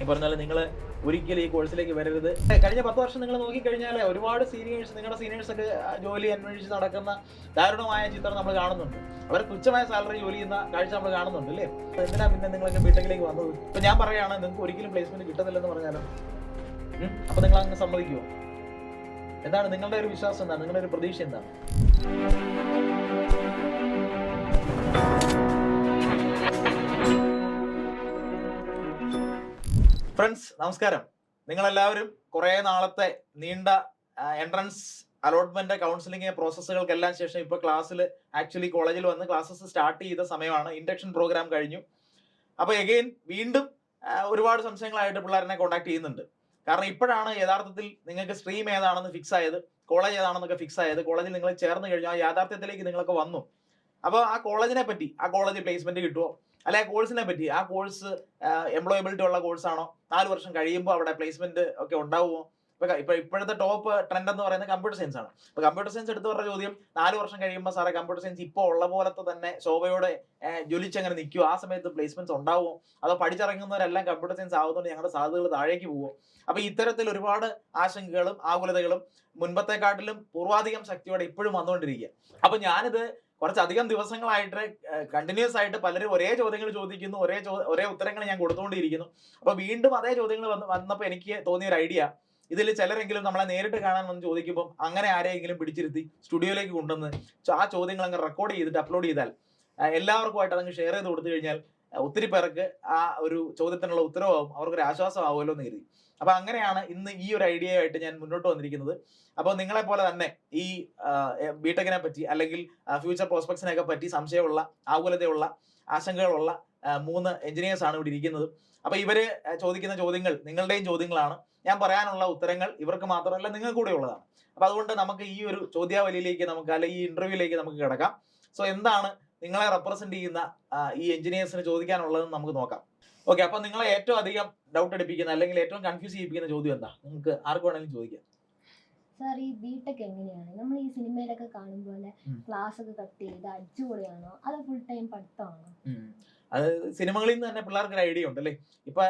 ഈ പറഞ്ഞാൽ നിങ്ങൾ ഒരിക്കലും ഈ കോഴ്സിലേക്ക് വരരുത്. കഴിഞ്ഞ 10 വർഷം നിങ്ങൾ നോക്കിക്കഴിഞ്ഞാൽ ഒരുപാട് സീനിയേഴ്സ്, നിങ്ങളുടെ സീനിയേഴ്സൊക്കെ ജോലി അന്വേഷിച്ച് നടക്കുന്ന ദാരുണമായ ചിത്രം നമ്മൾ കാണുന്നുണ്ട്. അവർ തുച്ഛമായ സാലറി ജോലി ചെയ്യുന്ന കാഴ്ച നമ്മൾ കാണുന്നുണ്ട് അല്ലേ? എന്തിനാ പിന്നെ നിങ്ങളൊക്കെ ബിടെക്കിലേക്ക് വന്നത്? ഇപ്പൊ ഞാൻ പറയുകയാണ് നിങ്ങൾക്ക് ഒരിക്കലും പ്ലേസ്മെന്റ് കിട്ടുന്നില്ലെന്ന് പറഞ്ഞാലോ, അപ്പൊ നിങ്ങൾ അങ്ങ് സമ്മതിക്കുമോ? എന്താണ് നിങ്ങളുടെ ഒരു വിശ്വാസം? എന്താണ് നിങ്ങളുടെ ഒരു പ്രതീക്ഷ? എന്താണ്? ഫ്രണ്ട്സ് നമസ്കാരം. നിങ്ങളെല്ലാവരും കുറേ നാളത്തെ നീണ്ട എൻട്രൻസ് അലോട്ട്മെന്റ് കൗൺസിലിംഗ് പ്രോസസ്സുകൾക്കെല്ലാം ശേഷം ഇപ്പോൾ ക്ലാസ്സിൽ ആക്ച്വലി കോളേജിൽ വന്ന് ക്ലാസ്സസ് സ്റ്റാർട്ട് ചെയ്ത സമയമാണ്. ഇൻഡക്ഷൻ പ്രോഗ്രാം കഴിഞ്ഞു. അപ്പോൾ എഗെയിൻ വീണ്ടും ഒരുപാട് സംശയങ്ങളായിട്ട് പിള്ളേരെ കോൺടാക്ട് ചെയ്യുന്നുണ്ട്. കാരണം ഇപ്പോഴാണ് യഥാർത്ഥത്തിൽ നിങ്ങൾക്ക് സ്ട്രീം ഏതാണെന്ന് ഫിക്സ് ആയത്, കോളേജ് ഏതാണെന്നൊക്കെ ഫിക്സ് ആയത്. കോളേജിൽ നിങ്ങൾ ചേർന്ന് കഴിഞ്ഞാൽ ആ യാഥാർത്ഥ്യത്തിലേക്ക് നിങ്ങളൊക്കെ വന്നു. അപ്പോൾ ആ കോളേജിനെ പറ്റി, ആ കോളേജിൽ പ്ലേസ്മെന്റ് കിട്ടുമോ, അല്ലെ ആ കോഴ്സിനെ പറ്റി, ആ കോഴ്സ് എംപ്ലോയബിലിറ്റി ഉള്ള കോഴ്സാണോ, 4 വർഷം കഴിയുമ്പോൾ അവിടെ പ്ലേസ്മെന്റ് ഒക്കെ ഉണ്ടാവുമോ? ഇപ്പോഴത്തെ ടോപ്പ് ട്രെൻഡ് എന്ന് പറയുന്നത് കമ്പ്യൂട്ടർ സയൻസ് ആണ്. ഇപ്പൊ കമ്പ്യൂട്ടർ സയൻസ് എടുത്തു പറഞ്ഞ ചോദ്യം, 4 വർഷം കഴിയുമ്പോൾ സാറേ കമ്പ്യൂട്ടർ സയൻസ് ഇപ്പോൾ ഉള്ള പോലത്തെ തന്നെ ശോഭയോടെ ജ്വലിച്ചങ്ങനെ നിൽക്കുമോ? ആ സമയത്ത് പ്ലേസ്മെന്റ്സ് ഉണ്ടാവുമോ? അതോ പഠിച്ചിറങ്ങുന്നവരെല്ലാം കമ്പ്യൂട്ടർ സയൻസ് ആവുന്നതുകൊണ്ട് ഞങ്ങളുടെ സാധ്യതകൾ താഴേക്ക് പോകുമോ? അപ്പൊ ഇത്തരത്തിൽ ഒരുപാട് ആശങ്കകളും ആകുലതകളും മുൻപത്തെക്കാട്ടിലും പൂർവാധികം ശക്തിയോടെ ഇപ്പോഴും വന്നുകൊണ്ടിരിക്കുക. അപ്പൊ ഞാനിത് കുറച്ചധികം ദിവസങ്ങളായിട്ട് കണ്ടിന്യൂസ് ആയിട്ട് പലരും ഒരേ ചോദ്യങ്ങൾ ചോദിക്കുന്നു, ഒരേ ഉത്തരങ്ങൾ ഞാൻ കൊടുത്തുകൊണ്ടിരിക്കുന്നു. അപ്പൊ വീണ്ടും അതേ ചോദ്യങ്ങൾ വന്നപ്പോൾ എനിക്ക് തോന്നിയ ഒരു ഐഡിയ, ഇതിൽ ചിലരെങ്കിലും നമ്മളെ നേരിട്ട് കാണാൻ വന്ന് ചോദിക്കുമ്പോൾ അങ്ങനെ ആരെയെങ്കിലും പിടിച്ചിരുത്തി സ്റ്റുഡിയോയിലേക്ക് കൊണ്ടുവന്ന് ആ ചോദ്യങ്ങൾ അങ്ങ് റെക്കോർഡ് ചെയ്തിട്ട് അപ്ലോഡ് ചെയ്താൽ എല്ലാവർക്കുമായിട്ട് അതങ്ങ് ഷെയർ ചെയ്ത് കൊടുത്തു കഴിഞ്ഞാൽ ഒത്തിരി പേർക്ക് ആ ഒരു ചോദ്യത്തിനുള്ള ഉത്തരവാകും, അവർക്കൊരു ആശ്വാസമാവുമല്ലോ എന്ന് കരുതി. അപ്പൊ അങ്ങനെയാണ് ഇന്ന് ഈ ഒരു ഐഡിയ ആയിട്ട് ഞാൻ മുന്നോട്ട് വന്നിരിക്കുന്നത്. അപ്പോൾ നിങ്ങളെ പോലെ തന്നെ ഈ ബിടെക്കിനെ പറ്റി അല്ലെങ്കിൽ ഫ്യൂച്ചർ പ്രോസ്പെക്ട്സിനെയൊക്കെ പറ്റി സംശയമുള്ള, ആകുലതയുള്ള, ആശങ്കകളുള്ള 3 എഞ്ചിനീയേഴ്സ് ആണ് ഇവിടെ ഇരിക്കുന്നത്. അപ്പൊ ഇവര് ചോദിക്കുന്ന ചോദ്യങ്ങൾ നിങ്ങളുടെയും ചോദ്യങ്ങളാണ്. ഞാൻ പറയാനുള്ള ഉത്തരങ്ങൾ ഇവർക്ക് മാത്രമല്ല നിങ്ങൾക്ക് കൂടെ ഉള്ളതാണ്. അപ്പൊ അതുകൊണ്ട് നമുക്ക് ഈ ഒരു ചോദ്യാവലിയിലേക്ക് അല്ലെങ്കിൽ ഈ ഇന്റർവ്യൂയിലേക്ക് നമുക്ക് കിടക്കാം. സോ എന്താണ് നിങ്ങളെ റെപ്രസെന്റ് ചെയ്യുന്ന ഈ എഞ്ചിനീയേഴ്സിന് ചോദിക്കാനുള്ളതെന്ന് നമുക്ക് നോക്കാം. ഓക്കെ, അപ്പൊ നിങ്ങളെ ഏറ്റവും അധികം ഡൗട്ട് അടിപ്പിക്കുന്ന അല്ലെങ്കിൽ ഏറ്റവും കൺഫ്യൂസ് ചെയ്യിപ്പിക്കുന്ന ചോദ്യം എന്താ? നിങ്ങൾക്ക് ആർക്ക് വേണമെങ്കിലും ചോദിക്കാം. സാർ, ഈ ബിടെക് എങ്ങനെയാണ്? നമ്മൾ ഈ സിനിമയിലൊക്കെ കാണുമ്പോൾ ക്ലാസ് ഒക്കെ കട്ട് ചെയ്ത് അടിച്ചുപൊളിയാണോ അതോ ഫുൾ ടൈം പഠിത്തമാണോ? അത് സിനിമകളിൽ നിന്ന് തന്നെ പിള്ളേർക്ക് ഒരു ഐഡിയ ഉണ്ട് അല്ലേ? ഇപ്പൊ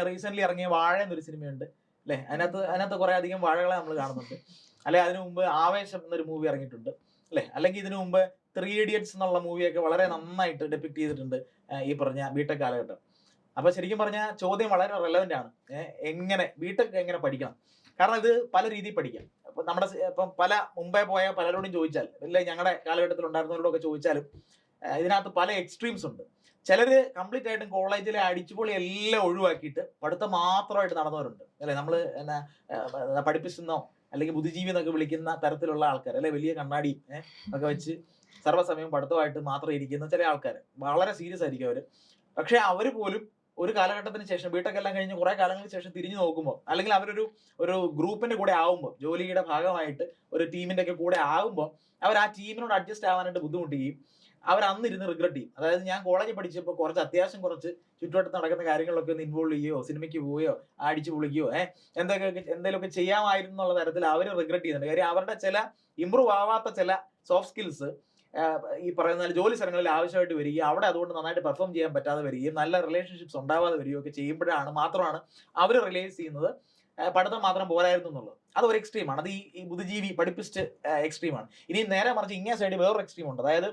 റീസെന്റ് ഇറങ്ങിയ വാഴ എന്നൊരു സിനിമയുണ്ട് അല്ലെ? അതിനകത്ത് കുറെ അധികം വാഴകളെ നമ്മൾ കാണുന്നുണ്ട് അല്ലെ? അതിനു മുമ്പ് ആവേശം എന്നൊരു മൂവി ഇറങ്ങിയിട്ടുണ്ട് അല്ലെ? അല്ലെങ്കിൽ ഇതിനു മുമ്പ് 3 Idiots എന്നുള്ള മൂവിയൊക്കെ വളരെ നന്നായിട്ട് ഡെപ്പിക്ട് ചെയ്തിട്ടുണ്ട് ഈ പറഞ്ഞ ബിടെക് കാലഘട്ടം. അപ്പൊ ശരിക്കും പറഞ്ഞാൽ ചോദ്യം വളരെ റെലവെന്റ് ആണ്. എങ്ങനെ ബിടെക് എങ്ങനെ പഠിക്കണം? കാരണം ഇത് പല രീതിയിൽ പഠിക്കാം. അപ്പൊ നമ്മുടെ ഇപ്പം മുമ്പേ പോയ പലരോടും ചോദിച്ചാൽ, അല്ലെ ഞങ്ങളുടെ കാലഘട്ടത്തിൽ ഉണ്ടായിരുന്നവരോടൊക്കെ ചോദിച്ചാലും ഇതിനകത്ത് പല എക്സ്ട്രീംസ് ഉണ്ട്. ചിലര് കംപ്ലീറ്റ് ആയിട്ടും കോളേജിലെ അടിച്ചുപൊളി എല്ലാം ഒഴിവാക്കിയിട്ട് പഠിത്തം മാത്രമായിട്ട് നടന്നവരുണ്ട് അല്ലെ? നമ്മൾ പഠിപ്പിക്കുന്നോ അല്ലെങ്കിൽ ബുദ്ധിജീവി എന്നൊക്കെ വിളിക്കുന്ന തരത്തിലുള്ള ആൾക്കാർ അല്ലെ? വലിയ കണ്ണാടി ഒക്കെ വെച്ച് സർവ്വസമയം പഠിത്തമായിട്ട് മാത്രം ഇരിക്കുന്ന ചില ആൾക്കാർ വളരെ സീരിയസ് ആയിരിക്കും അവര്. പക്ഷെ അവര് പോലും ഒരു കാലഘട്ടത്തിന് ശേഷം ബിടെക് എല്ലാം കഴിഞ്ഞ് കുറെ കാലങ്ങൾക്ക് ശേഷം തിരിഞ്ഞു നോക്കുമ്പോൾ, അല്ലെങ്കിൽ ഒരു ഗ്രൂപ്പിന്റെ കൂടെ ആവുമ്പോൾ, ജോലിയുടെ ഭാഗമായിട്ട് ഒരു ടീമിന്റെ ഒക്കെ കൂടെ ആകുമ്പോൾ അവർ ആ ടീമിനോട് അഡ്ജസ്റ്റ് ആവാനായിട്ട് ബുദ്ധിമുട്ടുകയും അവർ അന്നിരുന്ന് റിഗ്രറ്റ് ചെയ്യും. അതായത് ഞാൻ കോളേജിൽ പഠിച്ചപ്പോൾ കുറച്ച് ചുറ്റുവട്ടത്ത് നടക്കുന്ന കാര്യങ്ങളിലൊക്കെ ഒന്ന് ഇൻവോൾവ് ചെയ്യുകയോ സിനിമയ്ക്ക് പോവുകയോ അടിച്ചു പൊളിക്കുകയോ എന്തെങ്കിലുമൊക്കെ ചെയ്യാമായിരുന്നു എന്നുള്ള തരത്തിൽ അവർ റിഗ്രറ്റ് ചെയ്യുന്നുണ്ട്. കാര്യം അവരുടെ ചില ഇമ്പ്രൂവ് ആവാത്ത ചില സോഫ്റ്റ് സ്കിൽസ് ഈ പറയുന്ന ജോലി സ്ഥലങ്ങളിൽ ആവശ്യമായിട്ട് വരികയും അവിടെ അതുകൊണ്ട് നന്നായിട്ട് പെർഫോം ചെയ്യാൻ പറ്റാതെ വരികയും നല്ല റിലേഷൻഷിപ്സ് ഉണ്ടാവാതെ വരികയും ഒക്കെ ചെയ്യുമ്പോഴാണ് മാത്രമാണ് അവർ റിയലൈസ് ചെയ്യുന്നത് പഠിത്തം മാത്രം പോരായിരുന്നു എന്നുള്ളത്. അത് ഒരു എക്സ്ട്രീമാണ്. അത് ഈ ബുദ്ധിജീവി പഠിപ്പിസ്റ്റ് എക്സ്ട്രീമാണ്. ഇനി നേരെ മറിച്ച് ഇങ്ങേ സൈഡ് വേറൊരു എക്സ്ട്രീം ഉണ്ട്. അതായത്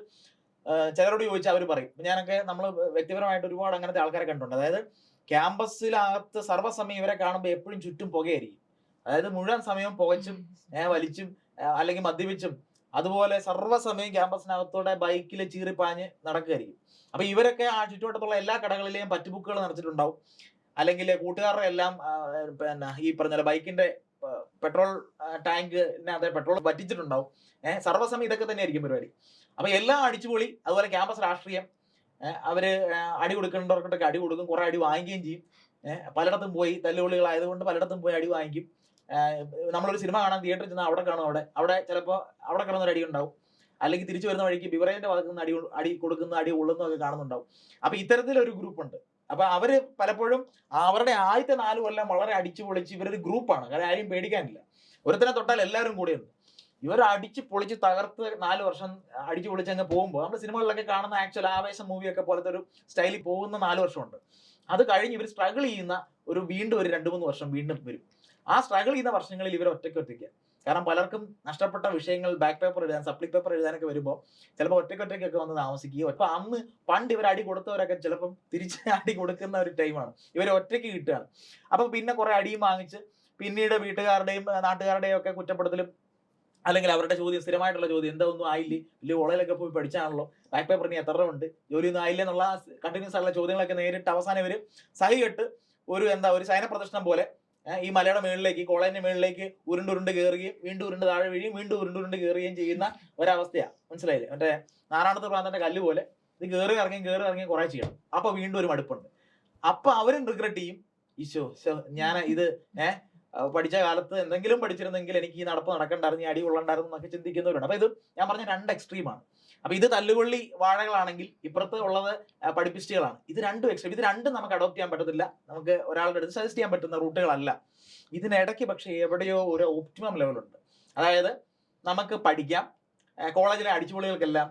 ചിലരോട് ചോദിച്ചാൽ അവർ പറയും, ഞാനൊക്കെ നമ്മൾ വ്യക്തിപരമായിട്ട് ഒരുപാട് അങ്ങനത്തെ ആൾക്കാരെ കണ്ടിട്ടുണ്ട്. അതായത് ക്യാമ്പസിനകത്ത് സർവ്വസമയം ഇവരെ കാണുമ്പോൾ എപ്പോഴും ചുറ്റും പുകയായിരിക്കും. അതായത് മുഴുവൻ സമയവും പുകച്ചും വലിച്ചും അല്ലെങ്കിൽ മദ്യപിച്ചും അതുപോലെ സർവ്വസമയം ക്യാമ്പസിനകത്തൂടെ ബൈക്കിൽ ചീറിപ്പാഞ്ഞ് നടക്കുകയായിരിക്കും. അപ്പൊ ഇവരൊക്കെ ആ ചുറ്റുവട്ടത്തുള്ള എല്ലാ കടകളിലെയും പറ്റുബുക്കുകൾ നിറച്ചിട്ടുണ്ടാവും. അല്ലെങ്കിൽ കൂട്ടുകാരുടെ എല്ലാം ഈ പറഞ്ഞ ബൈക്കിന്റെ പെട്രോൾ ടാങ്കിനകത്ത് പെട്രോൾ പറ്റിച്ചിട്ടുണ്ടാവും. സർവ്വസമയം ഇതൊക്കെ തന്നെ ആയിരിക്കും പരിപാടി. അപ്പൊ എല്ലാം അടിച്ചുപൊളി. അതുപോലെ ക്യാമ്പസ് രാഷ്ട്രീയം, അവര് അടി കൊടുക്കേണ്ടവർക്കൊക്കെ അടി കൊടുക്കും, കുറെ അടി വാങ്ങിക്കുകയും ചെയ്യും. പലയിടത്തും പോയി തല്ലുകൊള്ളികളായതുകൊണ്ട് പലയിടത്തും പോയി അടി വാങ്ങിക്കും. നമ്മളൊരു സിനിമ കാണാൻ തിയേറ്ററിൽ ചെന്നാൽ അവിടെ കാണും, അവിടെ ചിലപ്പോൾ അവിടെ കിടന്നൊരു അടി ഉണ്ടാവും. അല്ലെങ്കിൽ തിരിച്ചു വരുന്ന വഴിക്ക് ബിവറേജിന്റെ ഭാഗത്ത് നിന്ന് അടി കൊടുക്കുന്ന അടി കൊള്ളുന്നതൊക്കെ കാണുന്നുണ്ടാവും. അപ്പൊ ഇത്തരത്തിലൊരു ഗ്രൂപ്പ് ഉണ്ട്. അപ്പൊ അവര് പലപ്പോഴും അവരുടെ ആദ്യത്തെ 4 കൊല്ലം വളരെ അടിച്ചു പൊളിച്ച് ഇവരൊരു ഗ്രൂപ്പാണ്. കാരണം ആരെയും പേടിക്കാനില്ല. ഒരുത്തനെ തൊട്ടാൽ എല്ലാവരും കൂടെയുണ്ട്. ഇവർ അടിച്ച് പൊളിച്ച് തകർത്ത് 4 വർഷം അടിച്ചു പൊളിച്ച് അങ്ങ് പോകുമ്പോൾ നമ്മൾ സിനിമകളിലൊക്കെ കാണുന്ന ആക്ച്വൽ ആവേശം മൂവിയൊക്കെ പോലത്തെ ഒരു സ്റ്റൈലിൽ പോകുന്ന 4 വർഷമുണ്ട്. അത് കഴിഞ്ഞ് ഇവർ സ്ട്രഗിൾ ചെയ്യുന്ന വീണ്ടും ഒരു 2-3 വർഷം വീണ്ടും വരും. ആ സ്ട്രഗിൾ ചെയ്യുന്ന വർഷങ്ങളിൽ ഇവർ ഒറ്റയ്ക്ക്. കാരണം പലർക്കും നഷ്ടപ്പെട്ട വിഷയങ്ങൾ ബാക്ക് പേപ്പർ എഴുതാൻ, സപ്ലി പേപ്പർ എഴുതാനൊക്കെ വരുമ്പോൾ ചിലപ്പോൾ ഒറ്റയ്ക്കൊക്കെ വന്ന് താമസിക്കുകയോ, അപ്പൊ അന്ന് പണ്ട് ഇവർ അടി കൊടുത്തവരൊക്കെ ചിലപ്പം തിരിച്ച് അടി കൊടുക്കുന്ന ഒരു ടൈമാണ്. ഇവർ ഒറ്റയ്ക്ക് കിട്ടുകയാണ്. അപ്പൊ പിന്നെ കുറെ അടിയും വാങ്ങിച്ച് പിന്നീട് വീട്ടുകാരുടെയും നാട്ടുകാരുടെയും ഒക്കെ കുറ്റപ്പെടുത്തലും, അല്ലെങ്കിൽ അവരുടെ ചോദ്യം, സ്ഥിരമായിട്ടുള്ള ചോദ്യം, എന്താ ഒന്നും ആയില്ലേ, വലിയ കോളേജിലൊക്കെ പോയി പഠിച്ചാണല്ലോ, ബാക്ക് പേപ്പർ ഇനി എത്ര ഉണ്ട്, ജോലിയൊന്നും ആയില്ല എന്നുള്ള കണ്ടിന്യൂസ് ആയിട്ടുള്ള ചോദ്യങ്ങളൊക്കെ നേരിട്ട് അവസാനം ഇവർ സഹികെട്ട് ഒരു സൈന പ്രദർശനം പോലെ ഈ മലയുടെ മേളിലേക്ക്, ഈ കോളേജിന്റെ മേളിലേക്ക് ഉരുണ്ടുരുണ്ട് കയറുകയും വീണ്ടും ഉരുണ്ട് താഴെ വീഴുകയും വീണ്ടും ഉരുണ്ടുരുണ്ട് കയറുകയും ചെയ്യുന്ന ഒരവസ്ഥയാണ്. മനസ്സിലായില്ലേ? മറ്റേ നാരായണത്ത് പ്രാന്തന്റെ കല്ല് പോലെ ഇത് കയറി ഇറങ്ങി കുറെ ചെയ്യണം. അപ്പൊ വീണ്ടും ഒരു മടുപ്പുണ്ട്. അപ്പൊ അവരും റിഗ്രറ്റ് ചെയ്യും, ഈശോ ഞാൻ ഇത് പഠിച്ച കാലത്ത് എന്തെങ്കിലും പഠിച്ചിരുന്നെങ്കിൽ എനിക്ക് ഈ നടപ്പ് നടക്കണ്ടായിരുന്നു, ഈ അടി കൊള്ളണ്ടായിരുന്നു എന്നൊക്കെ ചിന്തിക്കുന്നവരുണ്ട്. അപ്പൊ ഇത് ഞാൻ പറഞ്ഞ 2 എക്സ്ട്രീമാണ്. അപ്പൊ ഇത് തല്ലുകൊള്ളി വാഴകളാണെങ്കിൽ ഇപ്പുറത്ത് ഉള്ളത് പഠിപ്പിസ്റ്റുകളാണ്. ഇത് രണ്ടും എക്സ്ട്രീം. ഇത് രണ്ടും നമുക്ക് അഡോപ്റ്റ് ചെയ്യാൻ പറ്റത്തില്ല, നമുക്ക് ഒരാളുടെ അടുത്ത് സജസ്റ്റ് ചെയ്യാൻ പറ്റുന്ന റൂട്ടുകളല്ല. ഇതിനിടയ്ക്ക് പക്ഷേ എവിടെയോ ഒരു ഒപ്റ്റിമം ലെവലുണ്ട്. അതായത് നമുക്ക് പഠിക്കാം, കോളേജിലെ അടിച്ചുപൊളികൾക്കെല്ലാം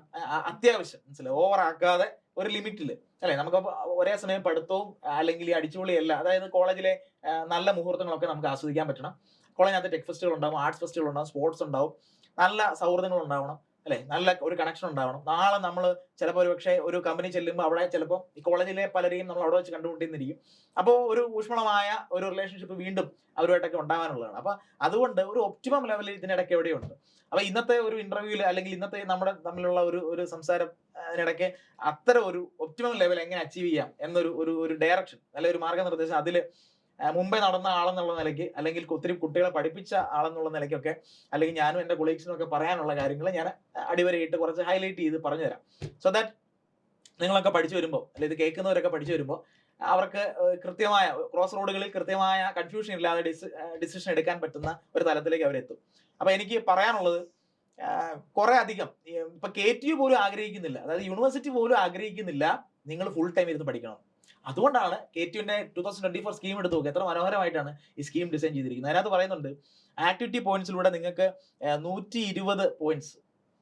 അത്യാവശ്യം, മനസ്സിലായി, ഓവർ ആക്കാതെ ഒരു ലിമിറ്റിൽ, അല്ലെ, നമുക്ക് ഒരേ സമയം പഠിത്തവും അല്ലെങ്കിൽ ഈ അടിച്ചുപൊളിയല്ല, അതായത് കോളേജിലെ നല്ല മുഹൂർത്തങ്ങളൊക്കെ നമുക്ക് ആസ്വദിക്കാൻ പറ്റണം. കോളേജിനകത്ത് ടെക് ഫെസ്റ്റുകൾ ഉണ്ടാവും, ആർട്സ് ഫെസ്റ്റുകൾ ഉണ്ടാവും, സ്പോർട്സ് ഉണ്ടാവും, നല്ല സൗഹൃദങ്ങൾ ഉണ്ടാവണം, അല്ലെ, നല്ല ഒരു കണക്ഷൻ ഉണ്ടാവണം. നാളെ നമ്മൾ ചിലപ്പോൾ ഒരു പക്ഷേ ഒരു കമ്പനി ചെല്ലുമ്പോൾ അവിടെ ചിലപ്പോൾ ഈ കോളേജിലെ പലരെയും നമ്മൾ അവിടെ വെച്ച് കണ്ടുമുട്ടിന്നിരിക്കും. അപ്പോൾ ഒരു ഊഷ്മളമായ ഒരു റിലേഷൻഷിപ്പ് വീണ്ടും അവരുമായിട്ടൊക്കെ ഉണ്ടാകാനുള്ളതാണ്. അപ്പൊ അതുകൊണ്ട് ഒരു ഒപ്റ്റിമം ലെവലിൽ ഇതിനിടയ്ക്ക് എവിടെയുണ്ട്. അപ്പൊ ഇന്നത്തെ ഒരു ഇന്റർവ്യൂവിൽ അല്ലെങ്കിൽ ഇന്നത്തെ നമ്മുടെ തമ്മിലുള്ള ഒരു സംസാരം അതിനിടയ്ക്ക് അത്തരം ഒരു ഒപ്റ്റിമം ലെവൽ എങ്ങനെ അച്ചീവ് ചെയ്യാം എന്നൊരു ഡയറക്ഷൻ, അല്ലെങ്കിൽ ഒരു മാർഗനിർദ്ദേശം അതിൽ മുമ്പേ നടന്ന ആളെന്നുള്ള നിലയ്ക്ക്, അല്ലെങ്കിൽ ഒത്തിരി കുട്ടികളെ പഠിപ്പിച്ച ആളെന്നുള്ള നിലയ്ക്കൊക്കെ, അല്ലെങ്കിൽ ഞാനും എന്റെ കൊളീഗ്സിനും ഒക്കെ പറയാനുള്ള കാര്യങ്ങൾ ഞാൻ അടിവരയിട്ട് കുറച്ച് ഹൈലൈറ്റ് ചെയ്ത് പറഞ്ഞു തരാം. സോ ദാറ്റ് നിങ്ങളൊക്കെ പഠിച്ചു വരുമ്പോൾ, അല്ലെങ്കിൽ ഇത് കേൾക്കുന്നവരൊക്കെ പഠിച്ചു വരുമ്പോൾ അവർക്ക് കൃത്യമായ ക്രോസ് റോഡുകളിൽ കൃത്യമായ കൺഫ്യൂഷൻ ഇല്ലാതെ ഡിസിഷൻ എടുക്കാൻ പറ്റുന്ന ഒരു തലത്തിലേക്ക് അവരെത്തും. അപ്പൊ എനിക്ക് പറയാനുള്ളത്, കുറെ അധികം ഇപ്പൊ KTU പോലും ആഗ്രഹിക്കുന്നില്ല, അതായത് യൂണിവേഴ്സിറ്റി പോലും ആഗ്രഹിക്കുന്നില്ല നിങ്ങൾ ഫുൾ ടൈം ഇരുന്ന് പഠിക്കണം. അതുകൊണ്ടാണ് KTUവിന്റെ 2024 സ്കീം എടുത്ത് നോക്കുക, എത്ര മനോഹരമായിട്ടാണ് ഈ സ്കീം ഡിസൈൻ ചെയ്തിരിക്കുന്നത്. അതിനകത്ത് പറയുന്നുണ്ട്, ആക്ടിവിറ്റി പോയിന്റ്സിലൂടെ നിങ്ങൾക്ക് 120 പോയിന്റ്സ്,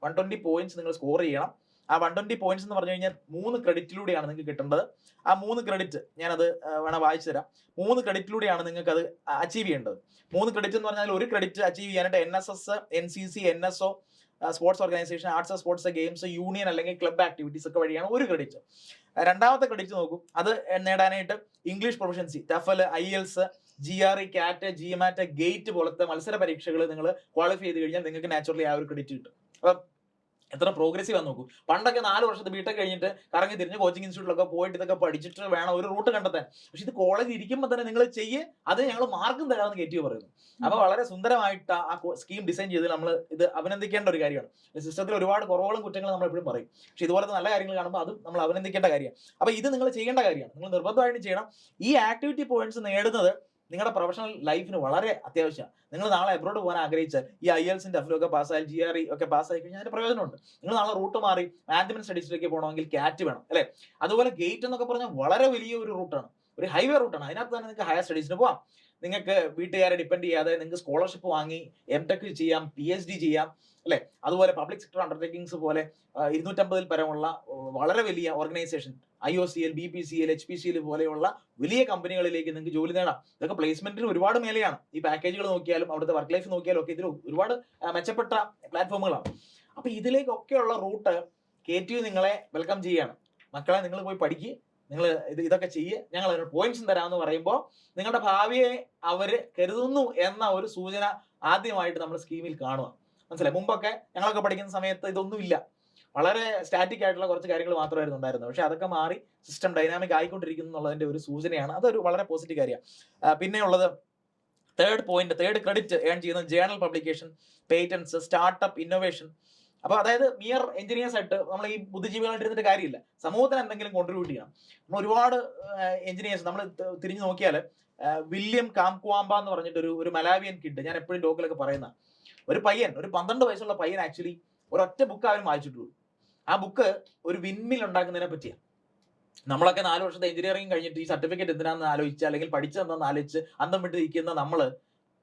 120 പോയിന്റ്സ് നിങ്ങൾ സ്കോർ ചെയ്യണം. ആ 120 പോയിന്റ്സ് എന്ന് പറഞ്ഞു കഴിഞ്ഞാൽ 3 ക്രെഡിറ്റിലൂടെയാണ് നിങ്ങൾക്ക് കിട്ടേണ്ടത്. ആ 3 ക്രെഡിറ്റ് ഞാനത് വേണം വായിച്ചു തരാം. 3 ക്രെഡിറ്റിലൂടെയാണ് നിങ്ങൾക്ക് അത് അച്ചീവ് ചെയ്യേണ്ടത്. 3 ക്രെഡിറ്റ് എന്ന് പറഞ്ഞാൽ ഒരു ക്രെഡിറ്റ് അച്ചീവ് ചെയ്യാനായിട്ട് NSS, NCC, NSO, sports organisation, arts, sports, games, union അല്ലെങ്കിൽ ക്ലബ് ആക്ടിവിറ്റീസ് ഒക്കെ വഴിയാണ് ഒരു ക്രെഡിറ്റ്. രണ്ടാമത്തെ ക്രെഡിറ്റ് നോക്കൂ, അത് നേടാനായിട്ട് English proficiency, TOEFL, IELTS, GRE, CAT, GMAT, GATE പോലത്തെ മത്സര പരീക്ഷകൾ നിങ്ങൾ ക്വാളിഫൈ ചെയ്ത് കഴിഞ്ഞാൽ നിങ്ങൾക്ക് നാച്ചുറലി ആ ഒരു ക്രെഡിറ്റ് കിട്ടും. അപ്പം എത്ര പ്രോഗ്രസീവ് ആണെന്ന് നോക്കൂ. പണ്ടൊക്കെ 4 വർഷത്തെ ബിടെക് കഴിഞ്ഞിട്ട് കറങ്ങി തിരിഞ്ഞ് കോച്ചിങ് ഇൻസ്റ്റിറ്റ്യൂട്ടിലൊക്കെ പോയിട്ട് ഇതൊക്കെ പഠിച്ചിട്ട് വേണം ഒരു റൂട്ട് കണ്ടെത്താൻ. പക്ഷെ ഇത് കോളേജിൽ ഇരിക്കുമ്പോൾ തന്നെ നിങ്ങൾ ചെയ്യ്, അത് ഞങ്ങൾ മാർക്കും തരാമെന്ന് KTU പറയുന്നു. അപ്പൊ വളരെ സുന്ദരമായിട്ട് ആ സ്കീം ഡിസൈൻ ചെയ്ത് നമ്മൾ ഇത് അഭിനന്ദിക്കേണ്ട ഒരു കാര്യമാണ്. സിസ്റ്റത്തിൽ ഒരുപാട് കുറവുകളും കുറ്റങ്ങളും നമ്മൾ എപ്പോഴും പറയും, പക്ഷെ ഇതുപോലത്തെ നല്ല കാര്യങ്ങൾ കാണുമ്പോൾ അതും നമ്മൾ അഭിനന്ദിക്കേണ്ട കാര്യമാണ്. അപ്പൊ ഇത് നിങ്ങൾ ചെയ്യേണ്ട കാര്യമാണ്, നിങ്ങൾ നിർബന്ധമായിട്ടും ചെയ്യണം. ഈ ആക്ടിവിറ്റി പോയിന്റ്സ് നേടുന്നത് നിങ്ങളുടെ പ്രൊഫഷണൽ ലൈഫിന് വളരെ അത്യാവശ്യമാണ്. നിങ്ങൾ നാളെ അബ്രോഡ് പോകാൻ ആഗ്രഹിച്ചാൽ ഈ IELTS-ന്റെ TOEFL ഒക്കെ പാസ്സായാൽ, GRE ഒക്കെ പാസ്സായി കഴിഞ്ഞാൽ അതിന്റെ പ്രയോജനമുണ്ട്. നിങ്ങൾ നാളെ റൂട്ട് മാറി മാനേജ്മെന്റ് സ്റ്റഡീസിലേക്ക് പോകണമെങ്കിൽ CAT വേണം, അല്ലെ? അതുപോലെ ഗേറ്റ് എന്നൊക്കെ പറഞ്ഞാൽ വളരെ വലിയ ഒരു റൂട്ടാണ്, ഒരു ഹൈവേ റൂട്ടാണ്. അതിനകത്ത് തന്നെ നിങ്ങൾക്ക് ഹയർ സ്റ്റഡീസിന് പോകാം. നിങ്ങൾക്ക് വീട്ടുകാരെ ഡിപ്പെൻഡ് ചെയ്യാതെ നിങ്ങൾക്ക് സ്കോളർഷിപ്പ് വാങ്ങി MTech ചെയ്യാം, PhD ചെയ്യാം, അല്ലെ? അതുപോലെ പബ്ലിക് സെക്ടർ അണ്ടർടേക്കിങ്സ് പോലെ 250-ൽ പരമുള്ള വളരെ വലിയ ഓർഗനൈസേഷൻ, IOCL, BPCL, HPCL പോലെയുള്ള വലിയ കമ്പനികളിലേക്ക് നിങ്ങൾക്ക് ജോലി നേടാം. ഇതൊക്കെ പ്ലേസ്മെന്റിന് ഒരുപാട് മേലെയാണ്. ഈ പാക്കേജുകൾ നോക്കിയാലും അവിടുത്തെ വർക്ക് ലൈഫ് നോക്കിയാലും ഒക്കെ ഇതിൽ ഒരുപാട് മെച്ചപ്പെട്ട പ്ലാറ്റ്ഫോമുകളാണ്. അപ്പൊ ഇതിലേക്കൊക്കെയുള്ള റൂട്ട് KTU നിങ്ങളെ വെൽക്കം ചെയ്യാണ്. മക്കളെ, നിങ്ങൾ പോയി പഠിക്കുക, നിങ്ങൾ ഇതൊക്കെ ചെയ്യുക, ഞങ്ങൾ അതിന് പോയിന്റ്സും തരാമെന്ന് പറയുമ്പോൾ നിങ്ങളുടെ ഭാവിയെ അവര് കരുതുന്നു എന്ന ഒരു സൂചന ആദ്യമായിട്ട് നമ്മൾ സ്കീമിൽ കാണുക. മനസ്സിലായി? മുമ്പൊക്കെ ഞങ്ങളൊക്കെ പഠിക്കുന്ന സമയത്ത് ഇതൊന്നുമില്ല, വളരെ സ്റ്റാറ്റിക് ആയിട്ടുള്ള കുറച്ച് കാര്യങ്ങൾ മാത്രമായിരുന്നു ഉണ്ടായിരുന്നത്. പക്ഷെ അതൊക്കെ മാറി സിസ്റ്റം ഡൈനാമിക് ആയിക്കൊണ്ടിരിക്കുന്നു എന്നുള്ളതിന്റെ ഒരു സൂചനയാണ്. അതൊരു വളരെ പോസിറ്റീവ് കാര്യമാണ്. പിന്നെ ഉള്ളത് തേർഡ് ക്രെഡിറ്റ് ഏൺ ചെയ്യുന്നത് journal publication, patents, startup, innovation. അപ്പൊ അതായത് മിയർ എഞ്ചിനീയേഴ്സ് ആയിട്ട് നമ്മൾ ഈ ബുദ്ധിജീവികളായിട്ട് ഇരുന്നിട്ട് കാര്യമില്ല, സമൂഹത്തിന് എന്തെങ്കിലും കോൺട്രിബ്യൂട്ട് ചെയ്യണം. നമ്മൾ ഒരുപാട് എഞ്ചിനീയേഴ്സ് നമ്മൾ തിരിഞ്ഞു നോക്കിയാൽ, വില്യം കാംക്വാമ്പ എന്ന് പറഞ്ഞിട്ട് ഒരു മലാവിയൻ കിഡ്, ഞാൻ എപ്പോഴും ടോക്കിലൊക്കെ പറയുന്ന ഒരു പയ്യൻ, ഒരു 12 വയസ്സുള്ള പയ്യൻ ആക്ച്വലി ഒരൊറ്റ ബുക്ക് അവരും വായിച്ചിട്ടുള്ളൂ. ആ ബുക്ക് ഒരു വിൻമിൽ ഉണ്ടാക്കുന്നതിനെ പറ്റിയാണ്. നമ്മളൊക്കെ 4 വർഷത്തെ എഞ്ചിനീയറിംഗ് കഴിഞ്ഞിട്ട് ഈ സർട്ടിഫിക്കറ്റ് എന്തിനാണെന്ന് ആലോചിച്ച്, അല്ലെങ്കിൽ പഠിച്ചതെന്ന് ആലോചിച്ച് അന്തം വിട്ട് ഇരിക്കുന്ന നമ്മള്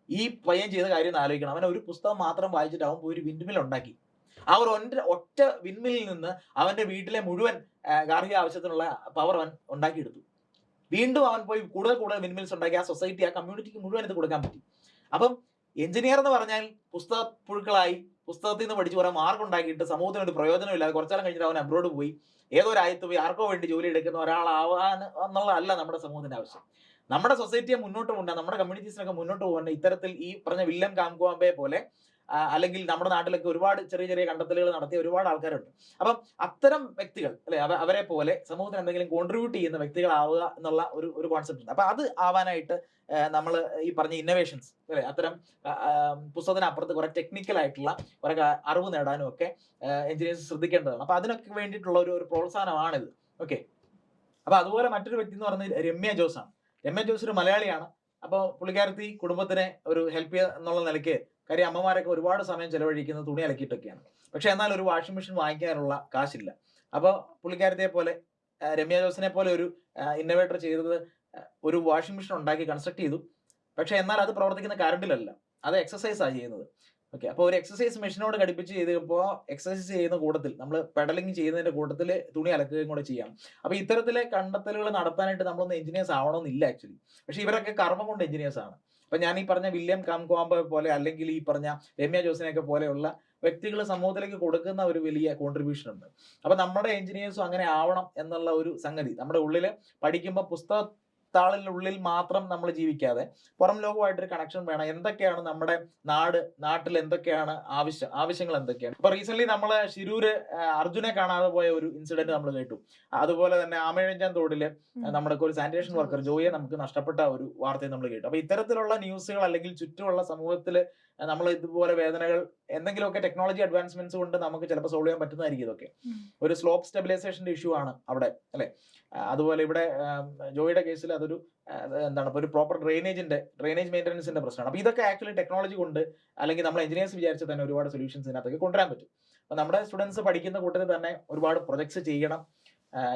ഈ പയ്യൻ ചെയ്ത കാര്യം ഒന്ന് ആലോചിക്കണം. അവൻ ഒരു പുസ്തകം മാത്രം വായിച്ചിട്ട് അവൻ പോയി ഒരു വിൻമിൽ ഉണ്ടാക്കി. ആ ഒരു ഒറ്റ വിൻമിലിൽ നിന്ന് അവന്റെ വീട്ടിലെ മുഴുവൻ ഗാർഹിക ആവശ്യത്തിനുള്ള പവർ അവൻ ഉണ്ടാക്കിയെടുത്തു. വീണ്ടും അവൻ പോയി കൂടുതൽ വിൻമിൽസ് ഉണ്ടാക്കി ആ സൊസൈറ്റി, ആ കമ്മ്യൂണിറ്റിക്ക് മുഴുവൻ ഇത് കൊടുക്കാൻ പറ്റി. അപ്പം എഞ്ചിനീയർ എന്ന് പറഞ്ഞാൽ പുസ്തക പുഴുക്കളായി പുസ്തകത്തിൽ നിന്ന് പഠിച്ച് കുറെ മാർക്ക് ഉണ്ടാക്കിയിട്ട് സമൂഹത്തിന് ഒരു പ്രയോജനമില്ലാതെ കുറച്ചാലും കഴിഞ്ഞിട്ട് അവൻ അബ്രോഡ് പോയി ഏതോ രാജ്യത്ത് പോയി ആർക്കോ വേണ്ടി ജോലി എടുക്കുന്ന ഒരാളാവാൻ എന്നുള്ളതല്ല നമ്മുടെ സമൂഹത്തിന്റെ ആവശ്യം. നമ്മുടെ സൊസൈറ്റിയെ മുന്നോട്ട് കൊണ്ടുപോകാൻ, നമ്മുടെ കമ്മ്യൂണിറ്റീസിനൊക്കെ മുന്നോട്ട് പോകേണ്ട ഇത്തരത്തിൽ ഈ പറഞ്ഞ വില്യം കാംഗ്വാംബെ പോലെ അല്ലെങ്കിൽ നമ്മുടെ നാട്ടിലൊക്കെ ഒരുപാട് ചെറിയ ചെറിയ കണ്ടെത്തലുകൾ നടത്തിയ ഒരുപാട് ആൾക്കാരുണ്ട്. അപ്പം അത്തരം വ്യക്തികൾ അല്ലെ, അവരെ പോലെ സമൂഹത്തിന് എന്തെങ്കിലും കോൺട്രിബ്യൂട്ട് ചെയ്യുന്ന വ്യക്തികളാവുക എന്നുള്ള ഒരു കോൺസെപ്റ്റ് ഉണ്ട്. അപ്പൊ അത് ആവാനായിട്ട് നമ്മൾ ഈ പറഞ്ഞ ഇന്നോവേഷൻസ് അല്ലെ, അത്തരം പുസ്തകത്തിനപ്പുറത്ത് കുറെ ടെക്നിക്കൽ ആയിട്ടുള്ള കുറെ അറിവ് നേടാനും ഒക്കെ എഞ്ചിനീയേഴ്സ് ശ്രദ്ധിക്കേണ്ടതാണ്. അപ്പൊ അതിനൊക്കെ വേണ്ടിയിട്ടുള്ള ഒരു പ്രോത്സാഹനമാണിത്. ഓക്കെ. അപ്പൊ അതുപോലെ മറ്റൊരു വ്യക്തി എന്ന് പറയുന്നത് രമ്യ ജോസ് ആണ്. രമ്യ ജോസ് ഒരു മലയാളിയാണ്. അപ്പോൾ പുള്ളിക്കാരത്തി കുടുംബത്തിനെ ഒരു ഹെൽപ്പ് ചെയ്യുക എന്നുള്ള നിലയ്ക്ക്, കാര്യം അമ്മമാരൊക്കെ ഒരുപാട് സമയം ചെലവഴിക്കുന്നത് തുണി അലക്കിയിട്ടൊക്കെയാണ്. പക്ഷെ എന്നാൽ ഒരു വാഷിംഗ് മെഷീൻ വാങ്ങിക്കാനുള്ള കാശില്ല. അപ്പോൾ പുള്ളിക്കാരത്തിയെ പോലെ രമ്യ ജോസിനെ പോലെ ഒരു ഇന്നോവേറ്റർ ചെയ്തത് ഒരു വാഷിംഗ് മെഷീൻ ഉണ്ടാക്കി കൺസ്ട്രക്ട് ചെയ്തു. പക്ഷെ എന്നാൽ അത് പ്രവർത്തിക്കുന്ന കറണ്ടിലല്ല, അത് എക്സസൈസാണ് ചെയ്യുന്നത്. ഓക്കെ. അപ്പോൾ ഒരു എക്സസൈസ് മെഷീനോട് ഘടിപ്പിച്ച് ചെയ്തപ്പോൾ എക്സസൈസ് ചെയ്യുന്ന കൂട്ടത്തിൽ നമ്മൾ പെഡലിംഗ് ചെയ്യുന്നതിന്റെ കൂട്ടത്തിൽ തുണി അലക്കുകയും കൂടെ ചെയ്യാം. അപ്പോൾ ഇത്തരത്തിലെ കണ്ടെത്തലുകൾ നടത്താനായിട്ട് നമ്മളൊന്നും എഞ്ചിനീയേഴ്സ് ആവണമെന്നില്ല ആക്ച്വലി. പക്ഷെ ഇവരൊക്കെ കർമ്മം കൊണ്ട് എഞ്ചിനീയേഴ്സ് ആണ്. അപ്പൊ ഞാൻ ഈ പറഞ്ഞ വില്യം കാംഗ്വാംബെ പോലെ അല്ലെങ്കിൽ ഈ പറഞ്ഞ രമ്യ ജോസിനെയൊക്കെ പോലെയുള്ള വ്യക്തികൾ സമൂഹത്തിലേക്ക് കൊടുക്കുന്ന ഒരു വലിയ കോൺട്രിബ്യൂഷൻ ഉണ്ട്. അപ്പൊ നമ്മുടെ എഞ്ചിനീയേഴ്സും അങ്ങനെ ആവണം എന്നുള്ള ഒരു സംഗതി നമ്മുടെ ഉള്ളിൽ പഠിക്കുമ്പോൾ താളിനുള്ളിൽ മാത്രം നമ്മൾ ജീവിക്കാതെ പുറം ലോകമായിട്ടൊരു കണക്ഷൻ വേണം. എന്തൊക്കെയാണ് നമ്മുടെ നാട്ടിൽ എന്തൊക്കെയാണ് ആവശ്യങ്ങൾ എന്തൊക്കെയാണ്. ഇപ്പൊ റീസെന്റ് നമ്മൾ ശിരൂര് അർജുനെ കാണാതെ പോയ ഒരു ഇൻസിഡന്റ് നമ്മൾ കേട്ടു. അതുപോലെ തന്നെ ആമയിഴഞ്ചാൻ തോടില് നമ്മുടെ ഒരു സാനിറ്റേഷൻ വർക്കർ ജോയിയെ നമുക്ക് നഷ്ടപ്പെട്ട ഒരു വാർത്തയും നമ്മൾ കേട്ടു. അപ്പൊ ഇത്തരത്തിലുള്ള ന്യൂസുകൾ അല്ലെങ്കിൽ ചുറ്റുമുള്ള സമൂഹത്തിൽ നമ്മൾ ഇതുപോലെ വേദനകൾ എന്തെങ്കിലുമൊക്കെ ടെക്നോളജി അഡ്വാൻസ്മെന്റ്സ് കൊണ്ട് നമുക്ക് ചിലപ്പോൾ സോൾവ് ചെയ്യാൻ പറ്റുന്നതായിരിക്കും. ഇതൊക്കെ ഒരു സ്ലോപ്പ് സ്റ്റെബിലൈസേഷന്റെ ഇഷ്യൂ ആണ് അവിടെ അല്ലെ. അതുപോലെ ഇവിടെ ജോയിയുടെ കേസിൽ അതൊരു എന്താണ് ഒരു പ്രോപ്പർ ഡ്രെയിനേജ് മെയിൻ്റനൻസിന്റെ പ്രശ്നമാണ്. അപ്പൊ ഇതൊക്കെ ആക്ച്വലി ടെക്നോളജി കൊണ്ട് അല്ലെങ്കിൽ നമ്മൾ എഞ്ചിനീയേഴ്സ് വിചാരിച്ച തന്നെ ഒരുപാട് സൊല്യൂഷൻസ് ഇതിനകത്തൊക്കെ കൊണ്ടുവരാൻ പറ്റും. അപ്പൊ നമ്മുടെ സ്റ്റുഡൻസ് പഠിക്കുന്ന കൂട്ടത്തിൽ തന്നെ ഒരുപാട് പ്രൊജക്ട്സ് ചെയ്യണം,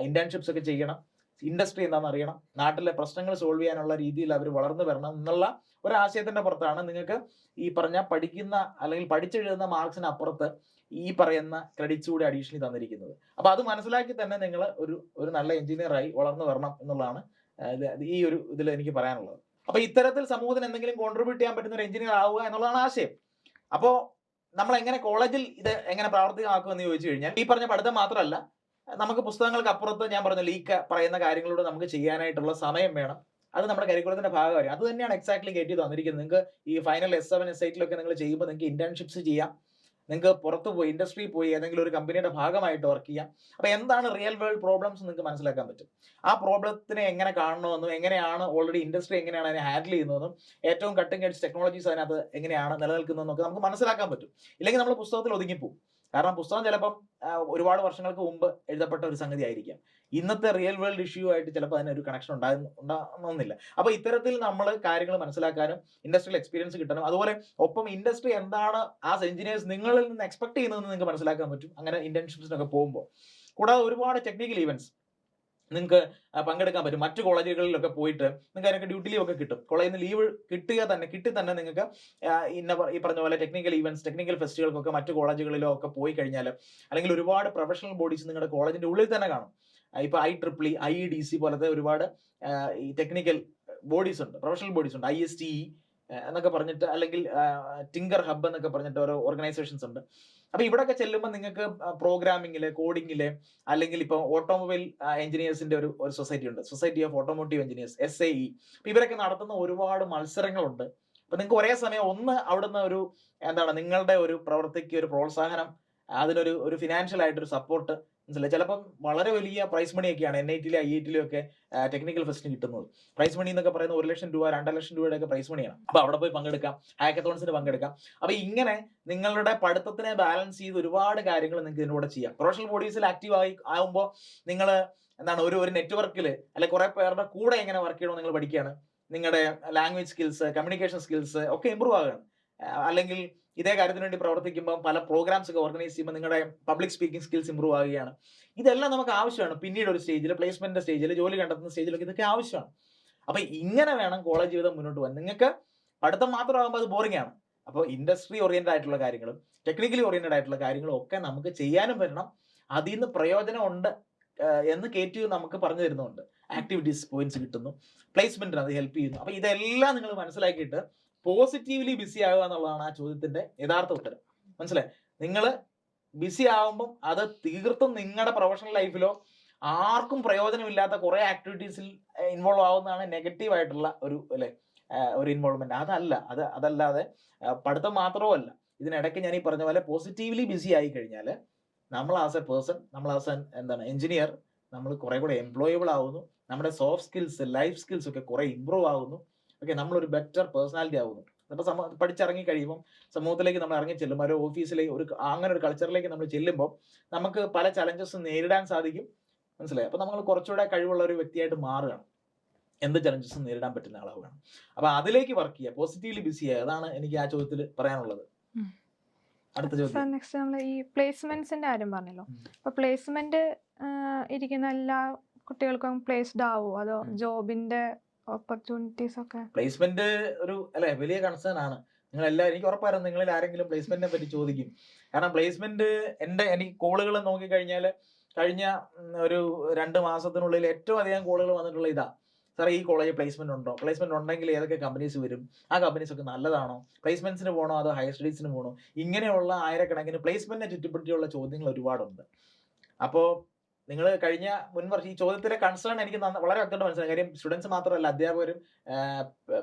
ഇന്റേൺഷിപ്സ് ഒക്കെ ചെയ്യണം, ഇൻഡസ്ട്രി എന്താണെന്ന് അറിയണം, നാട്ടിലെ പ്രശ്നങ്ങൾ സോൾവ് ചെയ്യാനുള്ള രീതിയിൽ അവർ വളർന്നു വരണം എന്നുള്ള ഒരു ആശയത്തിന്റെ പുറത്താണ് നിങ്ങൾക്ക് ഈ പറഞ്ഞ പഠിക്കുന്ന അല്ലെങ്കിൽ പഠിച്ചെഴുതുന്ന മാർക്സിന് അപ്പുറത്ത് ഈ പറയുന്ന ക്രെഡിറ്റ്സ് കൂടി അഡീഷണലി തന്നിരിക്കുന്നത്. അപ്പൊ അത് മനസ്സിലാക്കി തന്നെ നിങ്ങൾ ഒരു നല്ല എഞ്ചിനീയർ ആയി വളർന്നു വരണം എന്നുള്ളതാണ് ഈ ഒരു ഇതിൽ എനിക്ക് പറയാനുള്ളത്. അപ്പൊ ഇത്തരത്തിൽ സമൂഹത്തിന് എന്തെങ്കിലും കോൺട്രിബ്യൂട്ട് ചെയ്യാൻ പറ്റുന്ന ഒരു എഞ്ചിനീയർ ആവുക എന്നുള്ളതാണ് ആശയം. അപ്പോ നമ്മൾ എങ്ങനെ കോളേജിൽ ഇത് എങ്ങനെ പ്രാവർത്തികമാക്കും എന്ന് ചോദിച്ചു കഴിഞ്ഞാൽ ഈ പറഞ്ഞ പഠിത്തം മാത്രമല്ല, നമുക്ക് പുസ്തകങ്ങൾക്ക് അപ്പുറത്ത് ഞാൻ പറഞ്ഞ ലീക്ക് പറയുന്ന കാര്യങ്ങളോട് നമുക്ക് ചെയ്യാനായിട്ടുള്ള സമയം വേണം. അത് നമ്മുടെ കരിക്കുലത്തിന്റെ ഭാഗമായി. അത് തന്നെയാണ് എക്സാക്ട്ലി കയറ്റി തന്നിരിക്കുന്നത്. നിങ്ങൾക്ക് ഈ ഫൈനൽ S7 S8 നിങ്ങൾ ചെയ്യുമ്പോൾ നിങ്ങൾക്ക് ഇന്റേൺഷിപ്സ് ചെയ്യാം, നിങ്ങൾക്ക് പുറത്ത് പോയി ഇൻഡസ്ട്രി പോയി ഏതെങ്കിലും ഒരു കമ്പനിയുടെ ഭാഗമായിട്ട് വർക്ക് ചെയ്യാം. അപ്പൊ എന്താണ് റിയൽ വേൾഡ് പ്രോബ്ലംസ് നിങ്ങൾക്ക് മനസ്സിലാക്കാൻ പറ്റും. ആ പ്രോബ്ലത്തിനെ എങ്ങനെ കാണണമെന്നും എങ്ങനെയാണ് ഓൾറെഡി ഇൻഡസ്ട്രി എങ്ങനെയാണ് അതിനെ ഹാൻഡിൽ ചെയ്യുന്നതെന്നും ഏറ്റവും കട്ടിംഗ് എഡ്ജ് ടെക്നോളജീസ് അതിനകത്ത് എങ്ങനെയാണ് നിലനിൽക്കുന്നതെന്നൊക്കെ നമുക്ക് മനസ്സിലാക്കാൻ പറ്റും. ഇല്ലെങ്കിൽ നമ്മൾ പുസ്തകത്തിൽ ഒതുങ്ങിപ്പോകും. കാരണം പുസ്തകം ചിലപ്പം ഒരുപാട് വർഷങ്ങൾക്ക് മുമ്പ് എഴുതപ്പെട്ട ഒരു സംഗതി ആയിരിക്കാം. ഇന്നത്തെ റിയൽ വേൾഡ് ഇഷ്യൂ ആയിട്ട് ചിലപ്പോൾ അതിനൊരു കണക്ഷൻ ഉണ്ടാകുന്നില്ല. അപ്പൊ ഇത്തരത്തിൽ നമ്മൾ കാര്യങ്ങൾ മനസ്സിലാക്കാനും ഇൻഡസ്ട്രിയൽ എക്സ്പീരിയൻസ് കിട്ടണം. അതുപോലെ ഒപ്പം ഇൻഡസ്ട്രി എന്താണ് ആസ് എഞ്ചിനീയേഴ്സ് നിങ്ങളിൽ നിന്ന് എക്സ്പെക്ട് ചെയ്യുന്നതെന്ന് നിങ്ങൾക്ക് മനസ്സിലാക്കാൻ പറ്റും അങ്ങനെ ഇന്റേൺഷിപ്സിനൊക്കെ പോകുമ്പോൾ. കൂടാതെ ഒരുപാട് ടെക്നിക്കൽ ഈവൻറ്റ്സ് നിങ്ങൾക്ക് പങ്കെടുക്കാൻ പറ്റും. മറ്റു കോളേജുകളിലൊക്കെ പോയിട്ട് നിങ്ങൾക്ക് അതിനൊക്കെ ഡ്യൂട്ടി ലീവ് ഒക്കെ കിട്ടും. കോളേജിൽ നിന്ന് ലീവ് കിട്ടി തന്നെ നിങ്ങൾക്ക് ഈ പറഞ്ഞ പോലെ ടെക്നിക്കൽ ഈവൻറ്റ്സ്, ടെക്നിക്കൽ ഫെസ്റ്റിവൽക്കൊക്കെ മറ്റു കോളേജുകളിലോ ഒക്കെ പോയി കഴിഞ്ഞാൽ, അല്ലെങ്കിൽ ഒരുപാട് പ്രൊഫഷണൽ ബോഡീസ് നിങ്ങളുടെ കോളേജിന്റെ ഉള്ളിൽ തന്നെ കാണും. ഇപ്പൊ IEEE, IEDC പോലത്തെ ഒരുപാട് ഈ ടെക്നിക്കൽ ബോഡീസ് ഉണ്ട്, പ്രൊഫഷണൽ ബോഡീസ് ഉണ്ട്. ISTE എന്നൊക്കെ പറഞ്ഞിട്ട്, അല്ലെങ്കിൽ ടിങ്കർ ഹബ് എന്നൊക്കെ പറഞ്ഞിട്ട് ഓരോ ഓർഗനൈസേഷൻസ് ഉണ്ട്. അപ്പൊ ഇവിടെയൊക്കെ ചെല്ലുമ്പോൾ നിങ്ങൾക്ക് പ്രോഗ്രാമിങ്ങില്, കോഡിങ്ങില്, അല്ലെങ്കിൽ ഇപ്പൊ ഓട്ടോമൊബൈൽ എഞ്ചിനീയേഴ്സിന്റെ ഒരു സൊസൈറ്റി ഉണ്ട്, society of automotive engineers, SAE. അപ്പൊ ഇവരൊക്കെ നടത്തുന്ന ഒരുപാട് മത്സരങ്ങളുണ്ട്. അപ്പൊ നിങ്ങൾക്ക് ഒരേ സമയം അവിടുന്ന് ഒരു നിങ്ങളുടെ ഒരു പ്രവൃത്തിക്ക് ഒരു പ്രോത്സാഹനം, അതിനൊരു ഫിനാൻഷ്യൽ ആയിട്ടൊരു സപ്പോർട്ട്, മനസ്സിലായി. ചിലപ്പം വളരെ വലിയ പ്രൈസ് മണിയൊക്കെയാണ് NIT-ലും IIT-ലും ഒക്കെ ടെക്നിക്കൽ ഫെസ്റ്റിന് കിട്ടുന്നത്. പ്രൈസ് മണി എന്നൊക്കെ പറയുന്നത് 1 ലക്ഷം രൂപ 2 ലക്ഷം രൂപയുടെ ഒക്കെ പ്രൈസ് മണിയാണ്. അപ്പൊ അവിടെ പോയി പങ്കെടുക്കാം, ഹാക്കത്തോൺസിന് പങ്കെടുക്കാം. അപ്പൊ ഇങ്ങനെ നിങ്ങളുടെ പഠിത്തത്തിനെ ബാലൻസ് ചെയ്ത് ഒരുപാട് കാര്യങ്ങൾ നിങ്ങൾക്ക് ഇതിലൂടെ ചെയ്യാം. പ്രൊഫഷണൽ ബോഡീസിൽ ആക്റ്റീവ് ആകുമ്പോൾ നിങ്ങൾ ഒരു നെറ്റ്വർക്കിൽ അല്ലെ കുറെ പേരുടെ കൂടെ എങ്ങനെ വർക്ക് ചെയ്യണമെന്ന് നിങ്ങൾ പഠിക്കുകയാണ്. നിങ്ങളുടെ ലാംഗ്വേജ് സ്കിൽസ്, കമ്മ്യൂണിക്കേഷൻ സ്കിൽസ് ഒക്കെ ഇമ്പ്രൂവ് ആകുകയാണ്. അല്ലെങ്കിൽ ഇതേ കാര്യത്തിന് വേണ്ടി പ്രവർത്തിക്കുമ്പോൾ പല പ്രോഗ്രാംസ് ഒക്കെ ഓർഗനൈസ് ചെയ്യുമ്പോൾ നിങ്ങളുടെ പബ്ലിക് സ്പീക്കിംഗ് സ്കിൽസ് ഇമ്പ്രൂവ് ആവുകയാണ്. ഇതെല്ലാം നമുക്ക് ആവശ്യമാണ്. പിന്നീട് ഒരു സ്റ്റേജിൽ, പ്ലേസ്മെന്റ് സ്റ്റേജിൽ, ജോലി കണ്ടെത്തുന്ന സ്റ്റേജിലൊക്കെ ഇതൊക്കെ ആവശ്യമാണ്. അപ്പൊ ഇങ്ങനെ വേണം കോളേജ് ജീവിതം മുന്നോട്ട് പോകാൻ. നിങ്ങൾക്ക് പഠിത്തം മാത്രമാകുമ്പോൾ അത് ബോറിംഗ് ആണ്. അപ്പോൾ ഇൻഡസ്ട്രി ഓറിയന്റഡ് ആയിട്ടുള്ള കാര്യങ്ങളും ടെക്നിക്കലി ഓറിയന്റഡ് ആയിട്ടുള്ള കാര്യങ്ങളും ഒക്കെ നമുക്ക് ചെയ്യാനും പറ്റണം. അതിൽ നിന്ന് പ്രയോജനം ഉണ്ട് എന്ന് KTU നമുക്ക് പറഞ്ഞു തരുന്നുണ്ട്. ആക്ടിവിറ്റീസ് പോയിന്റ്സ് കിട്ടുന്നു, പ്ലേസ്മെന്റിന് അത് ഹെൽപ്പ് ചെയ്യുന്നു. അപ്പൊ ഇതെല്ലാം നിങ്ങൾ മനസ്സിലാക്കിയിട്ട് പോസിറ്റീവ്ലി ബിസി ആവുക എന്നുള്ളതാണ് ആ ചോദ്യത്തിന്റെ യഥാർത്ഥ ഉത്തരം. മനസ്സിലായി? നിങ്ങൾ ബിസി ആവുമ്പം അത് തീർത്തും നിങ്ങളുടെ പ്രൊഫഷണൽ ലൈഫിലോ ആർക്കും പ്രയോജനമില്ലാത്ത കുറെ ആക്ടിവിറ്റീസിൽ ഇൻവോൾവ് ആവുന്നതാണ് നെഗറ്റീവ് ആയിട്ടുള്ള ഒരു അല്ലെ ഒരു ഇൻവോൾവ്മെന്റ്. അതല്ലാതെ പഠിത്തം മാത്രമല്ല, ഇതിനിടയ്ക്ക് ഞാൻ ഈ പറഞ്ഞ പോലെ പോസിറ്റീവ്ലി ബിസി ആയി കഴിഞ്ഞാൽ നമ്മൾ ആസ് എ പേഴ്സൺ, നമ്മൾ ആസ് എന്താണ് എഞ്ചിനീയർ, നമ്മൾ കുറെ കൂടെ എംപ്ലോയബിൾ ആവുന്നു, നമ്മുടെ സോഫ്റ്റ് സ്കിൽസ്, ലൈഫ് സ്കിൽസ് ഒക്കെ കുറെ ഇമ്പ്രൂവ് ആവുന്നു. ഓക്കെ, നമ്മളൊരു ബെറ്റർ പേഴ്സണാലിറ്റി ആവുന്നു. അപ്പോൾ പഠിച്ചിറങ്ങി കഴിയുമ്പോൾ സമൂഹത്തിലേക്ക് നമ്മൾ ഇറങ്ങി ചെല്ലുമ്പോൾ ഒരു ഓഫീസിലേക്ക് അങ്ങനെ ഒരു കൾച്ചറിലേക്ക് നമ്മൾ ചെല്ലുമ്പോൾ നമുക്ക് പല ചലഞ്ചസും നേരിടാൻ സാധിക്കും. മനസ്സിലായി? അപ്പൊ നമ്മൾ കുറച്ചുകൂടെ കഴിവുള്ള ഒരു വ്യക്തിയായിട്ട് മാറുകയാണ്, എന്ത് ചലഞ്ചസും നേരിടാൻ പറ്റുന്ന ആളാവുകയാണ്. അപ്പൊ അതിലേക്ക് വർക്ക് ചെയ്യുക, പോസിറ്റീവ്ലി ബിസി ചെയ്യുക. അതാണ് എനിക്ക് ആ ചോദ്യത്തിൽ പറയാനുള്ളത്. അടുത്ത ചോദ്യം. നെക്സ്റ്റ് നമ്മൾ ഈ പ്ലേസ്മെന്റ്സിന്റെ കാര്യം പറഞ്ഞല്ലോ. അപ്പൊ പ്ലേസ്മെന്റ് ഇരിക്കുന്ന എല്ലാ കുട്ടികൾക്കും പ്ലേസ്ഡ് ആവുമോ, അതോ ജോബിന്റെ ഓപ്പർച്യൂണിറ്റീസ് ഒക്കെ? പ്ലേസ്മെന്റ് ഒരു വലിയ കൺസേൺ ആണ്. എനിക്ക് ഉറപ്പായിരുന്നു നിങ്ങളിൽ ആരെങ്കിലും പ്ലേസ്മെന്റിനെ പറ്റി ചോദിക്കും. കാരണം പ്ലേസ്മെന്റ് എനിക്ക് കോളുകൾ നോക്കിക്കഴിഞ്ഞാൽ കഴിഞ്ഞ ഒരു 2 മാസത്തിനുള്ളിൽ ഏറ്റവും അധികം കോളുകൾ വന്നിട്ടുള്ള ഇതാ, സാർ ഈ കോളേജ് പ്ലേസ്മെന്റ് ഉണ്ടോ, പ്ലേസ്മെന്റ് ഉണ്ടെങ്കിൽ ഏതൊക്കെ കമ്പനീസ് വരും, ആ കമ്പനീസ് ഒക്കെ നല്ലതാണോ, പ്ലേസ്മെന്റ്സിന് പോകണോ അതോ ഹയർ സ്റ്റഡീസിന് പോകണോ, ഇങ്ങനെയുള്ള ആയിരക്കണക്കിന് പ്ലേസ്മെന്റിനെ ചുറ്റിപ്പറ്റിയുള്ള ചോദ്യങ്ങൾ ഒരുപാടുണ്ട്. അപ്പോൾ നിങ്ങൾ കഴിഞ്ഞ മുൻവർഷം ഈ ചോദ്യത്തിലെ കൺസേൺ എനിക്ക് വളരെ വ്യക്തമായിട്ട് മനസ്സിലായി. കാര്യം സ്റ്റുഡൻസ് മാത്രമല്ല, അധ്യാപകരും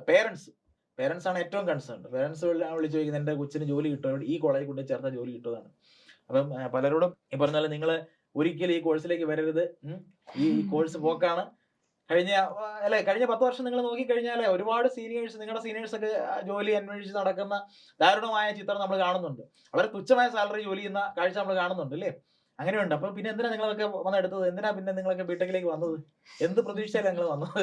പേരൻസ് ആണ് ഏറ്റവും കൺസേൺ. പേരൻസ് വിളിച്ച് ചോദിക്കുന്നത് എൻ്റെ കൊച്ചിന് ജോലി കിട്ടുമോ, ഈ കോളേജിൽ കൊണ്ട് ചേർത്ത ജോലി കിട്ടുന്നതാണ്. അപ്പം പലരോടും ഈ പറഞ്ഞാൽ നിങ്ങൾ ഒരിക്കലും ഈ കോഴ്സിലേക്ക് വരരുത്, ഈ കോഴ്സ് പോക്കാണ്. കഴിഞ്ഞ 10 വർഷം നിങ്ങൾ നോക്കിക്കഴിഞ്ഞാൽ ഒരുപാട് നിങ്ങളുടെ സീനിയേഴ്സ് ഒക്കെ ജോലി അന്വേഷിച്ച് നടക്കുന്ന ദാരുണമായ ചിത്രം നമ്മൾ കാണുന്നുണ്ട്. വളരെ തുച്ഛമായ സാലറി ജോലി ചെയ്യുന്ന കാഴ്ച നമ്മൾ കാണുന്നുണ്ട് അല്ലേ? അങ്ങനെയുണ്ട്. അപ്പൊ പിന്നെ എന്തിനാ നിങ്ങളൊക്കെ വന്നെടുത്തത്? എന്തിനാ പിന്നെ നിങ്ങളൊക്കെ ബിടെക്കിലേക്ക് വന്നത്? എന്ത് പ്രതീക്ഷിച്ചല്ലേ നിങ്ങൾ വന്നത്?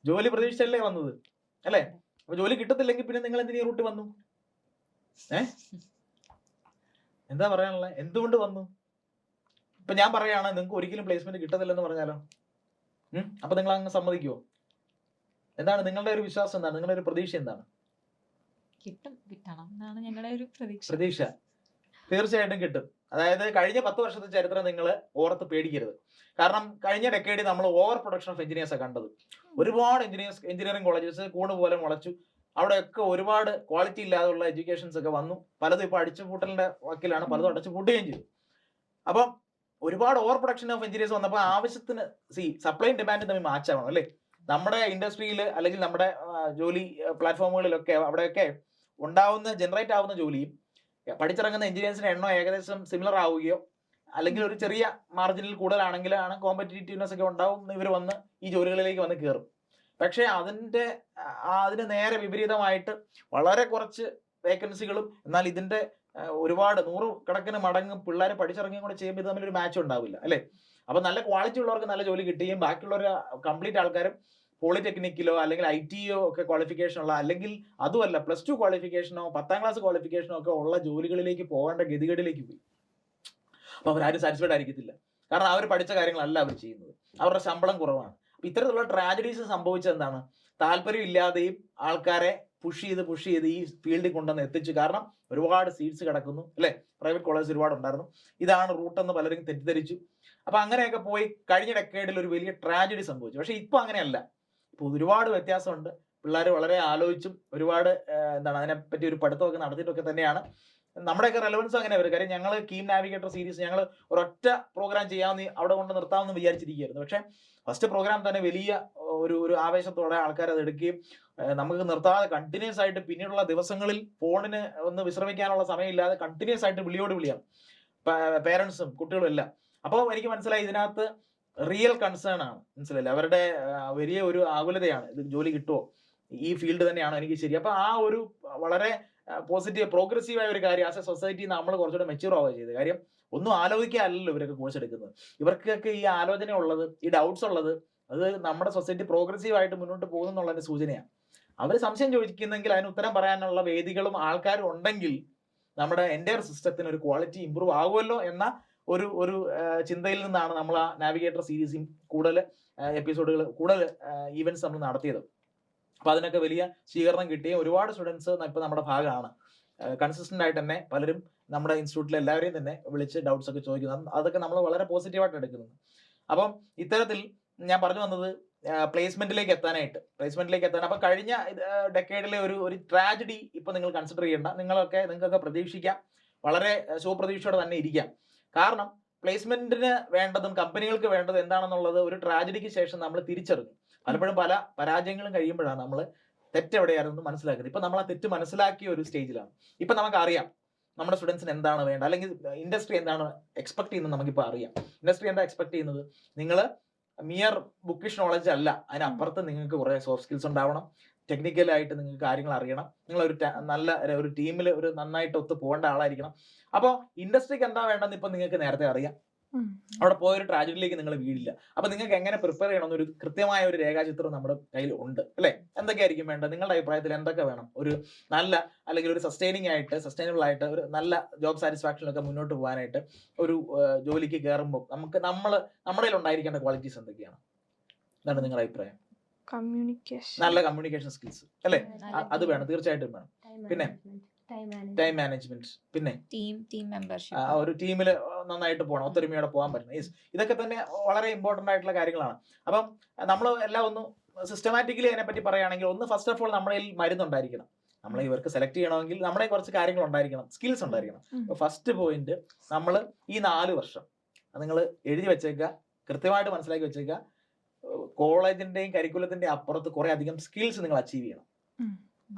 ജോലി പ്രതീക്ഷിച്ചല്ലേ വന്നത് അല്ലേ? അപ്പൊ ജോലി കിട്ടത്തില്ലെങ്കിൽ പിന്നെ നിങ്ങൾ എന്തിനാ ഈ റൂട്ട് വന്നു? എന്താ പറയാനുള്ളത്? എന്തുകൊണ്ട് വന്നു? ഇപ്പൊ ഞാൻ പറയാണ് നിങ്ങൾക്ക് ഒരിക്കലും പ്ലേസ്മെന്റ് കിട്ടത്തില്ലെന്ന് പറഞ്ഞാലോ, അപ്പൊ നിങ്ങൾ അങ്ങ് സമ്മതിക്കുമോ? എന്താണ് നിങ്ങളുടെ ഒരു വിശ്വാസം? എന്താണ് നിങ്ങളുടെ ഒരു പ്രതീക്ഷ? എന്താണ്? കിട്ടണം എന്നാണ് ഞങ്ങളുടെ ഒരു പ്രതീക്ഷ. തീർച്ചയായിട്ടും കിട്ടും. അതായത് കഴിഞ്ഞ 10 വർഷത്തെ ചരിത്രം നിങ്ങൾ ഓർത്ത് പേടിക്കരുത്. കാരണം കഴിഞ്ഞ ഡെക്കേഡിൽ നമ്മൾ ഓവർ പ്രൊഡക്ഷൻ ഓഫ് എഞ്ചിനീയേഴ്സാണ് കണ്ടത്. ഒരുപാട് എഞ്ചിനീയറിംഗ് കോളേജസ് കൂണ് പോലെ മുളച്ചു. അവിടെയൊക്കെ ഒരുപാട് ക്വാളിറ്റി ഇല്ലാതെയുള്ള എഡ്യൂക്കേഷൻസ് ഒക്കെ വന്നു. പലതും ഇപ്പോൾ അടിച്ചുപൂട്ടലിന്റെ വക്കിലാണ്, പലതും അടിച്ചുപൂട്ടുകയും ചെയ്തു. അപ്പം ഒരുപാട് ഓവർ പ്രൊഡക്ഷൻ ഓഫ് എഞ്ചിനീയേഴ്സ് വന്നപ്പോൾ ആവശ്യത്തിന് സപ്ലൈയും ഡിമാൻഡും തമ്മിൽ മാച്ച് ആവണം അല്ലേ? നമ്മുടെ ഇൻഡസ്ട്രിയിൽ അല്ലെങ്കിൽ നമ്മുടെ ജോലി പ്ലാറ്റ്ഫോമുകളിലൊക്കെ അവിടെയൊക്കെ ജനറേറ്റ് ആവുന്ന ജോലിയും പഠിച്ചിറങ്ങുന്ന എഞ്ചിനീയേഴ്സിന്റെ എണ്ണം ഏകദേശം സിമിലർ ആവുകയോ അല്ലെങ്കിൽ ഒരു ചെറിയ മാർജിനിൽ കൂടുതലാണെങ്കിലാണ് കോമ്പറ്റീറ്റീവ്നെസ് ഒക്കെ ഉണ്ടാവും, ഇവർ വന്ന് ഈ ജോലികളിലേക്ക് വന്ന് കയറും. പക്ഷേ അതിന് നേരെ വിപരീതമായിട്ട് വളരെ കുറച്ച് വേക്കൻസികളും എന്നാൽ ഇതിന്റെ ഒരുപാട് 100 കണക്കിന് മടങ്ങ് പിള്ളേരെ പഠിച്ചിറങ്ങിയും കൂടെ ചെയ്യുമ്പോൾ ഇത് തമ്മിലൊരു മാച്ച് ഉണ്ടാവില്ല അല്ലേ? അപ്പൊ നല്ല ക്വാളിറ്റി ഉള്ളവർക്ക് നല്ല ജോലി കിട്ടുകയും ബാക്കിയുള്ളവർ കംപ്ലീറ്റ് ആൾക്കാരും പോളിടെക്നിക്കിലോ അല്ലെങ്കിൽ ITയോ ഒക്കെ ക്വാളിഫിക്കേഷൻ ഉള്ള, അല്ലെങ്കിൽ അതുമല്ല +2 ക്വാളിഫിക്കേഷനോ 10ാം ക്ലാസ് ക്വാളിഫിക്കേഷനോ ഒക്കെ ഉള്ള ജോലികളിലേക്ക് പോകേണ്ട ഗതികേടിലേക്ക് പോയി. അപ്പൊ അവരാരും സാറ്റിസ്ഫൈഡ് ആയിരിക്കത്തില്ല. കാരണം അവർ പഠിച്ച കാര്യങ്ങളല്ല അവർ ചെയ്യുന്നത്, അവരുടെ ശമ്പളം കുറവാണ്. അപ്പൊ ഇത്തരത്തിലുള്ള ട്രാജഡീസ് സംഭവിച്ചത് എന്താണ്? താല്പര്യം ഇല്ലാതെയും ആൾക്കാരെ പുഷ് ചെയ്ത് ഈ ഫീൽഡിൽ കൊണ്ടുവന്ന് എത്തിച്ചു. കാരണം ഒരുപാട് സീറ്റ്സ് കിടക്കുന്നു അല്ലെ? പ്രൈവറ്റ് കോളേജ് ഒരുപാട് ഉണ്ടായിരുന്നു. ഇതാണ് റൂട്ടെന്ന് പലരും തെറ്റിദ്ധരിച്ചു. അപ്പൊ അങ്ങനെയൊക്കെ പോയി കഴിഞ്ഞ ഡെക്കേഡിൽ ഒരു വലിയ ട്രാജഡി സംഭവിച്ചു. പക്ഷെ ഇപ്പൊ അങ്ങനെയല്ല. ഇപ്പൊ ഒരുപാട് വ്യത്യാസമുണ്ട്. പിള്ളേർ വളരെ ആലോചിച്ചും ഒരുപാട് അതിനെപ്പറ്റി ഒരു പഠിത്തമൊക്കെ നടത്തിയിട്ടൊക്കെ തന്നെയാണ് നമ്മുടെയൊക്കെ റെലവൻസ് അങ്ങനെ വരും. കാര്യം ഞങ്ങൾ കീം നാവിഗേറ്റർ സീരീസ് ഞങ്ങൾ ഒരൊറ്റ പ്രോഗ്രാം ചെയ്യാമെന്ന് അവിടെ കൊണ്ട് നിർത്താമെന്ന് വിചാരിച്ചിരിക്കുകയായിരുന്നു. പക്ഷെ ഫസ്റ്റ് പ്രോഗ്രാം തന്നെ വലിയ ഒരു ആവേശത്തോടെ ആൾക്കാർ അത് എടുക്കുകയും നമുക്ക് നിർത്താതെ കണ്ടിന്യൂസ് ആയിട്ട് പിന്നീടുള്ള ദിവസങ്ങളിൽ ഫോണിന് ഒന്ന് വിശ്രമിക്കാനുള്ള സമയമില്ലാതെ കണ്ടിന്യൂസ് ആയിട്ട് വിളിയോട് വിളിയാണ് പേരൻസും കുട്ടികളും എല്ലാം. അപ്പോൾ എനിക്ക് മനസ്സിലായി ഇതിനകത്ത് റിയൽ കൺസേൺ ആണ്. മനസ്സിലായില്ലേ? അവരുടെ വലിയ ഒരു ആകുലതയാണ്, ഇത് ജോലി കിട്ടുമോ, ഈ ഫീൽഡ് തന്നെയാണോ എനിക്ക് ശരി. അപ്പൊ ആ ഒരു വളരെ പോസിറ്റീവ് പ്രോഗ്രസീവായ ഒരു കാര്യം ആസ് എ സൊസൈറ്റി നമ്മൾ കുറച്ചുകൂടെ മെച്യൂർ ആവുക ചെയ്ത്. കാര്യം ഒന്നും ആലോചിക്കാനല്ലോ ഇവരൊക്കെ കോഴ്സ് എടുക്കുന്നത്. ഇവർക്കൊക്കെ ഈ ആലോചന ഉള്ളത്, ഈ ഡൗട്ട്സ് ഉള്ളത്, അത് നമ്മുടെ സൊസൈറ്റി പ്രോഗ്രസീവായിട്ട് മുന്നോട്ട് പോകുന്നു എന്നുള്ളതിന്റെ സൂചനയാണ്. അവർ സംശയം ചോദിക്കുന്നെങ്കിൽ അതിന് ഉത്തരം പറയാനുള്ള വേദികളും ആൾക്കാരും ഉണ്ടെങ്കിൽ നമ്മുടെ എൻ്റയർ സിസ്റ്റത്തിന് ഒരു ക്വാളിറ്റി ഇമ്പ്രൂവ് ആകുമല്ലോ എന്ന ഒരു ചിന്തയിൽ നിന്നാണ് നമ്മൾ ആ നാവിഗേറ്റർ സീരീസും കൂടുതൽ എപ്പിസോഡുകൾ, കൂടുതൽ ഈവൻറ്റ്സ് നമ്മൾ നടത്തിയത്. അപ്പൊ അതിനൊക്കെ വലിയ സ്വീകരണം കിട്ടിയ ഒരുപാട് സ്റ്റുഡൻസ് ഇപ്പൊ നമ്മുടെ ഭാഗമാണ്. കൺസിസ്റ്റന്റ് ആയിട്ട് തന്നെ പലരും നമ്മുടെ ഇൻസ്റ്റിറ്റ്യൂട്ടിലെ എല്ലാവരെയും തന്നെ വിളിച്ച് ഡൗട്ട്സ് ഒക്കെ ചോദിക്കുന്നത്, അതൊക്കെ നമ്മൾ വളരെ പോസിറ്റീവായിട്ട് എടുക്കുന്നത്. അപ്പം ഇത്തരത്തിൽ ഞാൻ പറഞ്ഞു വന്നത് പ്ലേസ്മെന്റിലേക്ക് എത്താൻ. അപ്പൊ കഴിഞ്ഞ ഡെക്കേഡിലെ ഒരു ട്രാജഡി ഇപ്പൊ നിങ്ങൾ കൺസിഡർ ചെയ്യേണ്ട, നിങ്ങൾക്കൊക്കെ പ്രതീക്ഷിക്കാം, വളരെ ശുഭപ്രതീക്ഷയോടെ തന്നെ ഇരിക്കാം. കാരണം പ്ലേസ്മെന്റിന് വേണ്ടതും കമ്പനികൾക്ക് വേണ്ടത് എന്താണെന്നുള്ളത് ഒരു ട്രാജഡിക്ക് ശേഷം നമ്മൾ തിരിച്ചറിഞ്ഞു. പലപ്പോഴും പല പരാജയങ്ങളും കഴിയുമ്പോഴാണ് നമ്മൾ തെറ്റെവിടെയായിരുന്നു മനസ്സിലാക്കുന്നത്. ഇപ്പൊ നമ്മൾ ആ തെറ്റ് മനസ്സിലാക്കിയ ഒരു സ്റ്റേജിലാണ്. ഇപ്പൊ നമുക്കറിയാം നമ്മുടെ സ്റ്റുഡൻസിന് എന്താണ് വേണ്ടത്, അല്ലെങ്കിൽ ഇൻഡസ്ട്രി എന്താണ് എക്സ്പെക്ട് ചെയ്യുന്നത് നമുക്കിപ്പോൾ അറിയാം. ഇൻഡസ്ട്രി എന്താ എക്സ്പെക്ട് ചെയ്യുന്നത്? നിങ്ങൾ മിയർ ബുക്കിഷ് നോളജ് അല്ല, അതിനപ്പുറത്ത് നിങ്ങൾക്ക് കുറേ സോഫ്റ്റ് സ്കിൽസ് ഉണ്ടാവണം, ടെക്നിക്കലായിട്ട് നിങ്ങൾക്ക് കാര്യങ്ങൾ അറിയണം, നിങ്ങൾ നല്ല ഒരു ടീമിൽ ഒരു നന്നായിട്ട് ഒത്ത് പോകേണ്ട ആളായിരിക്കണം. അപ്പോൾ ഇൻഡസ്ട്രിക്ക് എന്താ വേണ്ടെന്ന് ഇപ്പം നിങ്ങൾക്ക് നേരത്തെ അറിയാം. അവിടെ പോയൊരു ട്രാജഡിയിലേക്ക് നിങ്ങൾ വീടില്ല. അപ്പൊ നിങ്ങൾക്ക് എങ്ങനെ പ്രിപ്പയർ ചെയ്യണം എന്നൊരു കൃത്യമായ ഒരു രേഖാചിത്രം നമ്മുടെ കയ്യിൽ ഉണ്ട് അല്ലെ? എന്തൊക്കെയായിരിക്കും വേണ്ടത്? നിങ്ങളുടെ അഭിപ്രായത്തിൽ എന്തൊക്കെ വേണം ഒരു നല്ല, അല്ലെങ്കിൽ ഒരു സസ്റ്റൈനബിൾ ആയിട്ട് ഒരു നല്ല ജോബ് സാറ്റിസ്ഫാക്ഷനിലൊക്കെ മുന്നോട്ട് പോകാനായിട്ട് ഒരു ജോലിക്ക് കയറുമ്പോൾ നമ്മുടെ ഉണ്ടായിരിക്കേണ്ട ക്വാളിറ്റീസ് എന്തൊക്കെയാണ്? എന്താണ് നിങ്ങളുടെ അഭിപ്രായം? നല്ല കമ്മ്യൂണിക്കേഷൻ സ്കിൽസ് അല്ലെ, അത് വേണം, തീർച്ചയായിട്ടും വേണം. പിന്നെ ടൈം മാനേജ്മെന്റ്, പിന്നെ ടീം മെമ്പർഷിപ്പ്, ഒരു ടീമിൽ നന്നായിട്ട് പോകണം, ഒത്തൊരുമയോടെ പോകാൻ പറ്റണം. ഇതൊക്കെ തന്നെ വളരെ ഇമ്പോർട്ടന്റ് ആയിട്ടുള്ള കാര്യങ്ങളാണ്. അപ്പം നമ്മൾ എല്ലാം ഒന്ന് സിസ്റ്റമാറ്റിക്കലി അതിനെപ്പറ്റി പറയുകയാണെങ്കിൽ, ഒന്ന് ഫസ്റ്റ് ഓഫ് ഓൾ നമ്മുടെ മരുന്നുണ്ടായിരിക്കണം. നമ്മളെ ഇവർക്ക് സെലക്ട് ചെയ്യണമെങ്കിൽ നമ്മുടെ കുറച്ച് കാര്യങ്ങൾ ഉണ്ടായിരിക്കണം, സ്കിൽസ് ഉണ്ടായിരിക്കണം. ഫസ്റ്റ് പോയിന്റ്, നമ്മൾ ഈ 4 വർഷം നിങ്ങൾ എഴുതി വെച്ചേക്കുക, കൃത്യമായിട്ട് മനസ്സിലാക്കി വെച്ചേക്കുക, കോളേജിന്റെയും കരിക്കുലത്തിന്റെയും അപ്പുറത്ത് കുറെ അധികം സ്കിൽസ് നിങ്ങൾ അച്ചീവ് ചെയ്യണം.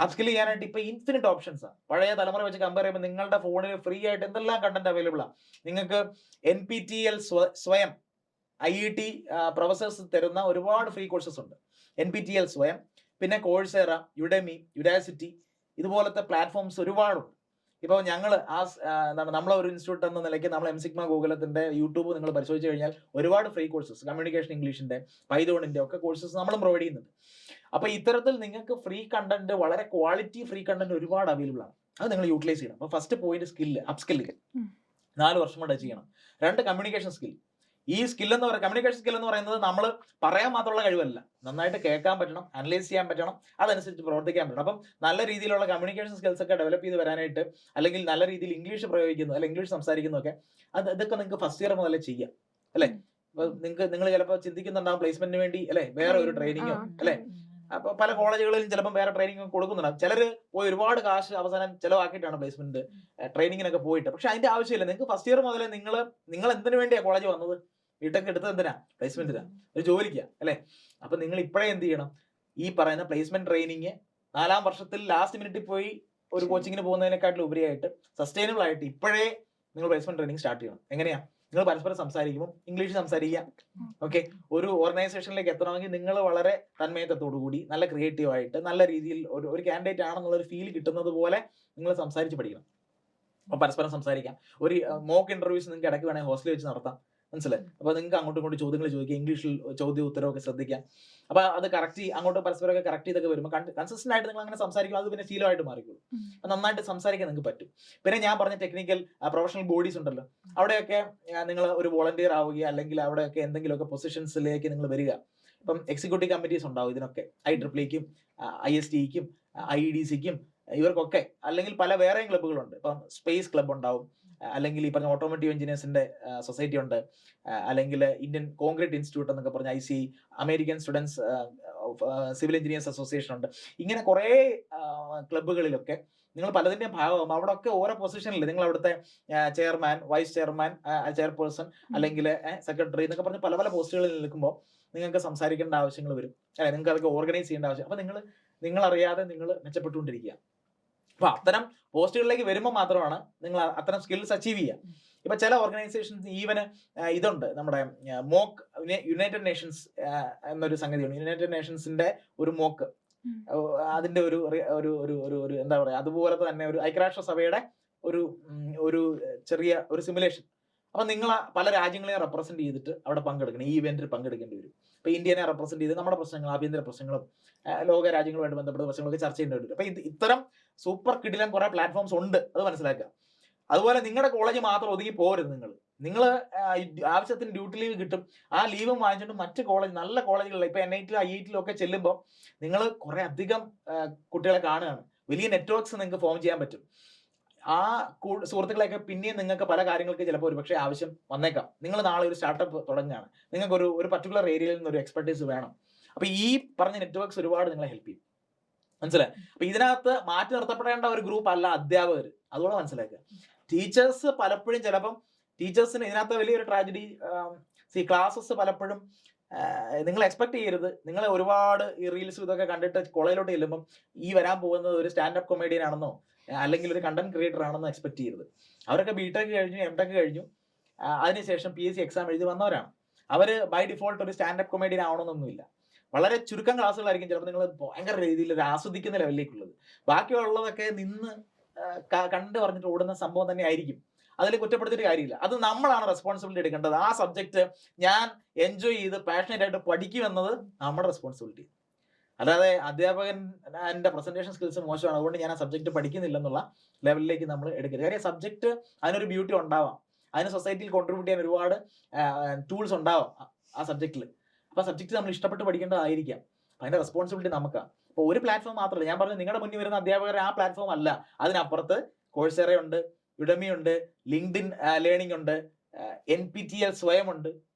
അപ്സ്കിൽ ചെയ്യാനായിട്ട് ഇപ്പൊ ഇൻഫിനിറ്റ് ഓപ്ഷൻസ് ആണ്. പഴയ തലമുറ വെച്ച് കമ്പയർ ചെയ്യുമ്പോൾ നിങ്ങളുടെ ഫോണിൽ ഫ്രീ ആയിട്ട് എന്തെല്ലാം കണ്ടന്റ് അവൈലബിൾ ആണ്. നിങ്ങൾക്ക് NPTEL സ്വയം IIT പ്രൊഫസേഴ്സ് തരുന്ന ഒരുപാട് ഫ്രീ കോഴ്സസ് ഉണ്ട്. NPTEL സ്വയം, പിന്നെ കോഴ്സേറ, യുഡെമി, യുഡാസിറ്റി, ഇതുപോലത്തെ പ്ലാറ്റ്ഫോംസ് ഒരുപാടുണ്ട്. ഇപ്പോൾ ഞങ്ങൾ നമ്മളെ ഒരു ഇൻസ്റ്റിറ്റ്യൂട്ട് എന്ന നിലയ്ക്ക് നമ്മൾ എംസിഗ്മ ഗൂഗിളത്തിന്റെ യൂട്യൂബ് നിങ്ങൾ പരിശോധിച്ച് കഴിഞ്ഞാൽ ഒരുപാട് ഫ്രീ കോഴ്സസ്, കമ്മ്യൂണിക്കേഷൻ ഇംഗ്ലീഷിന്റെ, പൈതോണിന്റെ ഒക്കെ കോഴ്സസ് നമ്മളും പ്രൊവൈഡ് ചെയ്യുന്നുണ്ട്. അപ്പൊ ഇത്തരത്തിൽ നിങ്ങൾക്ക് ഫ്രീ കണ്ടന്റ്, വളരെ ക്വാളിറ്റി ഫ്രീ കണ്ടന്റ് ഒരുപാട് അവൈലബിൾ ആണ്. അത് നിങ്ങൾ യൂട്ടിലൈസ് ചെയ്യണം. അപ്പൊ ഫസ്റ്റ് പോയിന്റ് സ്കില്ല്, അപ്സ്കില്ലിംഗ് 4 വർഷം കൊണ്ട് ചെയ്യണം. 2 കമ്മ്യൂണിക്കേഷൻ സ്കിൽ. ഈ സ്കിൽ എന്ന് പറയുന്നത്, കമ്മ്യൂണിക്കേഷൻ സ്കിൽ എന്ന് പറയുന്നത് നമ്മൾ പറയാൻ മാത്രമുള്ള കഴിവല്ല, നന്നായിട്ട് കേൾക്കാൻ പറ്റണം, അനലൈസ് ചെയ്യാൻ പറ്റണം, അതനുസരിച്ച് പ്രവർത്തിക്കാൻ പറ്റണം. അപ്പം നല്ല രീതിയിലുള്ള കമ്മ്യൂണിക്കേഷൻ സ്കിൽസ് ഒക്കെ ഡെവലപ്പ് ചെയ്ത് വരാനായിട്ട്, അല്ലെങ്കിൽ നല്ല രീതിയിൽ ഇംഗ്ലീഷ് പ്രയോഗിക്കുന്നു, അല്ലെങ്കിൽ ഇംഗ്ലീഷ് സംസാരിക്കുന്നതൊക്കെ, ഇതൊക്കെ നിങ്ങൾക്ക് ഫസ്റ്റ് ഇയർ മുതലേ ചെയ്യാം അല്ലെ? നിങ്ങൾ ചിലപ്പോൾ ചിന്തിക്കുന്നുണ്ടാവും പ്ലേസ്മെന്റിന് വേണ്ടി അല്ലെ വേറെ ഒരു ട്രെയിനിങ്ങോ അല്ലെ? അപ്പൊ പല കോളേജുകളിലും ചിലപ്പോൾ വേറെ ട്രെയിനിങ് കൊടുക്കുന്നുണ്ടാവും. ചിലർ പോയി ഒരുപാട് കാശ് അവസാനം ചിലവാക്കിയിട്ടാണ് പ്ലേസ്മെന്റ് ട്രെയിനിങ്ങിനൊക്കെ പോയിട്ട്. പക്ഷെ അതിന്റെ ആവശ്യമില്ല. നിങ്ങൾക്ക് ഫസ്റ്റ് ഇയർ മുതലേ നിങ്ങൾ എന്തിനു വേണ്ടിയാണ് കോളേജ് വന്നത്? ബിടെക് എടുത്തത് എന്തിനാ? പ്ലേസ്മെന്റിനാ, ഒരു ജോലിക്കാ അല്ലെ? അപ്പൊ നിങ്ങൾ ഇപ്പോഴേ എന്ത് ചെയ്യണം? ഈ പറയുന്ന പ്ലേസ്മെന്റ് ട്രെയിനിങ് 4ാം വർഷത്തിൽ ലാസ്റ്റ് മിനിറ്റിൽ പോയി ഒരു കോച്ചിങ്ങിന് പോകുന്നതിനെക്കാട്ടിലും ഉപരിയായിട്ട് സസ്റ്റൈനബിൾ ആയിട്ട് ഇപ്പോഴേ നിങ്ങൾ പ്ലേസ്മെന്റ് ട്രെയിനിങ് സ്റ്റാർട്ട് ചെയ്യണം. എങ്ങനെയാ? നിങ്ങൾ പരസ്പരം സംസാരിക്കുമ്പോൾ ഇംഗ്ലീഷ് സംസാരിക്കുക. ഓക്കെ, ഒരു ഓർഗനൈസേഷനിലേക്ക് എത്തണമെങ്കിൽ നിങ്ങൾ വളരെ തന്മയത്വത്തോടുകൂടി, നല്ല ക്രിയേറ്റീവായിട്ട്, നല്ല രീതിയിൽ ഒരു കാൻഡിഡേറ്റ് ആണെന്നുള്ളൊരു ഫീൽ കിട്ടുന്നത് പോലെ നിങ്ങൾ സംസാരിച്ച് പഠിക്കണം. അപ്പൊ പരസ്പരം സംസാരിക്കാം. ഒരു മോക്ക് ഇന്റർവ്യൂസ് നിങ്ങൾക്ക് ഇടയ്ക്ക് വേണമെങ്കിൽ ഹോസ്റ്റലിൽ വെച്ച് നടത്താം. മനസ്സിലായി? അപ്പൊ നിങ്ങൾക്ക് അങ്ങോട്ടും ഇങ്ങോട്ടും ചോദ്യങ്ങൾ ചോദിക്കുക, ഇംഗ്ലീഷിൽ ചോദ്യ ഉത്തരവൊക്കെ ശ്രദ്ധിക്കാം. അപ്പൊ അത് കറക്റ്റ് അങ്ങോട്ട് പരസ്പരമൊക്കെ കറക്റ്റ് ചെയ്തൊക്കെ വരുമ്പോൾ കൺസിസ്റ്റന്റ് ആയിട്ട് നിങ്ങൾ അങ്ങനെ സംസാരിക്കും. അത് പിന്നെ ശീലമായിട്ട് മാറിക്കോളും. നന്നായിട്ട് സംസാരിക്കാൻ നിങ്ങൾക്ക് പറ്റും. പിന്നെ ഞാൻ പറഞ്ഞ ടെക്നിക്കൽ പ്രൊഫഷണൽ ബോഡീസ് ഉണ്ടല്ലോ, അവിടെയൊക്കെ നിങ്ങൾ ഒരു വോളണ്ടിയർ ആവുക, അല്ലെങ്കിൽ അവിടെയൊക്കെ എന്തെങ്കിലുമൊക്കെ പൊസിഷൻസിലേക്ക് നിങ്ങൾ വരിക. ഇപ്പം എക്സിക്യൂട്ടീവ് കമ്മിറ്റീസ് ഉണ്ടാവും ഇതിനൊക്കെ, IEEEക്കും ISTക്കും IEDCക്കും ഇവർക്കൊക്കെ, അല്ലെങ്കിൽ പല വേറെയും ക്ലബ്ബുകളുണ്ട്. ഇപ്പം സ്പേസ് ക്ലബ്ബ് ഉണ്ടാവും, അല്ലെങ്കിൽ ഈ പറഞ്ഞ ഓട്ടോമോട്ടീവ് എഞ്ചിനീയേഴ്സിന്റെ സൊസൈറ്റി ഉണ്ട്, അല്ലെങ്കിൽ ഇന്ത്യൻ കോൺക്രീറ്റ് ഇൻസ്റ്റിറ്റ്യൂട്ട് എന്നൊക്കെ പറഞ്ഞ ICI, American students civil engineers association ഉണ്ട്. ഇങ്ങനെ കുറേ ക്ലബ്ബുകളിലൊക്കെ നിങ്ങൾ പലതിന്റെയും ഭാഗമാകും. അവിടെ ഒക്കെ ഓരോ പൊസിഷനിൽ നിങ്ങൾ അവിടുത്തെ ചെയർമാൻ, വൈസ് ചെയർമാൻ, ചെയർപേഴ്സൺ, അല്ലെങ്കിൽ സെക്രട്ടറി എന്നൊക്കെ പറഞ്ഞ് പല പല പോസ്റ്റുകളിൽ നിൽക്കുമ്പോൾ നിങ്ങൾക്ക് സംസാരിക്കേണ്ട ആവശ്യങ്ങൾ വരും അല്ലെ? നിങ്ങൾക്ക് അതൊക്കെ ഓർഗനൈസ് ചെയ്യേണ്ട ആവശ്യം. അപ്പൊ നിങ്ങൾ അറിയാതെ നിങ്ങൾ മെച്ചപ്പെട്ടുകൊണ്ടിരിക്കുക. അപ്പൊ അത്തരം പോസ്റ്റുകളിലേക്ക് വരുമ്പോൾ മാത്രമാണ് നിങ്ങൾ അത്തരം സ്കിൽസ് അച്ചീവ് ചെയ്യുക. ഇപ്പൊ ചില ഓർഗനൈസേഷൻസ് ഈവന് ഇതുണ്ട്, നമ്മുടെ മോക്ക് യുണൈറ്റഡ് നേഷൻസ് എന്നൊരു സംഗതിയുണ്ട്. യുണൈറ്റഡ് നേഷൻസിന്റെ ഒരു മോക്ക്, അതിന്റെ ഒരു എന്താ പറയാ, അതുപോലത്തെ തന്നെ ഒരു ഐക്യരാഷ്ട്ര സഭയുടെ ഒരു ചെറിയ ഒരു സിമുലേഷൻ. അപ്പൊ നിങ്ങൾ പല രാജ്യങ്ങളെയും റെപ്രസെന്റ് ചെയ്തിട്ട് അവിടെ പങ്കെടുക്കണം, ഈ ഇവന്റിൽ പങ്കെടുക്കേണ്ടി വരും. ഇപ്പൊ ഇന്ത്യനെ റെപ്രസെന്റ് ചെയ്ത് നമ്മുടെ പ്രശ്നങ്ങൾ, ആഭ്യന്തര പ്രശ്നങ്ങളും ലോക രാജ്യങ്ങളുമായിട്ട് ബന്ധപ്പെട്ട പ്രശ്നങ്ങളൊക്കെ ചർച്ച ചെയ്യേണ്ടി വരും. അപ്പൊ ഇത്തരം സൂപ്പർ കിടിലൻ കുറെ പ്ലാറ്റ്ഫോംസ് ഉണ്ട്, അത് മനസ്സിലാക്കുക. അതുപോലെ നിങ്ങളുടെ കോളേജ് മാത്രം ഒതുങ്ങി പോരുത്. നിങ്ങൾ ആവശ്യത്തിന് ഡ്യൂട്ടി ലീവ് കിട്ടും, ആ ലീവും വാങ്ങിച്ചിട്ട് മറ്റ് കോളേജ്, നല്ല കോളേജുകളിൽ ഇപ്പൊ NIT IIT ഒക്കെ ചെല്ലുമ്പോൾ നിങ്ങൾ കുറെ അധികം കുട്ടികളെ കാണുകയാണ്. വലിയ നെറ്റ്വർക്ക്സ് നിങ്ങൾക്ക് ഫോം ചെയ്യാൻ പറ്റും. ആ സുഹൃത്തുക്കളെയൊക്കെ പിന്നെയും നിങ്ങൾക്ക് പല കാര്യങ്ങൾക്ക് ചിലപ്പോൾ ഒരു പക്ഷേ ആവശ്യം വന്നേക്കാം. നിങ്ങൾ നാളെ ഒരു സ്റ്റാർട്ടപ്പ് തുടങ്ങുകയാണ്, നിങ്ങൾക്ക് ഒരു പർട്ടിക്കുലർ ഏരിയയിൽ നിന്ന് ഒരു എക്സ്പെർട്ടീസ് വേണം. അപ്പൊ ഈ പറഞ്ഞ നെറ്റ്വർക്ക്സ് ഒരുപാട് നിങ്ങളെ ഹെൽപ്പ് ചെയ്യും. മനസ്സിലായി? അപ്പൊ ഇതിനകത്ത് മാറ്റി നിർത്തപ്പെടേണ്ട ഒരു ഗ്രൂപ്പ് അല്ല അധ്യാപകർ. അതുകൊണ്ട് മനസ്സിലാക്കുക. ടീച്ചേഴ്സ് പലപ്പോഴും ചിലപ്പം ടീച്ചേഴ്സിന് ഇതിനകത്ത് വലിയൊരു ട്രാജഡി, ക്ലാസ്സസ് പലപ്പോഴും നിങ്ങൾ എക്സ്പെക്ട് ചെയ്യരുത്. നിങ്ങൾ ഒരുപാട് ഈ റീൽസ് ഇതൊക്കെ കണ്ടിട്ട് കോളേജിലോട്ട് ചെല്ലുമ്പം ഈ വരാൻ പോകുന്നത് ഒരു സ്റ്റാൻഡപ്പ് കൊമേഡിയൻ ആണെന്നോ അല്ലെങ്കിൽ ഒരു കണ്ടന്റ് ക്രിയേറ്റർ ആണെന്നോ എക്സ്പെക്ട് ചെയ്യരുത്. അവരൊക്കെ ബിടെക് കഴിഞ്ഞു, എംടെക് കഴിഞ്ഞു, അതിനുശേഷം PSC എക്സാം എഴുതി വന്നവരാണ്. അവർ ബൈ ഡിഫോൾട്ട് ഒരു സ്റ്റാൻഡപ്പ് കൊമേഡിയൻ ആവണമെന്നൊന്നുമില്ല. വളരെ ചുരുക്കം ക്ലാസ്സുകളായിരിക്കും ചിലപ്പോൾ നിങ്ങൾ ഭയങ്കര രീതിയിൽ ഒരു ആസ്വദിക്കുന്ന ലെവലിലേക്കുള്ളത്. ബാക്കിയുള്ളതൊക്കെ നിന്ന് കണ്ട് പറഞ്ഞിട്ട് ഓടുന്ന സംഭവം തന്നെ ആയിരിക്കും. അതിൽ കുറ്റപ്പെടുത്തിയിട്ട് കാര്യമില്ല. അത് നമ്മളാണ് റെസ്പോൺസിബിലിറ്റി എടുക്കേണ്ടത്. ആ സബ്ജക്റ്റ് ഞാൻ എൻജോയ് ചെയ്ത് പാഷനേറ്റ് ആയിട്ട് പഠിക്കുമെന്നത് നമ്മുടെ റെസ്പോൺസിബിലിറ്റി. അല്ലാതെ അധ്യാപകൻ്റെ പ്രസന്റേഷൻ സ്കിൽസ് മോശമാണ് അതുകൊണ്ട് ഞാൻ ആ സബ്ജക്റ്റ് പഠിക്കുന്നില്ലെന്നുള്ള ലെവലിലേക്ക് നമ്മൾ എടുക്കരുത്. കാര്യം സബ്ജക്റ്റ് അതിനൊരു ബ്യൂട്ടി ഉണ്ടാവാം, അതിന് സൊസൈറ്റിയിൽ കോൺട്രിബ്യൂട്ട് ചെയ്യാൻ ഒരുപാട് ടൂൾസ് ഉണ്ടാവാം ആ സബ്ജക്റ്റിൽ. അപ്പോൾ സബ്ജക്റ്റ് നമ്മൾ ഇഷ്ടപ്പെട്ട് പഠിക്കേണ്ടതായിരിക്കാം. അതിന്റെ റെസ്പോൺസിബിലിറ്റി നമുക്കാണ്. അപ്പോൾ ഒരു പ്ലാറ്റ്ഫോം മാത്രമല്ല, ഞാൻ പറഞ്ഞു നിങ്ങളുടെ മുന്നിൽ വരുന്ന അധ്യാപകരെ ആ പ്ലാറ്റ്ഫോം അല്ല. അതിനപ്പുറത്ത് കോഴ്സെറ ഉണ്ട്, യുഡമി ഉണ്ട്, ലിങ്ക്ഡിൻ ലേണിംഗ് ഉണ്ട്, NPTEL സ്വയം ഉണ്ട്.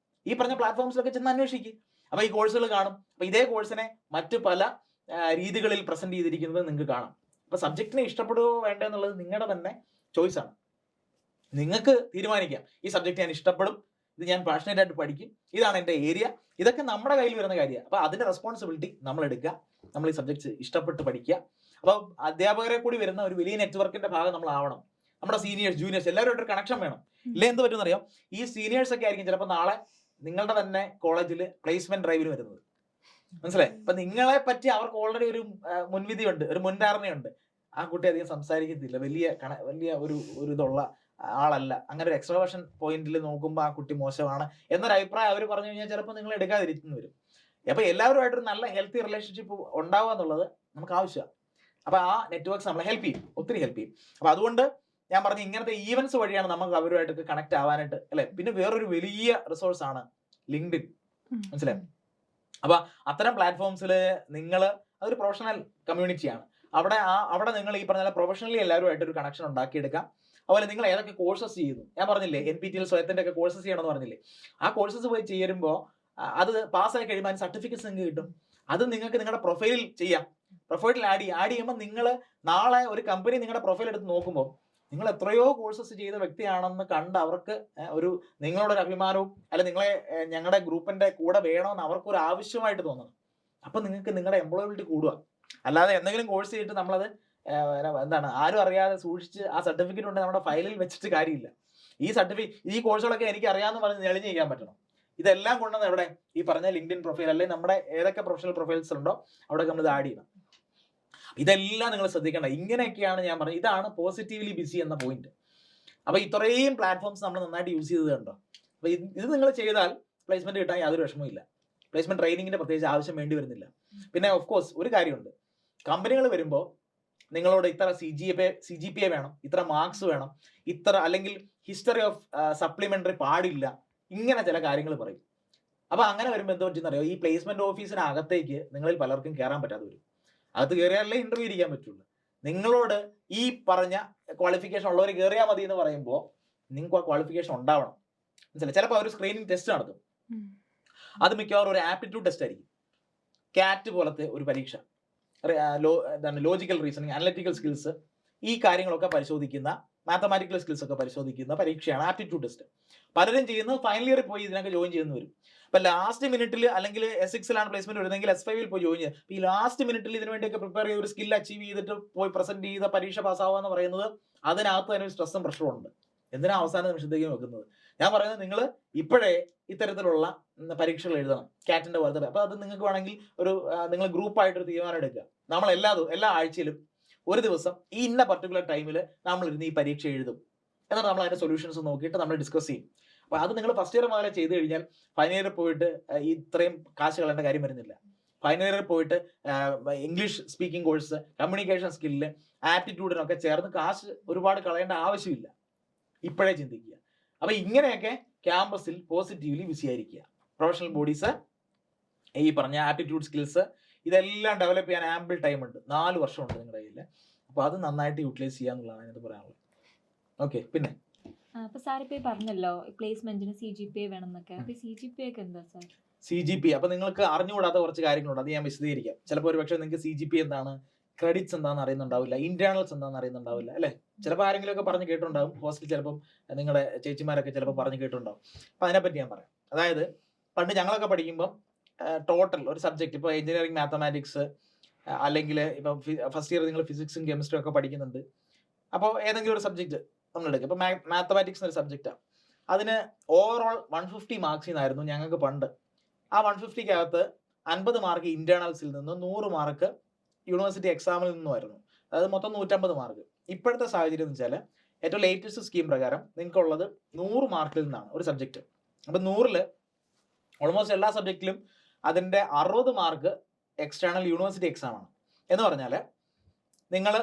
ഈ പറഞ്ഞ പ്ലാറ്റ്ഫോംസിലൊക്കെ ചെന്ന് അന്വേഷിക്കും. അപ്പൊ ഈ കോഴ്സുകൾ കാണും. അപ്പൊ ഇതേ കോഴ്സിനെ മറ്റു പല രീതികളിൽ പ്രസന്റ് ചെയ്തിരിക്കുന്നത് നിങ്ങൾക്ക് കാണാം. അപ്പൊ സബ്ജക്റ്റിനെ ഇഷ്ടപ്പെടുകയോ വേണ്ടോ എന്നുള്ളത് നിങ്ങളുടെ തന്നെ ചോയ്സ് ആണ്. നിങ്ങൾക്ക് തീരുമാനിക്കാം, ഈ സബ്ജക്റ്റ് ഞാൻ ഇഷ്ടപ്പെടും, ഇത് ഞാൻ പാഷനേറ്റ് ആയിട്ട് പഠിക്കും, ഇതാണ് എൻ്റെ ഏരിയ. ഇതൊക്കെ നമ്മുടെ കയ്യിൽ വരുന്ന കാര്യമാണ്. അപ്പൊ അതിന്റെ റെസ്പോൺസിബിലിറ്റി നമ്മൾ എടുക്കുക, നമ്മൾ ഈ സബ്ജക്ട്സ് ഇഷ്ടപ്പെട്ട് പഠിക്കുക. അപ്പൊ അധ്യാപകരെ കൂടി വരുന്ന ഒരു വലിയ നെറ്റ്വർക്കിന്റെ ഭാഗം നമ്മൾ ആവണം. നമ്മുടെ സീനിയേഴ്സ്, ജൂനിയേഴ്സ് എല്ലാവരുമായിട്ട് കണക്ഷൻ വേണം. ഇല്ല എന്ത് പറ്റുമെന്ന് അറിയാം, ഈ സീനിയേഴ്സ് ഒക്കെ ആയിരിക്കും ചിലപ്പോൾ നാളെ നിങ്ങളുടെ തന്നെ കോളേജിൽ പ്ലേസ്മെന്റ് ഡ്രൈവിന് വരുന്നത്. മനസ്സിലായി? അപ്പൊ നിങ്ങളെ പറ്റി അവർക്ക് ഓൾറെഡി ഒരു മുൻവിധിയുണ്ട്, ഒരു മുൻധാരണയുണ്ട്. ആ കുട്ടി അധികം സംസാരിക്കത്തില്ല, വലിയ ഒരു ഇതുള്ള ആളല്ല, അങ്ങനെ ഒരു എക്സ്ട്രോവേർഷൻ പോയിന്റിൽ നോക്കുമ്പോൾ ആ കുട്ടി മോശമാണ് എന്നൊരു അഭിപ്രായം അവർ പറഞ്ഞു കഴിഞ്ഞാൽ ചിലപ്പോൾ നിങ്ങൾ എടുക്കാതിരിക്കുന്നു വരും. അപ്പൊ എല്ലാവരുമായിട്ടൊരു നല്ല ഹെൽത്തി റിലേഷൻഷിപ്പ് ഉണ്ടാവുക എന്നുള്ളത് നമുക്ക് ആവശ്യമാണ്. അപ്പൊ ആ നെറ്റ്വർക്ക്സ് നമ്മളെ ഹെൽപ്പ് ചെയ്യും, ഒത്തിരി ഹെൽപ്പ് ചെയ്യും. അപ്പൊ അതുകൊണ്ട് ഞാൻ പറഞ്ഞു ഇങ്ങനത്തെ ഈവൻസ് വഴിയാണ് നമുക്ക് അവരുമായിട്ട് കണക്ട് ആവാനായിട്ട്, അല്ലെ? പിന്നെ വേറൊരു വലിയ റിസോഴ്സ് ആണ് ലിങ്ക്ഡിൻ. മനസ്സിലായി? അപ്പൊ അത്തരം പ്ലാറ്റ്ഫോംസിൽ നിങ്ങൾ അതൊരു പ്രൊഫഷണൽ കമ്മ്യൂണിറ്റിയാണ്. അവിടെ നിങ്ങൾ ഈ പറഞ്ഞ പ്രൊഫഷണലി എല്ലാവരുമായിട്ട് ഒരു കണക്ഷൻ ഉണ്ടാക്കിയെടുക്കാം. അതുപോലെ നിങ്ങൾ ഏതൊക്കെ കോഴ്സസ് ചെയ്യുന്നു, ഞാൻ പറഞ്ഞില്ലേ NPTEL സ്വയത്തിന്റെ ഒക്കെ കോഴ്സസ് ചെയ്യണമെന്ന് പറഞ്ഞില്ലേ, ആ കോഴ്സസ് പോയി ചേരുമ്പോൾ അത് പാസ്സായി കഴിയുമ്പോൾ സർട്ടിഫിക്കറ്റ്സ് നിങ്ങൾക്ക് കിട്ടും. അത് നിങ്ങൾക്ക് നിങ്ങളുടെ പ്രൊഫൈലിൽ ചെയ്യാം. പ്രൊഫൈലിൽ ആഡ് ചെയ്യുമ്പോൾ നിങ്ങൾ നാളെ ഒരു കമ്പനി നിങ്ങളുടെ പ്രൊഫൈൽ എടുത്ത് നോക്കുമ്പോൾ നിങ്ങൾ എത്രയോ കോഴ്സസ് ചെയ്ത വ്യക്തിയാണെന്ന് കണ്ട് അവർക്ക് ഒരു നിങ്ങളോടൊരു അഭിമാനവും, അല്ലെ നിങ്ങളെ ഞങ്ങളുടെ ഗ്രൂപ്പിന്റെ കൂടെ വേണമെന്ന് അവർക്കൊരു ആവശ്യമായിട്ട് തോന്നണം. അപ്പൊ നിങ്ങൾക്ക് നിങ്ങളുടെ എംപ്ലോയബിലിറ്റി കൂടുക. അല്ലാതെ എന്തെങ്കിലും കോഴ്സ് ചെയ്തിട്ട് നമ്മളത് ആരും അറിയാതെ സൂക്ഷിച്ച് ആ സർട്ടിഫിക്കറ്റ് കൊണ്ട് നമ്മുടെ ഫയലിൽ വെച്ചിട്ട് കാര്യമില്ല. ഈ കോഴ്സുകളൊക്കെ എനിക്ക് അറിയാമെന്ന് പറഞ്ഞ് തെളിഞ്ഞ് ചെയ്യാൻ പറ്റണം. ഇതെല്ലാം കൊണ്ടുവന്ന് എവിടെ ഈ പറഞ്ഞ ലിങ്ക്ഡിൻ പ്രൊഫൈൽ അല്ലെങ്കിൽ നമ്മുടെ ഏതൊക്കെ പ്രൊഫഷണൽ പ്രൊഫൈൽസ് ഉണ്ടോ അവിടെ നമ്മൾ ഇത് ആഡ് ചെയ്യണം. ഇതെല്ലാം നിങ്ങൾ ശ്രദ്ധിക്കേണ്ട. ഇങ്ങനെയൊക്കെയാണ് ഞാൻ പറഞ്ഞത്. ഇതാണ് പോസിറ്റീവ്ലി ബിസി എന്ന പോയിന്റ്. അപ്പൊ ഇത്രയും പ്ലാറ്റ്ഫോംസ് നമ്മൾ നന്നായിട്ട് യൂസ് ചെയ്തത് കണ്ടോ. അപ്പൊ ഇത് നിങ്ങൾ ചെയ്താൽ പ്ലേസ്മെന്റ് കിട്ടാൻ യാതൊരു വിഷമവും. പ്ലേസ്മെന്റ് ട്രെയിനിങ്ങിന്റെ പ്രത്യേകിച്ച് ആവശ്യം വേണ്ടി വരുന്നില്ല. പിന്നെ ഓഫ് കോഴ്സ് ഒരു കാര്യമുണ്ട്, കമ്പനികൾ വരുമ്പോൾ നിങ്ങളോട് ഇത്ര CGPA വേണം, ഇത്ര മാർക്സ് വേണം, ഇത്ര അല്ലെങ്കിൽ ഹിസ്റ്ററി ഓഫ് സപ്ലിമെന്ററി പാടില്ല, ഇങ്ങനെ ചില കാര്യങ്ങൾ പറയും. അപ്പൊ അങ്ങനെ വരുമ്പോൾ എന്താ പറ്റുന്ന അറിയോ, ഈ പ്ലേസ്മെന്റ് ഓഫീസിനകത്തേക്ക് നിങ്ങളിൽ പലർക്കും കയറാൻ പറ്റാതെ വരും. അകത്ത് കയറിയാലേ ഇന്റർവ്യൂ ഇരിക്കാൻ പറ്റുള്ളൂ. നിങ്ങളോട് ഈ പറഞ്ഞ ക്വാളിഫിക്കേഷൻ ഉള്ളവർ കയറിയാൽ മതി എന്ന് പറയുമ്പോൾ നിങ്ങൾക്ക് ആ ക്വാളിഫിക്കേഷൻ ഉണ്ടാവണം. മനസ്സിലായി? ചിലപ്പോൾ അവർ സ്ക്രീനിങ് ടെസ്റ്റ് നടത്തും. അത് മിക്കവാറും ഒരു ആപ്റ്റിറ്റ്യൂഡ് ടെസ്റ്റ് ആയിരിക്കും, CAT പോലത്തെ ഒരു പരീക്ഷ. ലോജിക്കൽ റീസണിങ്, അനലിറ്റിക്കൽ സ്കിൽസ്, ഈ കാര്യങ്ങളൊക്കെ പരിശോധിക്കുന്ന, മാത്തമാറ്റിക്കൽ സ്കിൽസ് ഒക്കെ പരിശോധിക്കുന്ന പരീക്ഷയാണ് ആപ്റ്റിറ്റ്യൂഡ് ടെസ്റ്റ്. പലരും ചെയ്യുന്നത് ഫൈനൽ ഇയറിൽ പോയി ഇതിനൊക്കെ ജോയിൻ ചെയ്യുന്ന വരും. അപ്പൊ ലാസ്റ്റ് മിനിറ്റിൽ അല്ലെങ്കിൽ S6 പ്ലേസ്മെന്റ് വരുന്നെങ്കിൽ S5 പോയി ജോയിൻ ചെയ്യുക. ഈ ലാസ്റ്റ് മിനിറ്റിൽ ഇതിനു വേണ്ടിയൊക്കെ പ്രിപ്പയർ ചെയ്ത് ഒരു സ്കിൽ അച്ചീവ് ചെയ്തിട്ട് പോയി പ്രസന്റ് ചെയ്ത പരീക്ഷ പാസ്സാവുക എന്ന് പറയുന്നത് അതിനകത്ത് തന്നെ ഒരു സ്ട്രെസ്സും പ്രഷറും ഉണ്ട്. എന്തിനാ അവസാന നിമിഷത്തേക്ക് വെക്കുന്നത്? ഞാൻ പറയുന്നത് നിങ്ങൾ ഇപ്പോഴേ ഇത്തരത്തിലുള്ള പരീക്ഷകൾ എഴുതണം, CAT പോലത്തെ. അപ്പൊ അത് നിങ്ങൾക്ക് വേണമെങ്കിൽ നിങ്ങൾ ഗ്രൂപ്പായിട്ടൊരു തീരുമാനം എടുക്കുക. നമ്മൾ എല്ലാ ആഴ്ചയിലും ഒരു ദിവസം ഈ ഇന്ന പർട്ടിക്കുലർ ടൈമിൽ നമ്മൾ ഇരുന്ന് ഈ പരീക്ഷ എഴുതും. എന്നിട്ട് നമ്മൾ അതിന്റെ സൊല്യൂഷൻസ് നോക്കിയിട്ട് നമ്മൾ ഡിസ്കസ് ചെയ്യും. അപ്പൊ അത് നിങ്ങൾ ഫസ്റ്റ് ഇയർ മുതലേ ചെയ്ത് കഴിഞ്ഞാൽ ഫൈനൽ ഇയറിൽ പോയിട്ട് ഇത്രയും കാശ് കളയേണ്ട കാര്യം വരുന്നില്ല. ഫൈനൽ ഇയറിൽ പോയിട്ട് English speaking course, communication skill, ആപ്റ്റിറ്റ്യൂഡിനൊക്കെ ചേർന്ന് കാശ് ഒരുപാട് കളയേണ്ട ആവശ്യമില്ല. ഇപ്പോഴേ ചിന്തിക്കുക. അപ്പൊ ഇങ്ങനെയൊക്കെ ക്യാമ്പസിൽ പോസിറ്റീവ്ലി ബിസി ആയിരിക്കുക. പ്രൊഫഷണൽ ബോഡീസ്, ഈ പറഞ്ഞ ആപ്റ്റിറ്റ്യൂഡ് സ്കിൽസ്, ഇതെല്ലാം ഡെവലപ്പ് ചെയ്യാൻ ആമ്പിൾ ടൈം ഉണ്ട്. 4 വർഷമുണ്ട് നിങ്ങളുടെ കയ്യിൽ. അപ്പൊ അത് നന്നായിട്ട് യൂട്ടിലൈസ് ചെയ്യാന്നുള്ളതാണ് അതിനകത്ത് പറയാനുള്ളത്. ഓക്കെ. പിന്നെ അപ്പൊ സാർ ഇപ്പൊ പറഞ്ഞല്ലോ പ്ലേസ്മെന്റിന് CGPA വേണം എന്നൊക്കെ. അപ്പൊ CGPA ഒക്കെ എന്താ സാർ? CGP അപ്പൊ നിങ്ങൾക്ക് അറിഞ്ഞുകൂടാത്ത കുറച്ച് കാര്യങ്ങളുണ്ട്, അത് ഞാൻ വിശദീകരിക്കാം. ചിലപ്പോൾ ഒരു പക്ഷേ നിങ്ങൾക്ക് CGP എന്താണ്, ക്രെഡിറ്റ്സ് എന്താണെന്ന് അറിയുന്നുണ്ടാവില്ല, ഇന്റേണൽസ് എന്താണെന്ന് അറിയുന്നുണ്ടാവില്ല അല്ലെ. ചിലപ്പോൾ ആരെങ്കിലും ഒക്കെ പറഞ്ഞ് കേട്ടിട്ടുണ്ടാവും, ഹോസ്റ്റലിൽ ചിലപ്പം നിങ്ങളുടെ ചേച്ചിമാരൊക്കെ ചിലപ്പോൾ പറഞ്ഞ് കേട്ടിട്ടുണ്ടാവും. അപ്പൊ അതിനെപ്പറ്റി ഞാൻ പറയാം. അതായത് പണ്ട് ഞങ്ങളൊക്കെ പഠിക്കുമ്പോൾ ടോട്ടൽ ഒരു സബ്ജക്ട്, ഇപ്പോൾ എഞ്ചിനീയറിംഗ് മാത്തമാറ്റിക്സ് അല്ലെങ്കിൽ ഇപ്പം ഫസ്റ്റ് ഇയർ നിങ്ങൾ ഫിസിക്സും കെമിസ്ട്രിയും ഒക്കെ പഠിക്കുന്നുണ്ട്. അപ്പോൾ ഏതെങ്കിലും ഒരു സബ്ജക്ട് നമ്മൾ എടുക്കുക. ഇപ്പോൾ മാത്തമാറ്റിക്സ് എന്നൊരു സബ്ജക്റ്റാണ്, അതിന് ഓവറോൾ 150 മാർക്സിൽ നിന്നായിരുന്നു ഞങ്ങൾക്ക് പണ്ട്. ആ 150ക്കകത്ത് 50 മാർക്ക് ഇന്റേണൽസിൽ നിന്നും 100 മാർക്ക് യൂണിവേഴ്സിറ്റി എക്സാമിൽ നിന്നുമായിരുന്നു. അതായത് മൊത്തം 150 മാർക്ക്. ഇപ്പോഴത്തെ സാഹചര്യം എന്ന് വെച്ചാൽ ഏറ്റവും ലേറ്റസ്റ്റ് സ്കീം പ്രകാരം നിങ്ങൾക്കുള്ളത് 100 മാർക്കിൽ നിന്നാണ് ഒരു സബ്ജക്റ്റ്. അപ്പം 100ൽ ഓൾമോസ്റ്റ് എല്ലാ സബ്ജക്റ്റിലും അതിൻ്റെ 60 മാർക്ക് എക്സ്റ്റേണൽ യൂണിവേഴ്സിറ്റി എക്സാം ആണ്. എന്ന് പറഞ്ഞാൽ നിങ്ങൾ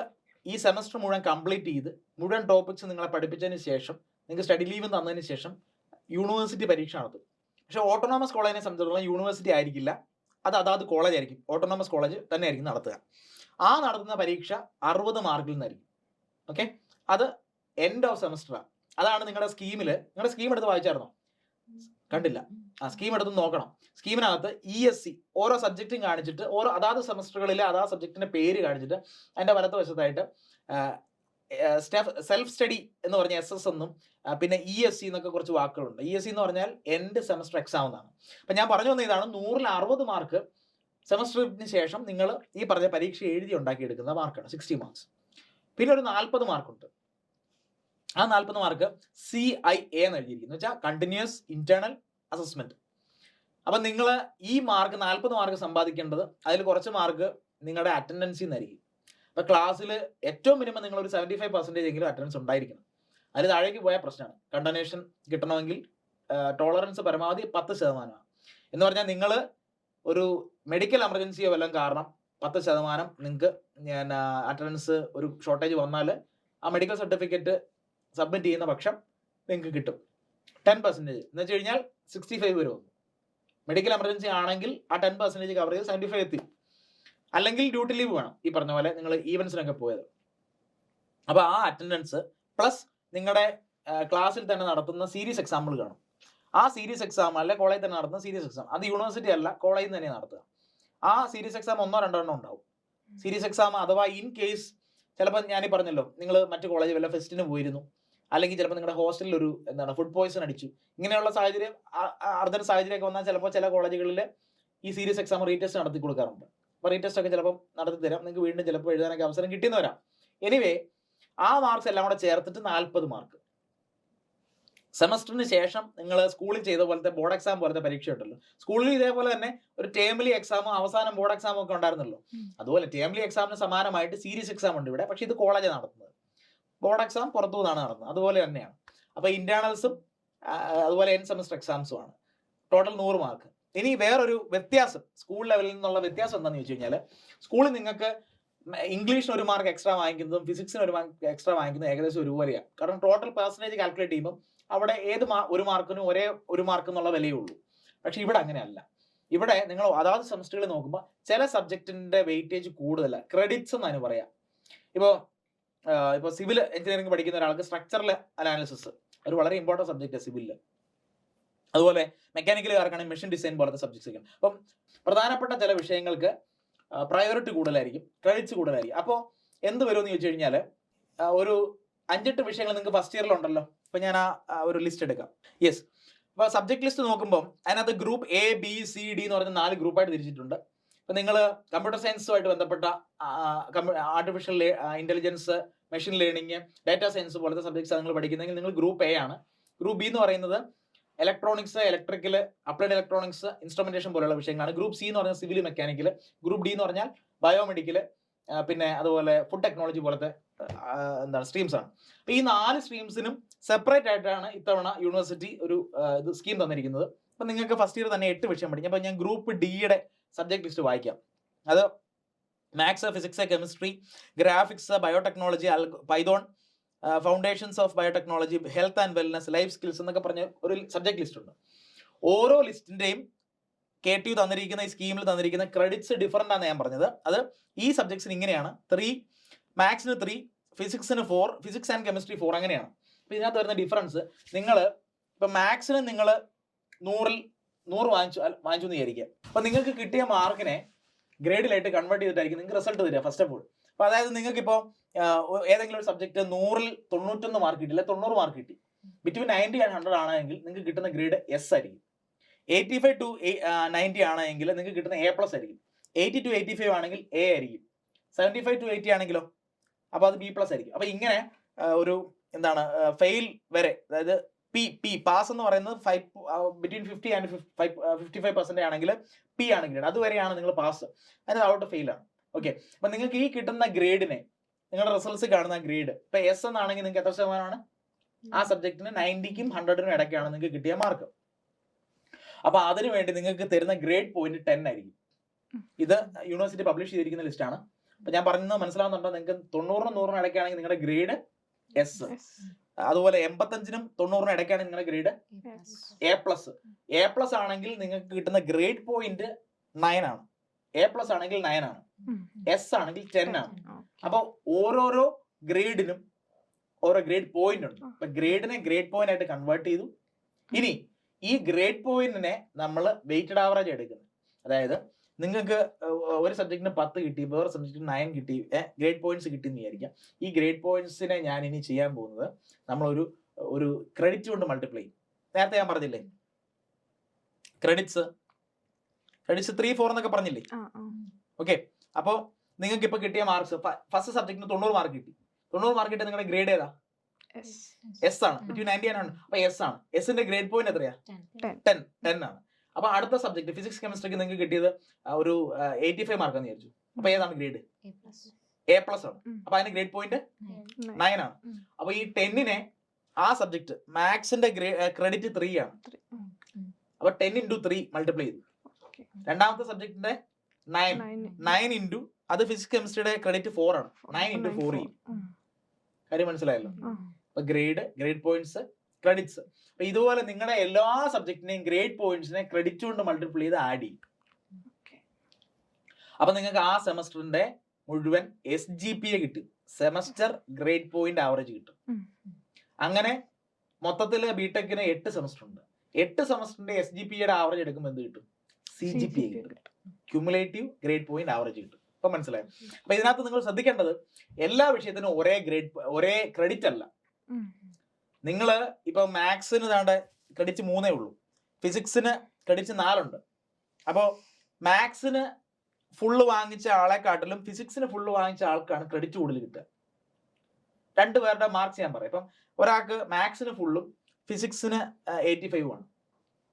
ഈ സെമസ്റ്റർ മുഴുവൻ കംപ്ലീറ്റ് ചെയ്ത് മുഴുവൻ ടോപ്പിക്സ് നിങ്ങളെ പഠിപ്പിച്ചതിന് ശേഷം നിങ്ങൾക്ക് സ്റ്റഡി ലീവ് തന്നതിന് ശേഷം യൂണിവേഴ്സിറ്റി പരീക്ഷ നടത്തും. പക്ഷേ ഓട്ടോണോമസ് കോളേജിനെ സംബന്ധിച്ചിടത്തോളം യൂണിവേഴ്സിറ്റി ആയിരിക്കില്ല, അത് അതാത് കോളേജ് ആയിരിക്കും, ഓട്ടോണോമസ് കോളേജ് തന്നെ ആയിരിക്കും നടത്തുക. ആ നടത്തുന്ന പരീക്ഷ 60 മാർക്കിൽ നിന്നായിരിക്കും. ഓക്കെ, അത് എൻഡ് ഓഫ് സെമസ്റ്ററാണ്. അതാണ് നിങ്ങളുടെ നിങ്ങളുടെ സ്കീം എടുത്ത് വായിച്ചായിരുന്നോ? കണ്ടില്ല. ആ സ്കീം എടുത്ത് നോക്കണം. സ്കീമിനകത്ത് ESC ഓരോ സബ്ജക്റ്റും കാണിച്ചിട്ട് ഓരോ അതാത് സെമസ്റ്ററുകളിലെ അതാത് സബ്ജക്റ്റിന്റെ പേര് കാണിച്ചിട്ട് അതിന്റെ വലത്ത് വശത്തായിട്ട് സെൽഫ് സ്റ്റഡി എന്ന് പറഞ്ഞ SS എന്നും പിന്നെ ESC എന്നൊക്കെ കുറച്ച് വാക്കുകളുണ്ട്. ESC എന്ന് പറഞ്ഞാൽ എൻഡ് സെമസ്റ്റർ എക്സാം എന്നാണ്. അപ്പം ഞാൻ പറഞ്ഞു വന്ന ഇതാണ്, 100ൽ 60 മാർക്ക് സെമസ്റ്ററിന് ശേഷം നിങ്ങൾ ഈ പറഞ്ഞ പരീക്ഷ എഴുതി ഉണ്ടാക്കിയെടുക്കുന്ന മാർക്കാണ് 60 മാർക്സ്. പിന്നെ ഒരു 40 മാർക്കുണ്ട്. ആ 40 മാർക്ക് CIA എന്ന് എഴുതിയിരിക്കുന്നു, വെച്ചാൽ കണ്ടിന്യൂസ് ഇന്റേണൽ അസസ്മെന്റ്. അപ്പം നിങ്ങൾ ഈ 40 മാർക്ക് സമ്പാദിക്കേണ്ടത് അതിൽ കുറച്ച് മാർക്ക് നിങ്ങളുടെ അറ്റൻഡൻസിൽ നിന്നായിരിക്കും. അപ്പം ക്ലാസ്സിൽ ഏറ്റവും മിനിമം നിങ്ങൾ ഒരു 75% എങ്കിലും അറ്റൻഡൻസ് ഉണ്ടായിരിക്കണം. അതിൽ താഴേക്ക് പോയാൽ പ്രശ്നമാണ്. കണ്ടനേഷൻ കിട്ടണമെങ്കിൽ ടോളറൻസ് പരമാവധി 10% എന്ന് പറഞ്ഞാൽ നിങ്ങൾ ഒരു മെഡിക്കൽ എമർജൻസിയോ വല്ലതും കാരണം 10% നിങ്ങൾക്ക് അറ്റൻഡൻസ് ഒരു ഷോർട്ടേജ് വന്നാൽ ആ മെഡിക്കൽ സർട്ടിഫിക്കറ്റ് സബ്മിറ്റ് ചെയ്യുന്ന പക്ഷം നിങ്ങൾക്ക് കിട്ടും 10%. എന്ന് വെച്ച് കഴിഞ്ഞാൽ 65 വരെ വന്നു. മെഡിക്കൽ എമർജൻസി ആണെങ്കിൽ ആ 10% കവർ ചെയ്ത് 75 എത്തി. അല്ലെങ്കിൽ ഡ്യൂട്ടി ലീവ് വേണം, ഈ പറഞ്ഞ പോലെ നിങ്ങൾ ഈവൻസിനൊക്കെ പോയത്. അപ്പോൾ ആ അറ്റൻഡൻസ് പ്ലസ് നിങ്ങളുടെ ക്ലാസ്സിൽ തന്നെ നടത്തുന്ന സീരീസ് എക്സാമ്പിൾ കാണും. ആ സീരീസ് എക്സാം അല്ലെ കോളേജിൽ തന്നെ നടത്തുന്ന സീരീസ് എക്സാം, അത് യൂണിവേഴ്സിറ്റി അല്ല കോളേജിൽ തന്നെ നടത്തുക. ആ സീരീസ് എക്സാം 1-2 ഉണ്ടാവും. സീരീസ് എക്സാം അഥവാ ഇൻ കേസ് ചിലപ്പോൾ ഞാനീ പറഞ്ഞല്ലോ നിങ്ങൾ മറ്റു കോളേജ് വല്ല ഫെസ്റ്റിന് പോയിരുന്നു, അല്ലെങ്കിൽ ചിലപ്പോൾ നിങ്ങളുടെ ഹോസ്റ്റലിൽ ഒരു ഫുഡ് പോയ്സൺ അടിച്ചു, ഇങ്ങനെയുള്ള സാഹചര്യം അർദ്ധന സാഹചര്യമൊക്കെ വന്നാൽ ചിലപ്പോൾ ചില കോളേജുകളിൽ ഈ സീരീസ് എക്സാം റീടെസ്റ്റ് നടത്തി കൊടുക്കാറുണ്ട്. അപ്പോൾ റീടെസ്റ്റ് ഒക്കെ ചിലപ്പോൾ നടത്തി തരാം, നിങ്ങൾക്ക് വീണ്ടും ചിലപ്പോൾ എഴുതാനൊക്കെ അവസരം കിട്ടിയെന്ന് വരാം. എനിവേ ആ മാർക്സ് എല്ലാം കൂടെ ചേർത്തിട്ട് 40 മാർക്ക്. സെമസ്റ്ററിന് ശേഷം നിങ്ങൾ സ്കൂളിൽ ചെയ്ത പോലത്തെ ബോർഡ് എക്സാം പോലത്തെ പരീക്ഷ ഉണ്ടല്ലോ, സ്കൂളിൽ ഇതേപോലെ തന്നെ ഒരു ടേംലി എക്സാമും അവസാനം ബോർഡ് എക്സാമും ഒക്കെ ഉണ്ടായിരുന്നല്ലോ. അതുപോലെ ടേംലി എക്സാമിന് സമാനമായിട്ട് സീരീസ് എക്സാം ഉണ്ട് ഇവിടെ, പക്ഷേ ഇത് കോളേജ് നടത്തുന്നത്, ബോർഡ് എക്സാം പുറത്തു നിന്നാണ് നടത്തുന്നത്. അതുപോലെ തന്നെയാണ്. അപ്പോൾ ഇന്റേണൽസും അതുപോലെ എൻഡ് സെമസ്റ്റർ എക്സാംസും ആണ്. Total 100 mark. ഇനി വേറൊരു വ്യത്യാസം, സ്കൂൾ ലെവലിൽ നിന്നുള്ള വ്യത്യാസം എന്താണെന്ന് വെച്ച് കഴിഞ്ഞാൽ, സ്കൂളിൽ നിങ്ങൾക്ക് ഇംഗ്ലീഷിന് 1 മാർക്ക് എക്സ്ട്രാ വാങ്ങിക്കുന്നതും ഫിസിക്സിന് 1 മാർക്ക് എക്സ്ട്രാ വാങ്ങിക്കുന്നതും ഏകദേശം ഒരുപോലെയാണ്. കാരണം ടോട്ടൽ പെർസെൻറ്റേജ് കാൽക്കുലേറ്റ് ചെയ്യുമ്പോൾ അവിടെ ഏത് ഒരു മാർക്കിനും ഒരേ 1 മാർക്ക് എന്നുള്ള വിലയേ ഉള്ളൂ. പക്ഷെ ഇവിടെ അങ്ങനെയല്ല. ഇവിടെ നിങ്ങൾ അതാത് സെമസ്റ്ററുകളിൽ നോക്കുമ്പോൾ ചില സബ്ജക്റ്റിന്റെ വെയിറ്റേജ് കൂടുതലാണ്, ക്രെഡിറ്റ്സ് എന്നാണ് പറയാം. ഇപ്പോൾ സിവിൽ എഞ്ചിനീയറിംഗ് പഠിക്കുന്ന ഒരാൾക്ക് സ്ട്രക്ചറൽ അനാലിസിസ് ഒരു വളരെ ഇമ്പോർട്ടൻറ്റ് സബ്ജക്റ്റാണ് സിവിലിൽ. അതുപോലെ മെക്കാനിക്കലുകാർക്കാണെങ്കിൽ മെഷീൻ ഡിസൈൻ പോലത്തെ സബ്ജക്ട്സ് ഒക്കെ. അപ്പം പ്രധാനപ്പെട്ട ചില വിഷയങ്ങൾക്ക് പ്രയോറിറ്റി കൂടുതലായിരിക്കും, ക്രെഡിറ്റ്സ് കൂടുതലായിരിക്കും. അപ്പോൾ എന്ത് വരുമെന്ന് ചോദിച്ചു കഴിഞ്ഞാൽ ഒരു 5-8 വിഷയങ്ങൾ നിങ്ങൾക്ക് ഫസ്റ്റ് ഇയറിലുണ്ടല്ലോ. ഇപ്പം ഞാൻ ആ ഒരു ലിസ്റ്റ് എടുക്കാം. യെസ്, അപ്പോൾ സബ്ജക്ട് ലിസ്റ്റ് നോക്കുമ്പോൾ അതിനകത്ത് group A, B, C, D എന്ന് പറഞ്ഞ 4 ഗ്രൂപ്പായിട്ട് തിരിച്ചിട്ടുണ്ട്. ഇപ്പം നിങ്ങൾ കമ്പ്യൂട്ടർ സയൻസുമായിട്ട് ബന്ധപ്പെട്ട artificial intelligence, machine learning, data science പോലത്തെ സബ്ജക്ട്സ് നിങ്ങൾ പഠിക്കുന്നെങ്കിൽ നിങ്ങൾ ഗ്രൂപ്പ് A ആണ്. ഗ്രൂപ്പ് B എന്ന് പറയുന്നത് electronics, electrical, applied electronics, instrumentation പോലുള്ള വിഷയങ്ങളാണ്. ഗ്രൂപ്പ് C എന്ന് പറഞ്ഞാൽ സിവിൽ, മെക്കാനിക്കൽ. ഗ്രൂപ്പ് D എന്ന് പറഞ്ഞാൽ ബയോമെഡിക്കൽ, പിന്നെ അതുപോലെ ഫുഡ് ടെക്നോളജി പോലത്തെ സ്ട്രീംസ് ആണ്. അപ്പോൾ ഈ 4 സ്ട്രീംസിനും സെപ്പറേറ്റ് ആയിട്ടാണ് ഇത്തവണ യൂണിവേഴ്സിറ്റി ഒരു സ്കീം തന്നിരിക്കുന്നത്. അപ്പം നിങ്ങൾക്ക് ഫസ്റ്റ് ഇയർ തന്നെ 8 വിഷയം പഠിക്കാം. അപ്പോൾ ഞാൻ ഗ്രൂപ്പ് Dയുടെ സബ്ജക്ട് ലിസ്റ്റ് വായിക്കാം. അത് maths, physics, chemistry, graphics, biotechnology, Python, foundations of biotechnology, health and wellness, life skills എന്നൊക്കെ പറഞ്ഞ ഒരു സബ്ജക്ട് ലിസ്റ്റ് ഉണ്ട്. ഓരോ ലിസ്റ്റിന്റെയും KTU തന്നിരിക്കുന്ന ഈ സ്കീമിൽ തന്നിരിക്കുന്ന ക്രെഡിറ്റ്സ് ഡിഫറൻ്റ് ആണ് ഞാൻ പറഞ്ഞത്. അത് ഈ സബ്ജക്ട്സിന് ഇങ്ങനെയാണ്: 3, മാത്സിന് 3, ഫിസിക്സിന് 4, ഫിസിക്സ് ആൻഡ് കെമിസ്ട്രി 4, അങ്ങനെയാണ്. അപ്പൊ ഇതിനകത്ത് വരുന്ന ഡിഫറൻസ്, നിങ്ങൾ ഇപ്പൊ മാത്സിന് നിങ്ങൾ 100 വാങ്ങിച്ചു എന്ന് വിചാരിക്കുക. അപ്പൊ നിങ്ങൾക്ക് കിട്ടിയ മാർക്കിനെ ഗ്രേഡിലായിട്ട് കൺവേർട്ട് ചെയ്തിട്ടായിരിക്കും നിങ്ങൾക്ക് റിസൾട്ട് തരിക ഫസ്റ്റ് ഓഫ് ഓൾ. അപ്പൊ അതായത് നിങ്ങൾക്ക് ഇപ്പോൾ ഏതെങ്കിലും ഒരു സബ്ജക്ട് 100ൽ 91 മാർക്ക് കിട്ടില്ല, 90 മാർക്ക് കിട്ടി, ബിറ്റ്വീൻ 90 and 100 ആണെങ്കിൽ നിങ്ങൾക്ക് കിട്ടുന്ന ഗ്രേഡ് എസ് ആയിരിക്കും. 85 to 90 ആണെങ്കിൽ നിങ്ങൾക്ക് കിട്ടുന്ന A+ ആയിരിക്കും. 80 to 85 ആണെങ്കിൽ A ആയിരിക്കും. 75 to 80 ആണെങ്കിലോ അപ്പൊ അത് B+ ആയിരിക്കും. അപ്പൊ ഇങ്ങനെ ഒരു എന്താണ് ഫെയിൽ വരെ, അതായത് പി പാസ് എന്ന് പറയുന്നത് ബിറ്റ്വീൻ 50 and 55% ആണെങ്കിൽ പി ആണ് ഗ്രേഡ്, അതുവരെയാണ് നിങ്ങൾ പാസ്, അതിന് ഔട്ട് ഫെയിൽ ആണ്. ഓക്കെ, അപ്പൊ നിങ്ങൾക്ക് ഈ കിട്ടുന്ന ഗ്രേഡിനെ, നിങ്ങളുടെ റിസൾട്ട്സ് കാണുന്ന ഗ്രേഡ്, ഇപ്പൊ എസ് എന്നാണെങ്കിൽ നിങ്ങൾക്ക് എത്ര ശതമാനമാണ്? ആ സബ്ജക്റ്റിന് 90ക്കും 100നും ഇടയ്ക്കാണ് നിങ്ങൾക്ക് കിട്ടിയ മാർക്ക്. അപ്പൊ അതിനു വേണ്ടി നിങ്ങൾക്ക് തരുന്ന ഗ്രേഡ് പോയിന്റ് 10 ആയിരിക്കും. ഇത് യൂണിവേഴ്സിറ്റി പബ്ലിഷ് ചെയ്തിരിക്കുന്ന ലിസ്റ്റ് ആണ്. അപ്പൊ ഞാൻ പറഞ്ഞത് മനസ്സിലാവുന്നുണ്ടോ? നിങ്ങൾക്ക് 90നും 100നും ഇടയ്ക്കാണെങ്കിൽ നിങ്ങളുടെ ഗ്രേഡ് എസ്, അതുപോലെ 85നും 90നും ഇടയ്ക്കാണ് നിങ്ങളുടെ ഗ്രേഡ് A+. ആണെങ്കിൽ നിങ്ങൾക്ക് കിട്ടുന്ന ഗ്രേഡ് പോയിന്റ് 9 ആണ്. A+ ആണെങ്കിൽ 9 ആണ്, എസ് ആണെങ്കിൽ 10 ആണ്. അപ്പൊ ഓരോരോ ഗ്രേഡിനും ഓരോ ഗ്രേഡ് പോയിന്റ് ഉണ്ട്. അപ്പൊ ഗ്രേഡിനെ ഗ്രേഡ് പോയിന്റ് ആയിട്ട് കൺവേർട്ട് ചെയ്തു. ഇനി ഈ ഗ്രേഡ് പോയിന്റിനെ നമ്മൾ വെയിറ്റഡ് ആവറേജ് എടുക്കുന്നത്. അതായത് നിങ്ങൾക്ക് ഒരു സബ്ജക്റ്റിന് 10 കിട്ടി, വേറെ സബ്ജക്റ്റിന് 9 കിട്ടി, ഗ്രേഡ് പോയിന്റ്സ് കിട്ടി എന്ന് വിചാരിക്കാം. ഈ ഗ്രേഡ് പോയിന്റ്സിനെ ഞാൻ ഇനി ചെയ്യാൻ പോകുന്നത് നമ്മളൊരു ക്രെഡിറ്റ് കൊണ്ട് മൾട്ടിപ്ലൈ ചെയ്യും. നേരത്തെ ഞാൻ പറഞ്ഞില്ലേ ക്രെഡിറ്റ്സ് 3, 4 എന്നൊക്കെ പറഞ്ഞില്ലേ? ഓക്കെ, അപ്പോൾ നിങ്ങൾക്ക് ഇപ്പൊ കിട്ടിയ മാർക്സ്, ഫസ്റ്റ് സബ്ജക്റ്റിന് 90 മാർക്ക് കിട്ടി. 90 മാർക്ക് കിട്ടിയ നിങ്ങളുടെ ഗ്രേഡ് ഏതാ? എസ് ആണ്. Between 90 and 100. അപ്പൊ എസ് ആണ്. എസിന്റെ ഗ്രേഡ് പോയിന്റ് എത്രയാ? 10 ആണ്. അപ്പൊ അടുത്ത സബ്ജക്ട് ഫിസിക്സ് കെമിസ്ട്രിക്ക് നിങ്ങൾക്ക് കിട്ടിയത് ഒരു 85 മാർക്ക് എന്ന് വിചാരിച്ചു. അപ്പൊ ഏതാണ് ഗ്രേഡ്? A+ ആണ്. അപ്പൊ അതിന്റെ ഗ്രേഡ് പോയിന്റ് 9 ആണ്. അപ്പൊ ഈ 10നെ ആ സബ്ജക്ട് മാത്സിന്റെ ക്രെഡിറ്റ് 3 ആണ്. അപ്പൊ 10 into 3 മൾട്ടിപ്ലൈ ചെയ്തു. രണ്ടാമത്തെ സബ്ജക്റ്റിന്റെ 9 into അത് ഫിസിക്സ് കെമിസ്ട്രിയുടെ ക്രെഡിറ്റ് 4 ആണ്. 9 into 4 ചെയ്യും. കാര്യം മനസ്സിലായല്ലോ? അപ്പൊ ഗ്രേഡ് പോയിന്റ്സ്, ക്രെഡിറ്റ്സ്. അപ്പൊ ഇതുപോലെ നിങ്ങളുടെ എല്ലാ സബ്ജക്റ്റിനെയും ഗ്രേഡ് പോയിന്റ്സിനെ ക്രെഡിറ്റ് കൊണ്ട് മൾട്ടിപ്ലൈ ചെയ്ത് ആഡ് ചെയ്യും. അപ്പൊ നിങ്ങൾക്ക് ആ സെമസ്റ്ററിന്റെ മുഴുവൻ SGPA കിട്ടും, സെമസ്റ്റർ ഗ്രേഡ് പോയിന്റ് ആവറേജ് കിട്ടും. അങ്ങനെ മൊത്തത്തില് ബിടെക്കിന് 8 സെമസ്റ്റർ ഉണ്ട്. 8 സെമസ്റ്ററിന്റെ SGPAയുടെ ആവറേജ് എടുക്കുമ്പോൾ എന്ത് കിട്ടും? CGPA കിട്ടും, ക്യുമുലേറ്റീവ് ഗ്രേഡ് പോയിന്റ് ആവറേജ് കിട്ടും. ഇപ്പൊ മനസ്സിലായോ? അപ്പൊ ഇതിനകത്ത് നിങ്ങൾ ശ്രദ്ധിക്കേണ്ടത് എല്ലാ വിഷയത്തിനും ഒരേ ക്രെഡിറ്റ് അല്ല. നിങ്ങൾ ഇപ്പൊ മാത്സിന് താണ്ട ക്രെഡിറ്റ് 3 ഉള്ളൂ, ഫിസിക്സിന് ക്രെഡിറ്റ് 4 ഉണ്ട്. അപ്പോൾ മാത്സിന് ഫുള്ള് വാങ്ങിച്ച ആളെക്കാട്ടിലും ഫിസിക്സിന് ഫുള്ള് വാങ്ങിച്ച ആൾക്കാണ് ക്രെഡിറ്റ് കൂടുതൽ കിട്ടുക. രണ്ടുപേരുടെ മാർക്സ് ഞാൻ പറയാം. ഇപ്പം ഒരാൾക്ക് മാത്സിന് ഫുള്ളും ഫിസിക്സിന് 85 ആണ്,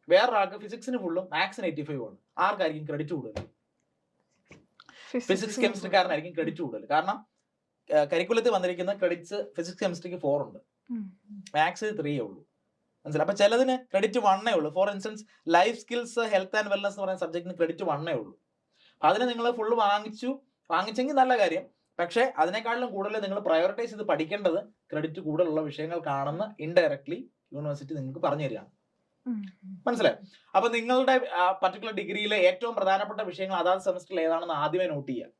വേറൊരാൾക്ക് ഫിസിക്സിന് ഫുള്ളും മാത്സിന് 85 ആണ്. ആർക്കായിരിക്കും ക്രെഡിറ്റ് കൂടുതൽ? ഫിസിക്സ് കെമിസ്ട്രിക്കാരനായിരിക്കും ക്രെഡിറ്റ് കൂടുതൽ. കാരണം കരിക്കുലത്തിൽ വന്നിരിക്കുന്ന ക്രെഡിറ്റ്സ് ഫിസിക്സ് കെമിസ്ട്രിക്ക് 4 ഉണ്ട്, മാത്സ് 3 ഉള്ളൂ. മനസ്സിലായി? അപ്പൊ ചിലതിന് ക്രെഡിറ്റ് 1 ഉള്ളൂ. For instance life skills, health and wellness എന്ന് പറയുന്ന സബ്ജക്റ്റിന് ക്രെഡിറ്റ് 1 ഉള്ളൂ. അതിന് നിങ്ങൾ ഫുള്ള് വാങ്ങിച്ചെങ്കിൽ നല്ല കാര്യം. പക്ഷെ അതിനേക്കാളും കൂടുതൽ നിങ്ങൾ പ്രയോറിറ്റൈസ് ചെയ്ത് പഠിക്കേണ്ടത് ക്രെഡിറ്റ് കൂടുതലുള്ള വിഷയങ്ങൾക്കാണെന്ന് ഇൻഡയറക്ട്ലി യൂണിവേഴ്സിറ്റി നിങ്ങൾക്ക് പറഞ്ഞു തരികയാണ്. മനസ്സിലായി? അപ്പൊ നിങ്ങളുടെ പർട്ടിക്കുലർ ഡിഗ്രിയിലെ ഏറ്റവും പ്രധാനപ്പെട്ട വിഷയങ്ങൾ അതാത് സെമസ്റ്ററിൽ ഏതാണെന്ന് ആദ്യമേ നോട്ട് ചെയ്യുക.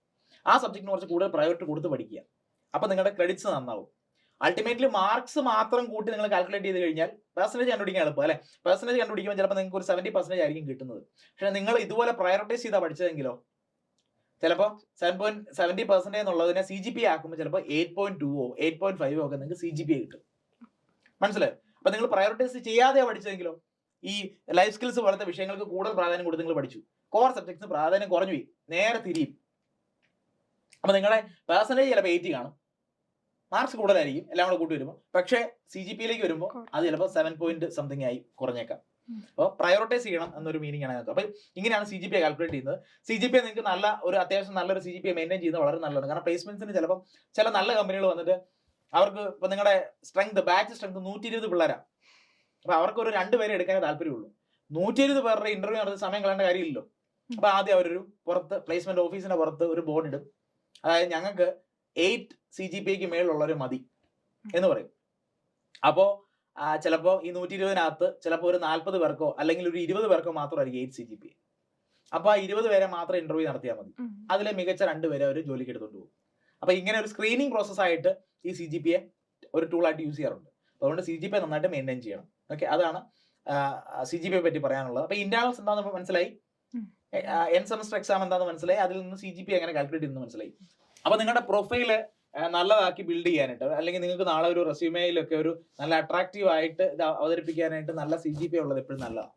ആ സബ്ജക്റ്റിന് കുറച്ച് കൂടുതൽ പ്രയോറിറ്റി കൊടുത്ത് പഠിക്കുക. അപ്പൊ നിങ്ങളുടെ ക്രെഡിറ്റ്സ് നന്നാവും. അൾട്ടിമേറ്റ്ലി മാർക്സ് മാത്രം കൂട്ടി നിങ്ങൾ കാൽക്കുലേറ്റ് ചെയ്ത് കഴിഞ്ഞാൽ പെർസെന്റേജ് കണ്ടുപിടിക്കാൻ എളുപ്പം അല്ലെ? പെർസെന്റേജ് കണ്ടുപിടിക്കുമ്പോൾ ചിലപ്പോൾ നിങ്ങൾക്ക് ഒരു 70% ആയിരിക്കും കിട്ടുന്നത്. പക്ഷെ നിങ്ങൾ ഇതുപോലെ പ്രയോറിറ്റൈസ് ചെയ്താൽ പഠിച്ചതെങ്കിലോ ചിലപ്പോൾ 70% എന്നുള്ളതിനെ CGPA ആക്കുമ്പോൾ ചിലപ്പോൾ 8.2 8.5 ഒക്കെ നിങ്ങൾക്ക് CGPA കിട്ടും. മനസ്സിലായോ? അപ്പൊ നിങ്ങൾ പ്രയോറിറ്റൈസ് ചെയ്യാതെ പഠിച്ചതെങ്കിലോ ഈ ലൈഫ് സ്കിൽസ് പോലത്തെ വിഷയങ്ങൾക്ക് കൂടുതൽ പ്രാധാന്യം കൊടുത്ത് നിങ്ങൾ പഠിച്ചു, കോർ സബ്ജക്ട്സിന് പ്രാധാന്യം കുറഞ്ഞു പോയി, നേരെ തിരിയും. അപ്പൊ നിങ്ങളുടെ പെർസെന്റേജ് ചിലപ്പോൾ 80 കാണും, മാർക്സ് കൂടുതലായിരിക്കും എല്ലാം കൂടെ കൂട്ടി വരുമ്പോൾ. പക്ഷേ CGPAയിലേക്ക് വരുമ്പോൾ അത് ചിലപ്പോൾ 7 ആയി കുറഞ്ഞേക്കാം. അപ്പോൾ പ്രയോറിറ്റൈസ് ചെയ്യണം എന്നൊരു മീനിങ് ആണ് അതിനകത്ത്. അപ്പൊ ഇങ്ങനെയാണ് CGPA കാൽക്കുലേറ്റ് ചെയ്യുന്നത്. CGPA നിങ്ങൾക്ക് അത്യാവശ്യം നല്ലൊരു CGPA മെയിൻറ്റെയിൻ ചെയ്യുന്നത് വളരെ നല്ലതാണ്. കാരണം പ്ലേസ്മെന്റ്സിന് ചിലപ്പോൾ ചില നല്ല കമ്പനികൾ വന്നിട്ട് അവർക്ക് ഇപ്പൊ നിങ്ങളുടെ ബാച്ച് സ്ട്രെങ്ത് 120 പിള്ളേരാ. അപ്പൊ അവർക്ക് ഒരു 2 പേരെ എടുക്കാനേ താല്പര്യമുള്ളൂ. 120 പേരുടെ ഇന്റർവ്യൂ നടത്തി സമയം കളയേണ്ട കാര്യമില്ലല്ലോ. അപ്പൊ ആദ്യം അവരൊരു പുറത്ത് പ്ലേസ്മെന്റ് ഓഫീസിന്റെ പുറത്ത് ഒരു ബോർഡ് ഇടും. അതായത് ഞങ്ങൾക്ക് 8 CGPAക്ക് മേലുള്ളവർ മതി എന്ന് പറയും. അപ്പോ ചിലപ്പോൾ ഈ 120-നകത്ത് ചിലപ്പോൾ ഒരു 40 പേർക്കോ അല്ലെങ്കിൽ ഒരു 20 പേർക്കോ മാത്രമായിരിക്കും 8 CGPA. അപ്പൊ ആ 20 പേരെ മാത്രം ഇന്റർവ്യൂ നടത്തിയാൽ മതി. അതിലെ മികച്ച 2 പേരെ അവർ ജോലിക്ക് എടുത്തുകൊണ്ട് പോകും. അപ്പൊ ഇങ്ങനെ ഒരു സ്ക്രീനിങ് പ്രോസസ് ആയിട്ട് ഈ CGPA ഒരു ടൂളായിട്ട് യൂസ് ചെയ്യാറുണ്ട്. അതുകൊണ്ട് CGPA നന്നായിട്ട് മെയിൻറ്റെയിൻ ചെയ്യണം. ഓക്കെ, അതാണ് CGPA പറ്റി പറയാനുള്ളത്. അപ്പോൾ ഇന്റേണൽസ് എന്താണെന്ന് മനസ്സിലായി, എൻ സെമസ്റ്റർ എക്സാം എന്താണെന്ന് മനസ്സിലായി, അതിൽ നിന്ന് CGPA എങ്ങനെ കാൽക്കുലേറ്റ് ചെയ്യുന്നത് മനസ്സിലായി. അപ്പോൾ നിങ്ങളുടെ പ്രൊഫൈല് നല്ലതാക്കി ബിൽഡ് ചെയ്യാനായിട്ട്, അല്ലെങ്കിൽ നിങ്ങൾക്ക് നാളെ ഒരു റെസ്യൂമേയിലൊക്കെ ഒരു നല്ല അട്രാക്റ്റീവ് ആയിട്ട് ഇത് അവതരിപ്പിക്കാനായിട്ട് നല്ല CGPA ഉള്ളത് എപ്പോഴും നല്ലതാണ്.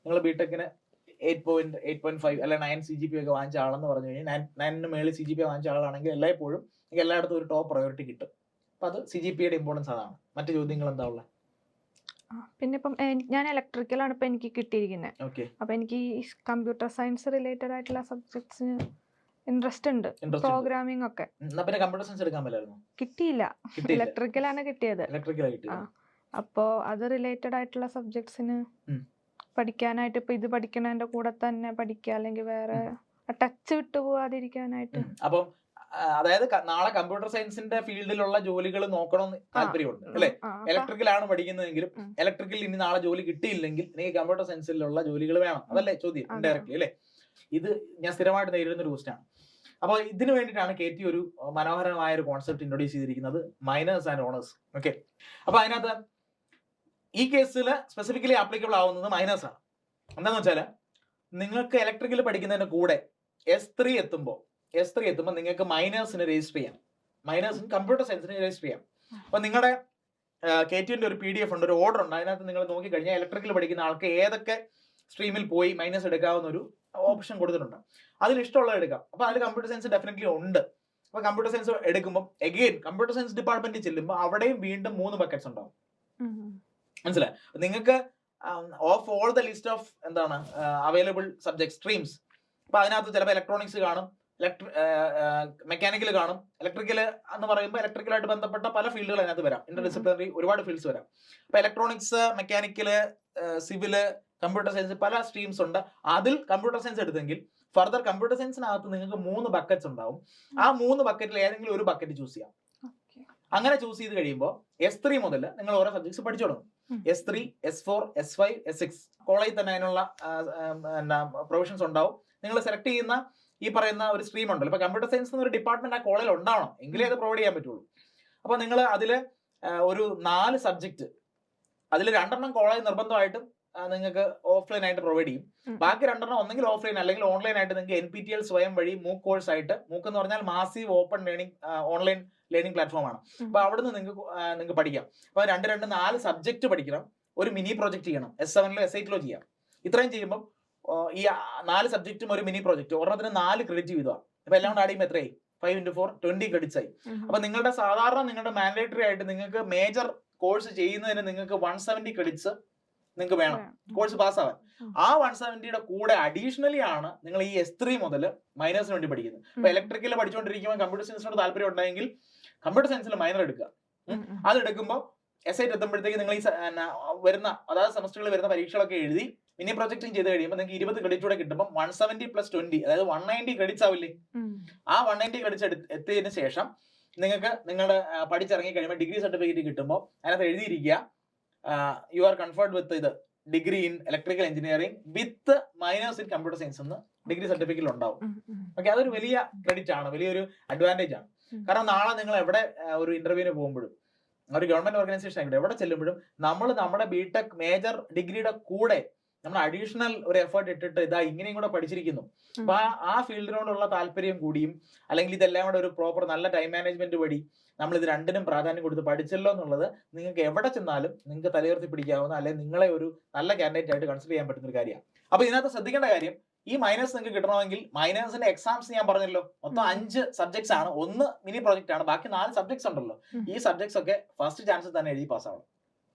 നിങ്ങൾ ബിടെക്കിന് 8.5 അല്ലെ 9 CGPA ഒക്കെ വാങ്ങിച്ച ആളെന്ന് പറഞ്ഞു കഴിഞ്ഞാൽ 9ന് മേളിൽ CGPA വാങ്ങിച്ച ആളാണെങ്കിൽ എല്ലായ്പ്പോഴും നിങ്ങൾക്ക് എല്ലായിടത്തും ഒരു ടോപ്പ് പ്രയോറിറ്റി കിട്ടും. അപ്പോൾ അത് CGPAയുടെ ഇമ്പോർട്ടൻസ് അതാണ്. മറ്റു ചോദ്യങ്ങൾ എന്താ ഉള്ളത്? പിന്നെ ഇപ്പം ഞാൻ ഇലക്ട്രിക്കലാണ് ഇപ്പം എനിക്ക് കിട്ടിയിരിക്കുന്നത്. ഓക്കെ, അപ്പം എനിക്ക് ഈ കമ്പ്യൂട്ടർ സയൻസ് റിലേറ്റഡ് ആയിട്ടുള്ള സബ്ജക്ട്സിന് ഇൻട്രസ്റ്റ് ഉണ്ട്, പ്രോഗ്രാമിംഗ് ഒക്കെ. എന്നാ പിന്നെ കമ്പ്യൂട്ടർ സയൻസ് എടുക്കാൻ പറ്റില്ലായിരുന്നു? കിട്ടിയില്ല, ഇലക്ട്രിക്കലാണ് കിട്ടിയത്. ഇലക്ട്രിക്കലാണ് കിട്ടിയത്. അപ്പോൾ അത് റിലേറ്റഡ് ആയിട്ടുള്ള സബ്ജക്ട്സിന് പഠിക്കാനായിട്ട് ഇപ്പൊ ഇത് പഠിക്കണതിന്റെ കൂടെ തന്നെ പഠിക്കുക, അല്ലെങ്കിൽ വേറെ ടച്ച് വിട്ടു പോവാതിരിക്കാനായിട്ട്. അപ്പം അതായത് നാളെ കമ്പ്യൂട്ടർ സയൻസിന്റെ ഫീൽഡിലുള്ള ജോലികൾ നോക്കണമെന്ന് താല്പര്യമുണ്ട് അല്ലെ? ഇലക്ട്രിക്കലാണ് പഠിക്കുന്നതെങ്കിലും ഇലക്ട്രിക്കൽ ഇനി നാളെ ജോലി കിട്ടിയില്ലെങ്കിൽ എനിക്ക് കമ്പ്യൂട്ടർ സയൻസിലുള്ള ജോലികൾ വേണം, അതല്ലേ ചോദ്യം ഇൻഡയറക്ട്ലി അല്ലേ? ഇത് ഞാൻ സ്ഥിരമായിട്ട് നേരിടുന്ന ഒരു ക്വസ്റ്റ്യൻ ആണ്. അപ്പോൾ ഇതിന് വേണ്ടിയിട്ടാണ് KT ഒരു മനോഹരമായ ഒരു കോൺസെപ്റ്റ് ഇൻട്രൊഡ്യൂസ് ചെയ്തിരിക്കുന്നത്, മൈനേഴ്സ് ആൻഡ് ഓണേഴ്സ്. ഓക്കെ, അപ്പൊ അതിനകത്ത് ഈ കേസിൽ സ്പെസിഫിക്കലി ആപ്ലിക്കബിൾ ആവുന്നത് മൈനേഴ്സ് ആണ്. എന്താന്ന് വെച്ചാൽ നിങ്ങൾക്ക് ഇലക്ട്രിക്കൽ പഠിക്കുന്നതിന്റെ കൂടെ S3 എത്തുമ്പോൾ നിങ്ങൾക്ക് മൈനേഴ്സിന് രജിസ്റ്റർ ചെയ്യാം, മൈനേഴ്സിന് കമ്പ്യൂട്ടർ സയൻസിന് രജിസ്റ്റർ ചെയ്യാം. അപ്പൊ നിങ്ങളുടെ KTന്റെ ഒരു PDF ഉണ്ട്, ഒരു ഓർഡർ ഉണ്ട്. അതിനകത്ത് നിങ്ങൾ നോക്കിക്കഴിഞ്ഞാൽ ഇലക്ട്രിക്കൽ പഠിക്കുന്ന ആൾക്ക് ഏതൊക്കെ സ്ട്രീമിൽ പോയി മൈനേഴ്സ് എടുക്കാവുന്ന ഒരു ഓപ്ഷൻ കൊടുത്തിട്ടുണ്ട്. അതിൽ ഇഷ്ടമുള്ളത് എടുക്കാം. അപ്പൊ അതിൽ കമ്പ്യൂട്ടർ സയൻസ് ഡെഫിനറ്റ്ലി ഉണ്ട്. അപ്പൊ കമ്പ്യൂട്ടർ സയൻസ് എടുക്കുമ്പോൾ എഗെയിൻ കമ്പ്യൂട്ടർ സയൻസ് ഡിപ്പാർട്ട്മെന്റിൽ ചെല്ലുമ്പോൾ അവിടെയും വീണ്ടും 3 ബക്കറ്റ്സ് ഉണ്ടാവും. മനസ്സിലായി? നിങ്ങൾക്ക് of all the list of എന്താണ് അവൈലബിൾ സബ്ജക്ട് സ്ട്രീംസ്, അപ്പൊ അതിനകത്ത് ചിലപ്പോൾ ഇലക്ട്രോണിക്സ് കാണും, മെക്കാനിക്കൽ കാണും. ഇലക്ട്രിക്കൽ എന്ന് പറയുമ്പോൾ ഇലക്ട്രിക്കലായിട്ട് ബന്ധപ്പെട്ട പല ഫീൽഡുകൾ അതിനകത്ത് വരാം, ഇന്റർ ഡിസിപ്ലിനറി ഒരുപാട് ഫീൽഡ്സ് വരാം. അപ്പൊ electronics, mechanical, civil, computer science പല സ്ട്രീംസ് ഉണ്ട്. അതിൽ കമ്പ്യൂട്ടർ സയൻസ് എടുത്തെങ്കിൽ ഫർദർ കമ്പ്യൂട്ടർ സയൻസിനകത്ത് നിങ്ങൾക്ക് 3 ബക്കറ്റ്സ് ഉണ്ടാവും. ആ 3 ബക്കറ്റിൽ ഏതെങ്കിലും ഒരു ബക്കറ്റ് ചൂസ് ചെയ്യാം. അങ്ങനെ ചൂസ് ചെയ്ത് കഴിയുമ്പോൾ S3 മുതൽ നിങ്ങൾ ഓരോ സബ്ജക്ട്സ് പഠിച്ചു തുടങ്ങും. S3, S4, S5, S6 കോളേജിൽ തന്നെ അതിനുള്ള പ്രൊവിഷൻസ് ഉണ്ടാവും. നിങ്ങൾ സെലക്ട് ചെയ്യുന്ന ഈ പറയുന്ന ഒരു സ്ട്രീം ഉണ്ടല്ലോ, ഇപ്പൊ കമ്പ്യൂട്ടർ സയൻസ് എന്നൊരു ഡിപ്പാർട്ട്മെന്റ് ആ കോളേജിൽ ഉണ്ടാവണം, എങ്കിലേ അത് പ്രൊവൈഡ് ചെയ്യാൻ പറ്റുള്ളൂ. അപ്പൊ നിങ്ങൾ അതിൽ ഒരു 4 സബ്ജക്ട്, അതിൽ 2 കോളേജ് നിർബന്ധമായിട്ടും നിങ്ങൾക്ക് ഓഫ്ലൈൻ ആയിട്ട് പ്രൊവൈഡ് ചെയ്യും. ബാക്കി 2 ഒന്നെങ്കിൽ ഓഫ്ലൈൻ അല്ലെങ്കിൽ ഓൺലൈൻ ആയിട്ട് നിങ്ങൾക്ക് NPTEL സ്വയം വഴി MOOC കോഴ്സ് ആയിട്ട്, MOOC എന്ന് പറഞ്ഞാൽ massive open learning online learning platform ആണ്. അപ്പൊ അവിടുന്ന് നിങ്ങൾക്ക് പഠിക്കാം. അപ്പൊ 4 സബ്ജക്ട് പഠിക്കണം, ഒരു മിനി പ്രോജക്ട് ചെയ്യണം, S7 S8 ചെയ്യാം. ഇത്രയും ചെയ്യുമ്പോൾ ഈ 4 സബ്ജക്റ്റും ഒരു മിനി പ്രോജക്റ്റ്, ഒരെണ്ണത്തിന് 4 ക്രെഡിറ്റ് വീതമാണ്. അപ്പൊ എല്ലാം കൂടെ ആടിയുമ്പോൾ എത്രയായി? 5 into 4 20 ക്രെഡിറ്റ്സ് ആയി. അപ്പൊ നിങ്ങളുടെ സാധാരണ നിങ്ങളുടെ മാൻഡേറ്ററി ആയിട്ട് നിങ്ങൾക്ക് മേജർ കോഴ്സ് ചെയ്യുന്നതിന് നിങ്ങൾക്ക് 170 ക്രെഡിറ്റ്സ് നിങ്ങൾക്ക് വേണം കോഴ്സ് പാസ്സാവാൻ. ആ 170യുടെ കൂടെ അഡീഷണലി ആണ് നിങ്ങൾ ഈ S3 മുതൽ മൈനേഴ്സിന് വേണ്ടി പഠിക്കുന്നത്. അപ്പൊ ഇലക്ട്രിക്കൽ പഠിച്ചുകൊണ്ടിരിക്കുമ്പോൾ കമ്പ്യൂട്ടർ സയൻസിനോട് താല്പര്യം ഉണ്ടെങ്കിൽ കമ്പ്യൂട്ടർ സയൻസിൽ മൈനർ എടുക്കുക. അതെടുക്കുമ്പോൾ S8 എത്തുമ്പോഴത്തേക്ക് നിങ്ങൾ ഈ വരുന്ന അതായത് സെമസ്റ്ററുകളിൽ വരുന്ന പരീക്ഷകളൊക്കെ എഴുതി മിനി പ്രൊജക്ടിങ് ചെയ്ത് കഴിയുമ്പോൾ നിങ്ങൾക്ക് 20 ക്രെഡിറ്റ് കൂടെ കിട്ടുമ്പോൾ 170 + 20 അതായത് 190 ക്രെഡിറ്റ്സ് ആവില്ലേ? ആ 190 ക്രെഡിറ്റ്സ് എത്തിയതിനു ശേഷം നിങ്ങൾക്ക് നിങ്ങളുടെ പഠിച്ചിറങ്ങി കഴിയുമ്പോൾ ഡിഗ്രി സർട്ടിഫിക്കറ്റ് കിട്ടുമ്പോൾ അതിനകത്ത് എഴുതിയിരിക്കുക യു ആർ കൺഫേർഡ് വിത്ത് ഇത് degree in electrical engineering with miners in computer science എന്ന് ഡിഗ്രി സർട്ടിഫിക്കറ്റിൽ ഉണ്ടാവും. ഓക്കെ, അതൊരു വലിയ ക്രെഡിറ്റ് ആണ്, വലിയൊരു അഡ്വാൻറ്റേജ് ആണ്. കാരണം നാളെ നിങ്ങൾ എവിടെ ഒരു ഇന്റർവ്യൂവിന് പോകുമ്പോഴും ഒരു ഗവൺമെന്റ് ഓർഗനൈസേഷൻ ആയിട്ട് എവിടെ ചെല്ലുമ്പോഴും നമ്മൾ നമ്മുടെ ബിടെക് മേജർ ഡിഗ്രിയുടെ കൂടെ നമ്മൾ അഡീഷണൽ ഒരു എഫേർട്ട് ഇട്ടിട്ട് ഇതാ ഇങ്ങനെയും കൂടെ പഠിച്ചിരിക്കുന്നു. അപ്പൊ ആ ഫീൽഡിനോടുള്ള താല്പര്യം കൂടിയും അല്ലെങ്കിൽ ഇതെല്ലാം കൂടെ ഒരു പ്രോപ്പർ നല്ല ടൈം മാനേജ്മെന്റ് വഴി നമ്മൾ ഇത് രണ്ടിനും പ്രാധാന്യം കൊടുത്ത് പഠിച്ചല്ലോ എന്നുള്ളത് നിങ്ങൾക്ക് എവിടെ ചെന്നാലും നിങ്ങൾക്ക് തലയുയർത്തി പിടിക്കാവുന്ന അല്ലെങ്കിൽ നിങ്ങളെ ഒരു നല്ല കാൻഡിഡേറ്റ് ആയിട്ട് കൺസിഡർ ചെയ്യാൻ പറ്റുന്ന ഒരു കാര്യമാണ്. അപ്പൊ ഇതിനകത്ത് ശ്രദ്ധിക്കേണ്ട കാര്യം, ഈ മൈനേഴ്സ് നിങ്ങൾക്ക് കിട്ടണമെങ്കിൽ മൈനേഴ്സിന്റെ എക്സാംസ് ഞാൻ പറഞ്ഞല്ലോ മൊത്തം 5 സബ്ജക്ട്സ് ആണ്, 1 മിനി പ്രോജക്റ്റ് ആണ്, ബാക്കി 4 സബ്ജക്ട്സ് ഉണ്ടല്ലോ. ഈ സബ്ജക്ട്സ് ഒക്കെ ഫസ്റ്റ് ചാൻസിൽ തന്നെ എഴുതി പാസ്സാവണം.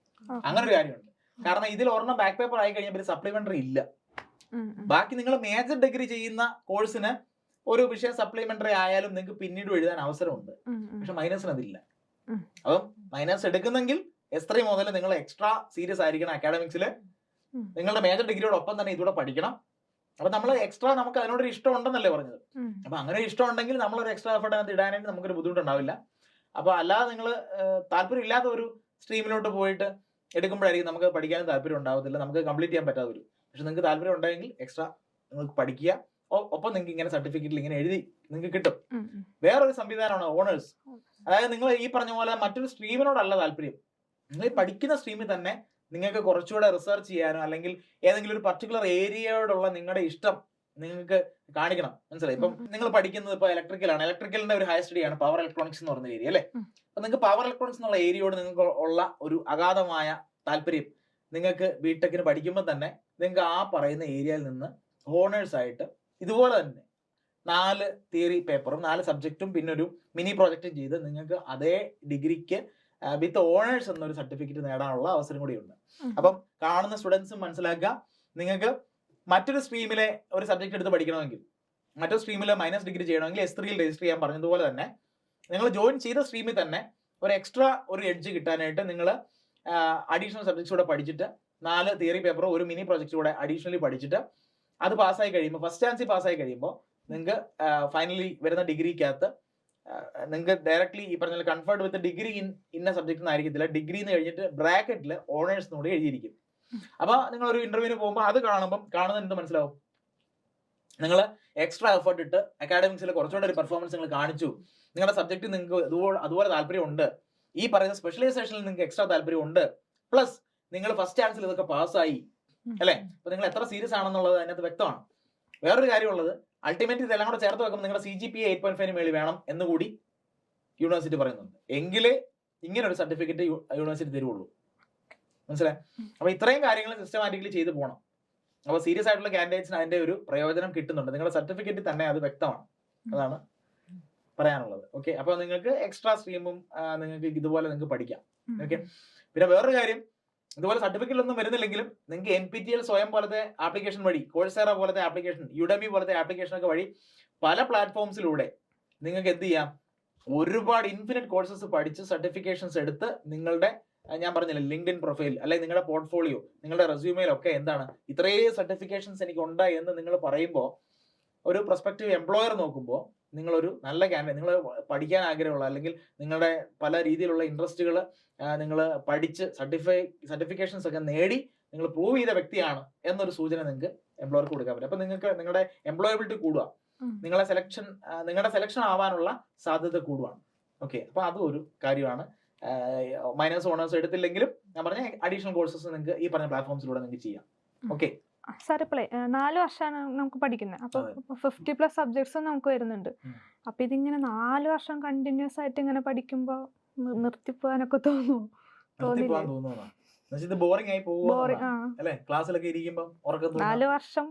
അങ്ങനെ ഒരു കാര്യമുണ്ട്. കാരണം ഇതിൽ ഒരെണ്ണം ബാക്ക് പേപ്പർ ആയി കഴിഞ്ഞാൽ സപ്ലിമെന്ററി ഇല്ല. ബാക്കി നിങ്ങൾ മേജർ ഡിഗ്രി ചെയ്യുന്ന കോഴ്സിന് ഒരു വിഷയം സപ്ലിമെന്ററി ആയാലും നിങ്ങൾക്ക് പിന്നീട് എഴുതാൻ അവസരമുണ്ട്. പക്ഷെ മൈനേഴ്സിന് അതില്ല. അപ്പം മൈനേഴ്സ് എടുക്കുന്നെങ്കിൽ S3 മുതൽ നിങ്ങൾ എക്സ്ട്രാ സീരിയസ് ആയിരിക്കണം അക്കാഡമിക്സിൽ. നിങ്ങളുടെ മേജർ ഡിഗ്രിയോടൊപ്പം തന്നെ ഇതൂടെ പഠിക്കണം. അപ്പൊ നമ്മൾ എക്സ്ട്രാ നമുക്ക് അതിനോടൊരു ഇഷ്ടം ഉണ്ടെന്നല്ലേ പറഞ്ഞത്. അപ്പൊ അങ്ങനെ ഒരു ഇഷ്ടം ഉണ്ടെങ്കിൽ നമ്മളൊരു എക്സ്ട്രാ എഫർട്ട് അതിനകത്ത് ഇടാനായിട്ട് നമുക്കൊരു ബുദ്ധിമുട്ടുണ്ടാവില്ല. അപ്പൊ അല്ലാതെ നിങ്ങൾ താല്പര്യം ഇല്ലാത്ത ഒരു സ്ട്രീമിലോട്ട് പോയിട്ട് എടുക്കുമ്പോഴായിരിക്കും നമുക്ക് പഠിക്കാനും താല്പര്യം ഉണ്ടാവത്തില്ല, നമുക്ക് കംപ്ലീറ്റ് ചെയ്യാൻ പറ്റാതെ വരും. പക്ഷെ നിങ്ങൾക്ക് താല്പര്യം ഉണ്ടെങ്കിൽ എക്സ്ട്രാ നിങ്ങൾക്ക് പഠിക്കുക, ഒപ്പം നിങ്ങൾക്ക് ഇങ്ങനെ സർട്ടിഫിക്കറ്റിൽ ഇങ്ങനെ എഴുതി നിങ്ങൾക്ക് കിട്ടും. വേറൊരു സംവിധാനമാണ് ഓണേഴ്സ്. അതായത് നിങ്ങൾ ഈ പറഞ്ഞ പോലെ മറ്റൊരു സ്ട്രീമിനോടല്ല താല്പര്യം, നിങ്ങൾ ഈ പഠിക്കുന്ന സ്ട്രീമിൽ തന്നെ നിങ്ങൾക്ക് കുറച്ചുകൂടെ റിസർച്ച് ചെയ്യാനോ അല്ലെങ്കിൽ ഏതെങ്കിലും ഒരു പർട്ടിക്കുലർ ഏരിയയോടുള്ള നിങ്ങളുടെ ഇഷ്ടം നിങ്ങൾക്ക് കാണിക്കണം. മനസ്സിലായി? ഇപ്പം നിങ്ങൾ പഠിക്കുന്നത് ഇപ്പൊ ഇലക്ട്രിക്കലാണ്, ഇലക്ട്രിക്കലിന്റെ ഒരു ഹയർ സ്റ്റഡി ആണ് പവർ ഇലക്ട്രോണിക്സ് എന്ന് പറയുന്ന ഏരിയ അല്ലേ. അപ്പൊ നിങ്ങൾക്ക് പവർ ഇലക്ട്രോണിക്സ് എന്നുള്ള ഏരിയയോട് നിങ്ങൾക്ക് ഉള്ള ഒരു അഗാധമായ താല്പര്യം നിങ്ങൾക്ക് ബിടെക്കിന് പഠിക്കുമ്പോൾ തന്നെ നിങ്ങൾക്ക് ആ പറയുന്ന ഏരിയയിൽ നിന്ന് ഹോണേഴ്സ് ആയിട്ട് ഇതുപോലെ തന്നെ 4 തിയറി പേപ്പറും 4 സബ്ജക്റ്റും പിന്നെ ഒരു മിനി പ്രോജക്റ്റും ചെയ്ത് നിങ്ങൾക്ക് അതേ ഡിഗ്രിക്ക് വിത്ത് ഓണേഴ്സ് എന്നൊരു സർട്ടിഫിക്കറ്റ് നേടാനുള്ള അവസരം കൂടിയുണ്ട്. അപ്പം കാണുന്ന സ്റ്റുഡൻസും മനസ്സിലാക്കുക, നിങ്ങൾക്ക് മറ്റൊരു സ്ട്രീമിലെ ഒരു സബ്ജക്ട് എടുത്ത് പഠിക്കണമെങ്കിൽ, മറ്റൊരു സ്ട്രീമിൽ മൈനസ് ഡിഗ്രി ചെയ്യണമെങ്കിൽ S3 രജിസ്റ്റർ ചെയ്യാൻ പറഞ്ഞതുപോലെ തന്നെ നിങ്ങൾ ജോയിൻ ചെയ്ത സ്ട്രീമിൽ തന്നെ ഒരു എക്സ്ട്രാ ഒരു എഡ്ജ് കിട്ടാനായിട്ട് നിങ്ങൾ അഡീഷണൽ സബ്ജക്ട്സ് കൂടെ പഠിച്ചിട്ട് 4 തിയറി പേപ്പർ ഒരു മിനി പ്രോജക്റ്റ് കൂടെ അഡീഷണലി പഠിച്ചിട്ട് അത് പാസ്സായി കഴിയുമ്പോൾ, ഫസ്റ്റ് ചാൻസിൽ പാസ്സായി കഴിയുമ്പോൾ നിങ്ങൾക്ക് ഫൈനലി വരുന്ന ഡിഗ്രിക്കകത്ത് നിങ്ങൾക്ക് ഡയറക്ട്ലി ഈ പറഞ്ഞ കൺഫേർഡ് വിത്ത് ഡിഗ്രി ഇന്ന സബ്ജക്ട് എന്നായിരിക്കത്തില്ല, ഡിഗ്രി എന്ന് കഴിഞ്ഞിട്ട് ബ്രാക്കറ്റിൽ ഓണേഴ്സ് കൂടി എഴുതിയിരിക്കും. അപ്പൊ നിങ്ങൾ ഒരു ഇന്റർവ്യൂവിന് പോകുമ്പോൾ അത് കാണുന്നത് എന്ത് മനസ്സിലാവും? നിങ്ങൾ എക്സ്ട്രാ എഫേർട്ട് ഇട്ട് അക്കാഡമിക്സിൽ കുറച്ചുകൂടെ ഒരു പെർഫോമൻസ് നിങ്ങൾ കാണിച്ചു, നിങ്ങളുടെ സബ്ജക്ട് നിങ്ങൾക്ക് അതുപോലെ താല്പര്യമുണ്ട്, ഈ പറയുന്ന സ്പെഷ്യലൈസേഷനിൽ നിങ്ങൾക്ക് എക്സ്ട്രാ താല്പര്യമുണ്ട്, പ്ലസ് നിങ്ങൾ ഫസ്റ്റ് ചാൻസിൽ ഇതൊക്കെ പാസ്സായി അല്ലെ. അപ്പൊ നിങ്ങൾ എത്ര സീരിയസ് ആണെന്നുള്ളത് അതിനകത്ത് വ്യക്തമാണ്. വേറൊരു കാര്യമുള്ളത്, അൾട്ടിമേറ്റ്ലി ഇതെല്ലാം കൂടെ ചേർത്ത് വെക്കുമ്പോൾ നിങ്ങളുടെ CGPA 8.5 മേളിൽ വേണം എന്നുകൂടി യൂണിവേഴ്സിറ്റി പറയുന്നുണ്ട്. എങ്കിലേ ഇങ്ങനെ ഒരു സർട്ടിഫിക്കറ്റ് യൂണിവേഴ്സിറ്റി തരുള്ളൂ. മനസ്സിലായി? അപ്പൊ ഇത്രയും കാര്യങ്ങൾ സിസ്റ്റമാറ്റിക്കലി ചെയ്തു പോകണം. അപ്പൊ സീരിയസ് ആയിട്ടുള്ള കാൻഡിഡേറ്റ്സിന് അതിന്റെ ഒരു പ്രയോജനം കിട്ടുന്നുണ്ട്. നിങ്ങളുടെ സർട്ടിഫിക്കറ്റിൽ തന്നെ അത് വ്യക്തമാണ്. അതാണ് പറയാനുള്ളത്. ഓക്കെ, അപ്പൊ നിങ്ങൾക്ക് എക്സ്ട്രാ സ്ട്രീമും നിങ്ങൾക്ക് ഇതുപോലെ നിങ്ങൾക്ക് പഠിക്കാം. ഓക്കെ, പിന്നെ വേറൊരു കാര്യം, ഇതുപോലെ സർട്ടിഫിക്കറ്റ് ഒന്നും വരുന്നില്ലെങ്കിലും നിങ്ങൾക്ക് NPTEL സ്വയം പോലത്തെ ആപ്ലിക്കേഷൻ വഴി, കോഴ്സെറ പോലത്തെ ആപ്ലിക്കേഷൻ, യുഡമി പോലത്തെ ആപ്ലിക്കേഷൻ ഒക്കെ വഴി പല പ്ലാറ്റ്ഫോംസിലൂടെ നിങ്ങൾക്ക് എന്ത് ചെയ്യാം, ഒരുപാട് ഇൻഫിനിറ്റ് കോഴ്സസ് പഠിച്ച് സർട്ടിഫിക്കേഷൻസ് എടുത്ത് നിങ്ങളുടെ, ഞാൻ പറഞ്ഞില്ലേ, ലിങ്ക്ഡിൻ പ്രൊഫൈൽ അല്ലെങ്കിൽ നിങ്ങളുടെ പോർട്ട്ഫോളിയോ, നിങ്ങളുടെ റെസ്യൂമേലൊക്കെ എന്താണ് ഇത്രയും സർട്ടിഫിക്കേഷൻസ് എനിക്ക് ഉണ്ടായി എന്ന് നിങ്ങൾ പറയുമ്പോൾ ഒരു പ്രൊസ്പെക്റ്റീവ് എംപ്ലോയർ നോക്കുമ്പോൾ നിങ്ങളൊരു നല്ല ക്യാൻഡിഡേറ്റ്, നിങ്ങൾ പഠിക്കാൻ ആഗ്രഹമുള്ള അല്ലെങ്കിൽ നിങ്ങളുടെ പല രീതിയിലുള്ള ഇൻട്രസ്റ്റുകൾ നിങ്ങൾ പഠിച്ച് സർട്ടിഫിക്കേഷൻസ് ഒക്കെ നേടി നിങ്ങൾ പ്രൂവ് ചെയ്ത വ്യക്തിയാണ് എന്നൊരു സൂചന നിങ്ങൾക്ക് എംപ്ലോയർക്ക് കൊടുക്കാൻ പറ്റും. അപ്പൊ നിങ്ങൾക്ക് നിങ്ങളുടെ എംപ്ലോയബിലിറ്റി കൂടുക, നിങ്ങളുടെ സെലക്ഷൻ ആവാനുള്ള സാധ്യത കൂടുകയാണ്. ഓക്കെ, അപ്പൊ അതും ഒരു കാര്യമാണ്. മൈനസ് ഓണേഴ്സ് എടുത്തില്ലെങ്കിലും ഞാൻ പറഞ്ഞ അഡീഷണൽ കോഴ്സസ് നിങ്ങൾക്ക് ഈ പറഞ്ഞ പ്ലാറ്റ്ഫോംസിലൂടെ നിങ്ങൾക്ക് ചെയ്യാം. ഓക്കെ സാർ, 4 വർഷമാണ് നമുക്ക് പഠിക്കുന്നത്. അപ്പൊ 50+ സബ്ജക്ട്സ് നമുക്ക് വരുന്നുണ്ട്. അപ്പൊ ഇതിങ്ങനെ 4 വർഷം കണ്ടിന്യൂസ് ആയിട്ട് ഇങ്ങനെ പഠിക്കുമ്പോ നിർത്തിപ്പോവാനൊക്കെ തോന്നുന്നു. ബോറിംഗ് ആയി പോകും. ക്ലാസ്സിലൊക്കെ ഇരിക്കുമ്പോൾ 4 വർഷം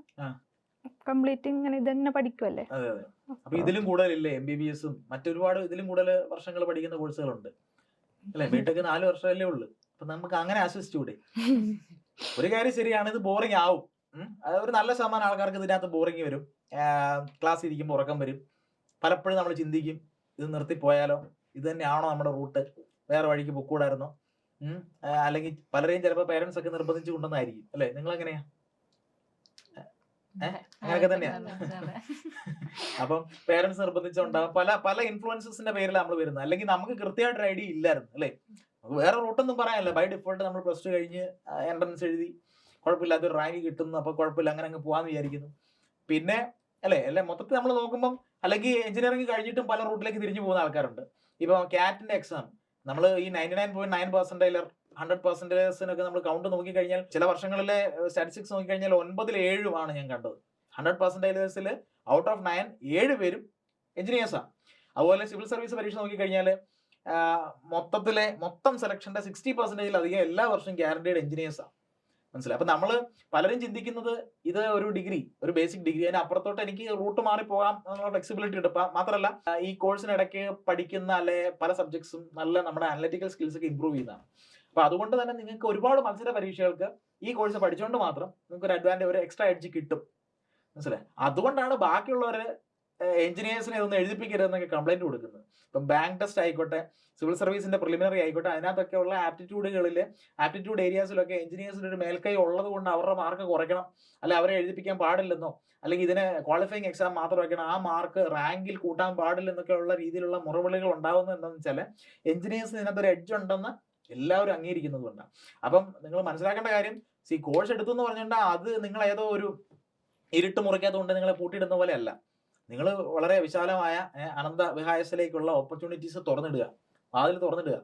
കംപ്ലീറ്റ് ഇങ്ങനെ ഇതന്നെ പഠിക്കുമല്ലേ. അതെ അതെ. അപ്പൊ ഇതിലും കൂടുതലില്ലേ MBBS മറ്റൊരുപാട് ഇതിലും കൂടുതൽ വർഷങ്ങൾ പഠിക്കുന്ന കോഴ്സുകളുണ്ട് അല്ലെ. ബിടെക് 4 വർഷമല്ലേ ഉള്ളു. അപ്പൊ നമുക്ക് അങ്ങനെ ആശ്വസിച്ചുകൂടെ? ഒരു കാര്യം ശരിയാണ്, ഇത് ബോറിംഗ് ആവും. ഒരു നല്ല ശതമാനം ആൾക്കാർക്ക് ഇതിനകത്ത് ബോറിംഗ് വരും. ക്ലാസ് ഇരിക്കുമ്പോൾ ഉറക്കം വരും. പലപ്പോഴും നമ്മൾ ചിന്തിക്കും, ഇത് നിർത്തിപ്പോയാലോ, ഇത് തന്നെയാണോ നമ്മുടെ റൂട്ട്, വേറെ വഴിക്ക് പൊക്കൂടായിരുന്നോ? അല്ലെങ്കിൽ പലരെയും ചിലപ്പോൾ പേരൻസ് ഒക്കെ നിർബന്ധിച്ചു കൊണ്ടുവന്നായിരിക്കും അല്ലെ. നിങ്ങൾ എങ്ങനെയാ? അങ്ങനെയൊക്കെ തന്നെയാണ്. അപ്പം പേരൻസ് നിർബന്ധിച്ചുണ്ടാകും, പല ഇൻഫ്ലുവൻസസിന്റെ പേരിൽ നമ്മൾ വരുന്നത്. അല്ലെങ്കിൽ നമുക്ക് കൃത്യമായിട്ടൊരു ഐഡിയ ഇല്ലായിരുന്നു അല്ലെ. നമുക്ക് വേറെ റൂട്ടൊന്നും പറയാനില്ല. ബൈ ഡിഫോൾട്ട് നമ്മൾ +2 കഴിഞ്ഞ് എൻട്രൻസ് എഴുതി കുഴപ്പമില്ലാത്തൊരു റാങ്ക് കിട്ടുന്നു, അപ്പൊ കുഴപ്പമില്ല, അങ്ങനെ അങ്ങ് പോകാന്ന് വിചാരിക്കുന്നു. പിന്നെ അല്ലെ മൊത്തത്തിൽ നമ്മൾ നോക്കുമ്പോൾ, അല്ലെങ്കിൽ എഞ്ചിനീയറിംഗ് കഴിഞ്ഞിട്ടും പല റൂട്ടിലേക്ക് തിരിഞ്ഞു പോകുന്ന ആൾക്കാരുണ്ട്. ഇപ്പൊ CATന്റെ എക്സാം നമ്മൾ ഈ 99.9% 100%-നൊക്കെ നമ്മൾ കൗണ്ട് നോക്കിക്കഴിഞ്ഞാൽ, ചില വർഷങ്ങളിലെ സ്റ്റാറ്റിസ്റ്റിക്സ് നോക്കിക്കഴിഞ്ഞാൽ 9-ൽ 7 ഞാൻ കണ്ടത്. 100%-ൽ ഔട്ട് ഓഫ് 9 7 പേരും എഞ്ചിനീയേഴ്സാണ്. അതുപോലെ സിവിൽ സർവീസ് പരീക്ഷ നോക്കിക്കഴിഞ്ഞാൽ മൊത്തം സെലക്ഷന്റെ 60%-ലധികം എല്ലാ വർഷവും ഗ്യാരണ്ടീഡ് എഞ്ചിനീയേഴ്സാണ്. മനസ്സിലായി? അപ്പൊ നമ്മള് പലരും ചിന്തിക്കുന്നത് ഇത് ഒരു ഡിഗ്രി, ഒരു ബേസിക് ഡിഗ്രി, അതിന് അപ്പുറത്തോട്ട് എനിക്ക് റൂട്ട് മാറി പോകാം എന്നുള്ള ഫ്ലെക്സിബിലിറ്റി ഉണ്ട്. മാത്രമല്ല ഈ കോഴ്സിനിടയ്ക്ക് പഠിക്കുന്ന അല്ലെ പല സബ്ജക്ട്സും നല്ല നമ്മുടെ അനലിറ്റിക്കൽ സ്കിൽസ് ഒക്കെ ഇമ്പ്രൂവ് ചെയ്യുന്നതാണ്. അപ്പൊ അതുകൊണ്ട് തന്നെ നിങ്ങൾക്ക് ഒരുപാട് മത്സര പരീക്ഷകൾക്ക് ഈ കോഴ്സ് പഠിച്ചുകൊണ്ട് മാത്രം നിങ്ങൾക്ക് ഒരു അഡ്വാൻറ്റേജ്, ഒരു എക്സ്ട്രാ എഡ്ജ് കിട്ടും. മനസ്സിലായി? അതുകൊണ്ടാണ് ബാക്കിയുള്ളവര് എഞ്ചിനീയേഴ്സിനെ ഇതൊന്നും എഴുതിപ്പിക്കരുതെന്നൊക്കെ കംപ്ലൈന്റ് കൊടുക്കുന്നത്. ഇപ്പം ബാങ്ക് ടെസ്റ്റ് ആയിക്കോട്ടെ, സിവിൽ സർവീസിന്റെ പ്രിലിമിനറി ആയിക്കോട്ടെ, അതിനകത്തൊക്കെ ഉള്ള ആപ്റ്റിറ്റ്യൂഡ് ഏരിയാസിലൊക്കെ എഞ്ചിനീയേഴ്സിന് ഒരു മേൽക്കൈ ഉള്ളത് കൊണ്ട് അവരുടെ മാർക്ക് കുറയ്ക്കണം, അല്ലെ അവരെ എഴുതിപ്പിക്കാൻ പാടില്ലെന്നോ, അല്ലെങ്കിൽ ഇതിന് ക്വാളിഫയിങ് എക്സാം മാത്രം വയ്ക്കണം, ആ മാർക്ക് റാങ്കിൽ കൂട്ടാൻ പാടില്ലെന്നൊക്കെ ഉള്ള രീതിയിലുള്ള മുറവിളികൾ ഉണ്ടാവുന്നത് എന്താണെന്ന് വെച്ചാൽ എഞ്ചിനീയേഴ്സിന് ഇതിനകത്ത് ഒരു എഡ്ജ് ഉണ്ടെന്ന് എല്ലാവരും അംഗീകരിക്കുന്നത് കൊണ്ടാണ്. അപ്പം നിങ്ങൾ മനസ്സിലാക്കേണ്ട കാര്യം, കോഴ്സ് എടുത്തു എന്ന് പറഞ്ഞിട്ടുണ്ടെങ്കിൽ അത് നിങ്ങൾ ഏതോ ഒരു ഇരുട്ട് മുറിക്കാത്തതുകൊണ്ട് നിങ്ങളെ പൂട്ടിയിടുന്ന പോലെ അല്ല. നിങ്ങൾ വളരെ വിശാലമായ അനന്ത വിഹായസിലേക്കുള്ള ഓപ്പർച്യൂണിറ്റീസ് തുറന്നിടുക. വാതിൽ തുറന്നിടുക.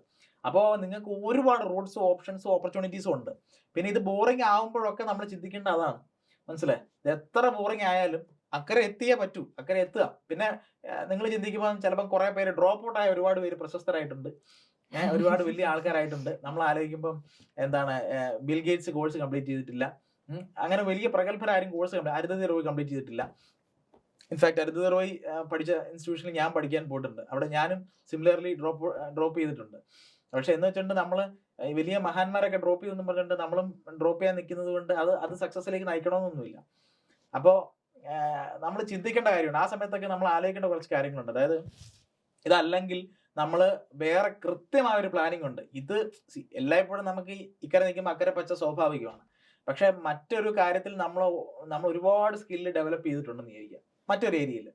അപ്പോൾ നിങ്ങൾക്ക് ഒരുപാട് റൂട്ട്സും ഓപ്ഷൻസും ഓപ്പർച്യൂണിറ്റീസും ഉണ്ട്. പിന്നെ ഇത് ബോറിംഗ് ആകുമ്പോഴൊക്കെ നമ്മൾ ചിന്തിക്കേണ്ട അതാണ്, മനസ്സിലായി? ഇത് എത്ര ബോറിംഗ് ആയാലും അക്കരെ എത്തിയേ പറ്റൂ, അക്കരെ എത്തുക. പിന്നെ നിങ്ങൾ ചിന്തിക്കുമ്പോൾ ചിലപ്പോൾ കുറേ പേര് ഡ്രോപ്പ് ഔട്ട് ആയ ഒരുപാട് പേര് പ്രശസ്തരായിട്ടുണ്ട്, ഒരുപാട് വലിയ ആൾക്കാരായിട്ടുണ്ട്. നമ്മൾ ആലോചിക്കുമ്പം എന്താണ്, ബിൽ ഗേറ്റ്സ് കോഴ്സ് കംപ്ലീറ്റ് ചെയ്തിട്ടില്ല, അങ്ങനെ വലിയ പ്രഗത്ഭരാരും കോഴ്സ് അരുന്ധതി റോയ് കംപ്ലീറ്റ് ചെയ്തിട്ടില്ല. ഇൻഫാക്ട് അരുന്ധതി റോയ് പഠിച്ച ഇൻസ്റ്റിറ്റ്യൂഷനിൽ ഞാൻ പഠിക്കാൻ പോയിട്ടുണ്ട്, അവിടെ ഞാനും സിമിലർലി ഡ്രോപ്പ് ചെയ്തിട്ടുണ്ട്. പക്ഷെ എന്ന് വെച്ചിട്ടുണ്ട് നമ്മൾ വലിയ മഹാന്മാരൊക്കെ ഡ്രോപ്പ് ചെയ്തെന്ന് പറഞ്ഞിട്ട് നമ്മളും ഡ്രോപ്പ് ചെയ്യാൻ നിൽക്കുന്നത് കൊണ്ട് അത് സക്സസിലേക്ക് നയിക്കണമെന്നൊന്നുമില്ല. അപ്പോൾ നമ്മൾ ചിന്തിക്കേണ്ട കാര്യമുണ്ട്. ആ സമയത്തൊക്കെ നമ്മൾ ആലോചിക്കേണ്ട കുറച്ച് കാര്യങ്ങളുണ്ട്. അതായത് ഇതല്ലെങ്കിൽ നമ്മൾ വേറെ കൃത്യമായ ഒരു പ്ലാനിങ് ഉണ്ട്. ഇത് എല്ലായ്പ്പോഴും നമുക്ക് ഇക്കരെ നിൽക്കുമ്പോൾ അക്കരെ പച്ച സ്വാഭാവികമാണ്. പക്ഷെ മറ്റൊരു കാര്യത്തിൽ നമ്മൾ ഒരുപാട് സ്കില്ല് ഡെവലപ്പ് ചെയ്തിട്ടുണ്ടെന്ന് വിചാരിക്കുക. മറ്റൊരു ഏരിയയിൽ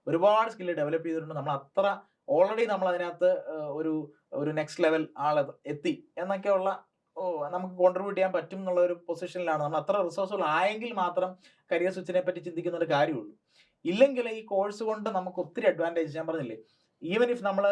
ഒരുപാട് സ്കില്ല് ഡെവലപ്പ് ചെയ്തിട്ടുണ്ട്, നമ്മൾ അത്ര ഓൾറെഡി നമ്മൾ അതിനകത്ത് ഒരു നെക്സ്റ്റ് ലെവൽ ആളെ എത്തി എന്നൊക്കെയുള്ള നമുക്ക് കോൺട്രിബ്യൂട്ട് ചെയ്യാൻ പറ്റും എന്നുള്ള ഒരു പൊസിഷനിലാണ് നമ്മൾ. അത്ര റിസോഴ്സുകൾ ആയെങ്കിൽ മാത്രം കരിയർ സ്വിച്ചിനെ പറ്റി ചിന്തിക്കുന്ന ഒരു കാര്യമുള്ളൂ. ഇല്ലെങ്കിൽ ഈ കോഴ്സ് കൊണ്ട് നമുക്ക് ഒത്തിരി അഡ്വാൻറ്റേജ്, ഞാൻ പറഞ്ഞില്ലേ, ഈവൻ ഇഫ് നമ്മൾ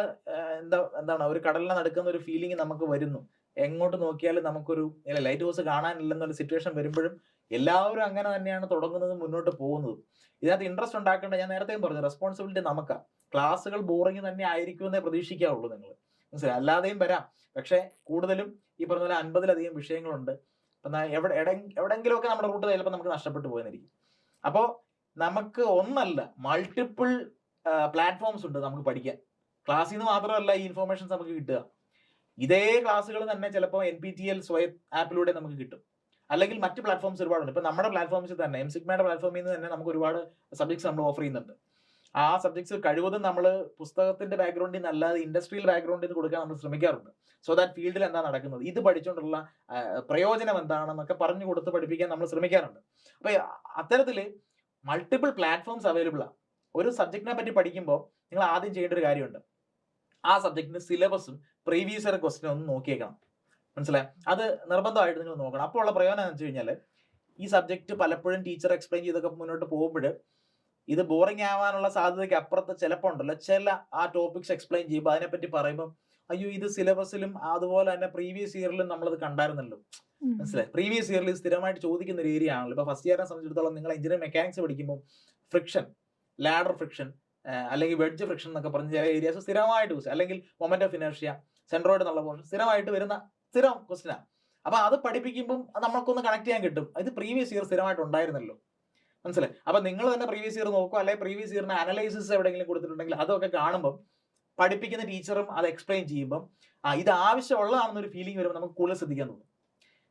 എന്താണ് ഒരു കടലിനെ നടക്കുന്ന ഒരു ഫീലിംഗ് നമുക്ക് വരുന്നു, എങ്ങോട്ട് നോക്കിയാലും നമുക്കൊരു ലൈറ്റ് ഹൗസ് കാണാനില്ലെന്നൊരു സിറ്റുവേഷൻ വരുമ്പോഴും എല്ലാവരും അങ്ങനെ തന്നെയാണ് തുടങ്ങുന്നത്, മുന്നോട്ട് പോകുന്നത്. ഇതിനകത്ത് ഇൻട്രസ്റ്റ് ഉണ്ടാക്കേണ്ട, ഞാൻ നേരത്തെയും പറഞ്ഞു, റെസ്പോൺസിബിലിറ്റി നമുക്കാണ്. ക്ലാസ്സുകൾ ബോറിംഗ് തന്നെ ആയിരിക്കുമെന്നേ പ്രതീക്ഷിക്കാവുള്ളൂ നിങ്ങൾ, മനസ്സിലായി? അല്ലാതെയും വരാം. പക്ഷെ കൂടുതലും ഈ പറഞ്ഞ പോലെ 50-ലധികം വിഷയങ്ങളുണ്ട്. അപ്പം എവിടെയെങ്കിലുമൊക്കെ നമ്മുടെ റൂട്ട് ചിലപ്പോൾ നമുക്ക് നഷ്ടപ്പെട്ടു പോയെന്നിരിക്കും. അപ്പോൾ നമുക്ക് ഒന്നല്ല, മൾട്ടിപ്പിൾ പ്ലാറ്റ്ഫോംസ് ഉണ്ട് നമുക്ക് പഠിക്കാൻ. ക്ലാസ്സിൽ നിന്ന് മാത്രമല്ല ഈ ഇൻഫോർമേഷൻസ് നമുക്ക് കിട്ടുക. ഇതേ ക്ലാസ്സുകൾ തന്നെ ചിലപ്പോൾ NPTEL സ്വയം ആപ്പിലൂടെ നമുക്ക് കിട്ടും, അല്ലെങ്കിൽ മറ്റ് പ്ലാറ്റ്ഫോംസ് ഒരുപാടുണ്ട്. ഇപ്പം നമ്മുടെ പ്ലാറ്റ്ഫോംസിൽ തന്നെ എംസിഗ്മയുടെ പ്ലാറ്റ്ഫോമിൽ നിന്ന് തന്നെ നമുക്ക് ഒരുപാട് സബ്ജക്ട്സ് നമ്മൾ ഓഫർ ചെയ്യുന്നുണ്ട്. ആ സബ്ജക്ട്സ് കഴിവതും നമ്മൾ പുസ്തകത്തിന്റെ ബാക്ക്ഗ്രൗണ്ടിൽ നിന്ന് അല്ലാതെ ഇൻഡസ്ട്രിയൽ ബാക്ക്ഗ്രൗണ്ടിൽ നിന്ന് കൊടുക്കാൻ നമ്മൾ ശ്രമിക്കാറുണ്ട്. സോ ദാറ്റ് ഫീൽഡിൽ എന്താ നടക്കുന്നത്, ഇത് പഠിച്ചുകൊണ്ടുള്ള പ്രയോജനം എന്താണെന്നൊക്കെ പറഞ്ഞു കൊടുത്ത് പഠിപ്പിക്കാൻ നമ്മൾ ശ്രമിക്കാറുണ്ട്. അപ്പൊ അത്തരത്തിൽ മൾട്ടിപ്പിൾ പ്ലാറ്റ്ഫോംസ് അവൈലബിൾ ആണ്. ഒരു സബ്ജക്റ്റിനെ പറ്റി പഠിക്കുമ്പോൾ നിങ്ങൾ ആദ്യം ചെയ്യേണ്ട ഒരു കാര്യമുണ്ട്, ആ സബ്ജക്റ്റിന്റെ സിലബസും പ്രീവിയസ് ഇയർ ക്വസ്റ്റ്യനും ഒന്ന് നോക്കിയേക്കണം, മനസ്സിലായി? അത് നിർബന്ധമായിട്ട് നിങ്ങൾ നോക്കണം. അപ്പോൾ ഉള്ള പ്രയോജനം എന്ന് വെച്ച് കഴിഞ്ഞാൽ ഈ സബ്ജക്റ്റ് പലപ്പോഴും ടീച്ചർ എക്സ്പ്ലെയിൻ ചെയ്തൊക്കെ മുന്നോട്ട് പോകുമ്പോൾ ഇത് ബോറിംഗ് ആവാനുള്ള സാധ്യതയ്ക്ക് അപ്പുറത്ത് ചിലപ്പോൾ ഉണ്ടല്ലോ, ചില ആ ടോപ്പിക്സ് എക്സ്പ്ലെയിൻ ചെയ്യുമ്പോൾ അതിനെപ്പറ്റി പറയുമ്പോൾ അയ്യോ ഇത് സിലബസിലും അതുപോലെ തന്നെ പ്രീവിയസ് ഇയറിലും നമ്മളത് കണ്ടായിരുന്നല്ലോ, മനസ്സിലായി? പ്രീവിയസ് ഇയറിൽ സ്ഥിരമായിട്ട് ചോദിക്കുന്ന ഒരു ഏരിയ ആണല്ലോ. ഇപ്പൊ ഫസ്റ്റ് ഇയറിനെ സംബന്ധിച്ചിടത്തോളം നിങ്ങൾ എഞ്ചിനീയറിംഗ് മെക്കാനിക്സ് പഠിക്കുമ്പോൾ ഫ്രിക്ഷൻ, ലാഡർ ഫ്രിക്ഷൻ, അല്ലെങ്കിൽ വെഡ്ജ് ഫ്രിക്ഷൻ എന്നൊക്കെ പറഞ്ഞ ചില ഏരിയാസ് സ്ഥിരമായിട്ട് യൂസ്, അല്ലെങ്കിൽ മൊമെന്റ് ഓഫ് ഇനർഷ്യ, സെൻട്രോയിഡ് എന്നുള്ള പോർഷൻ സ്ഥിരമായിട്ട് വരുന്ന സ്ഥിരം ക്വസ്റ്റ്യനാണ്. അപ്പൊ അത് പഠിപ്പിക്കുമ്പോൾ നമുക്കൊന്ന് കണക്ട് ചെയ്യാൻ കിട്ടും, ഇത് പ്രീവിയസ് ഇയർ സ്ഥിരമായിട്ട് ഉണ്ടായിരുന്നല്ലോ, മനസ്സിലായി? അപ്പൊ നിങ്ങൾ തന്നെ പ്രീവിയസ് ഇയർ നോക്കുക, അല്ലെങ്കിൽ പ്രീവിയസ് ഇയറിന് അനലൈസിസ് എവിടെയെങ്കിലും കൊടുത്തിട്ടുണ്ടെങ്കിൽ അതൊക്കെ കാണുമ്പോൾ പഠിപ്പിക്കുന്ന ടീച്ചറും അത് എക്സ്പ്ലെയിൻ ചെയ്യുമ്പോൾ ഇത് ആവശ്യമുള്ളതാണെന്നൊരു ഫീലിംഗ് വരുമ്പോൾ നമുക്ക് കൂടുതൽ ശ്രദ്ധിക്കാൻ തോന്നും.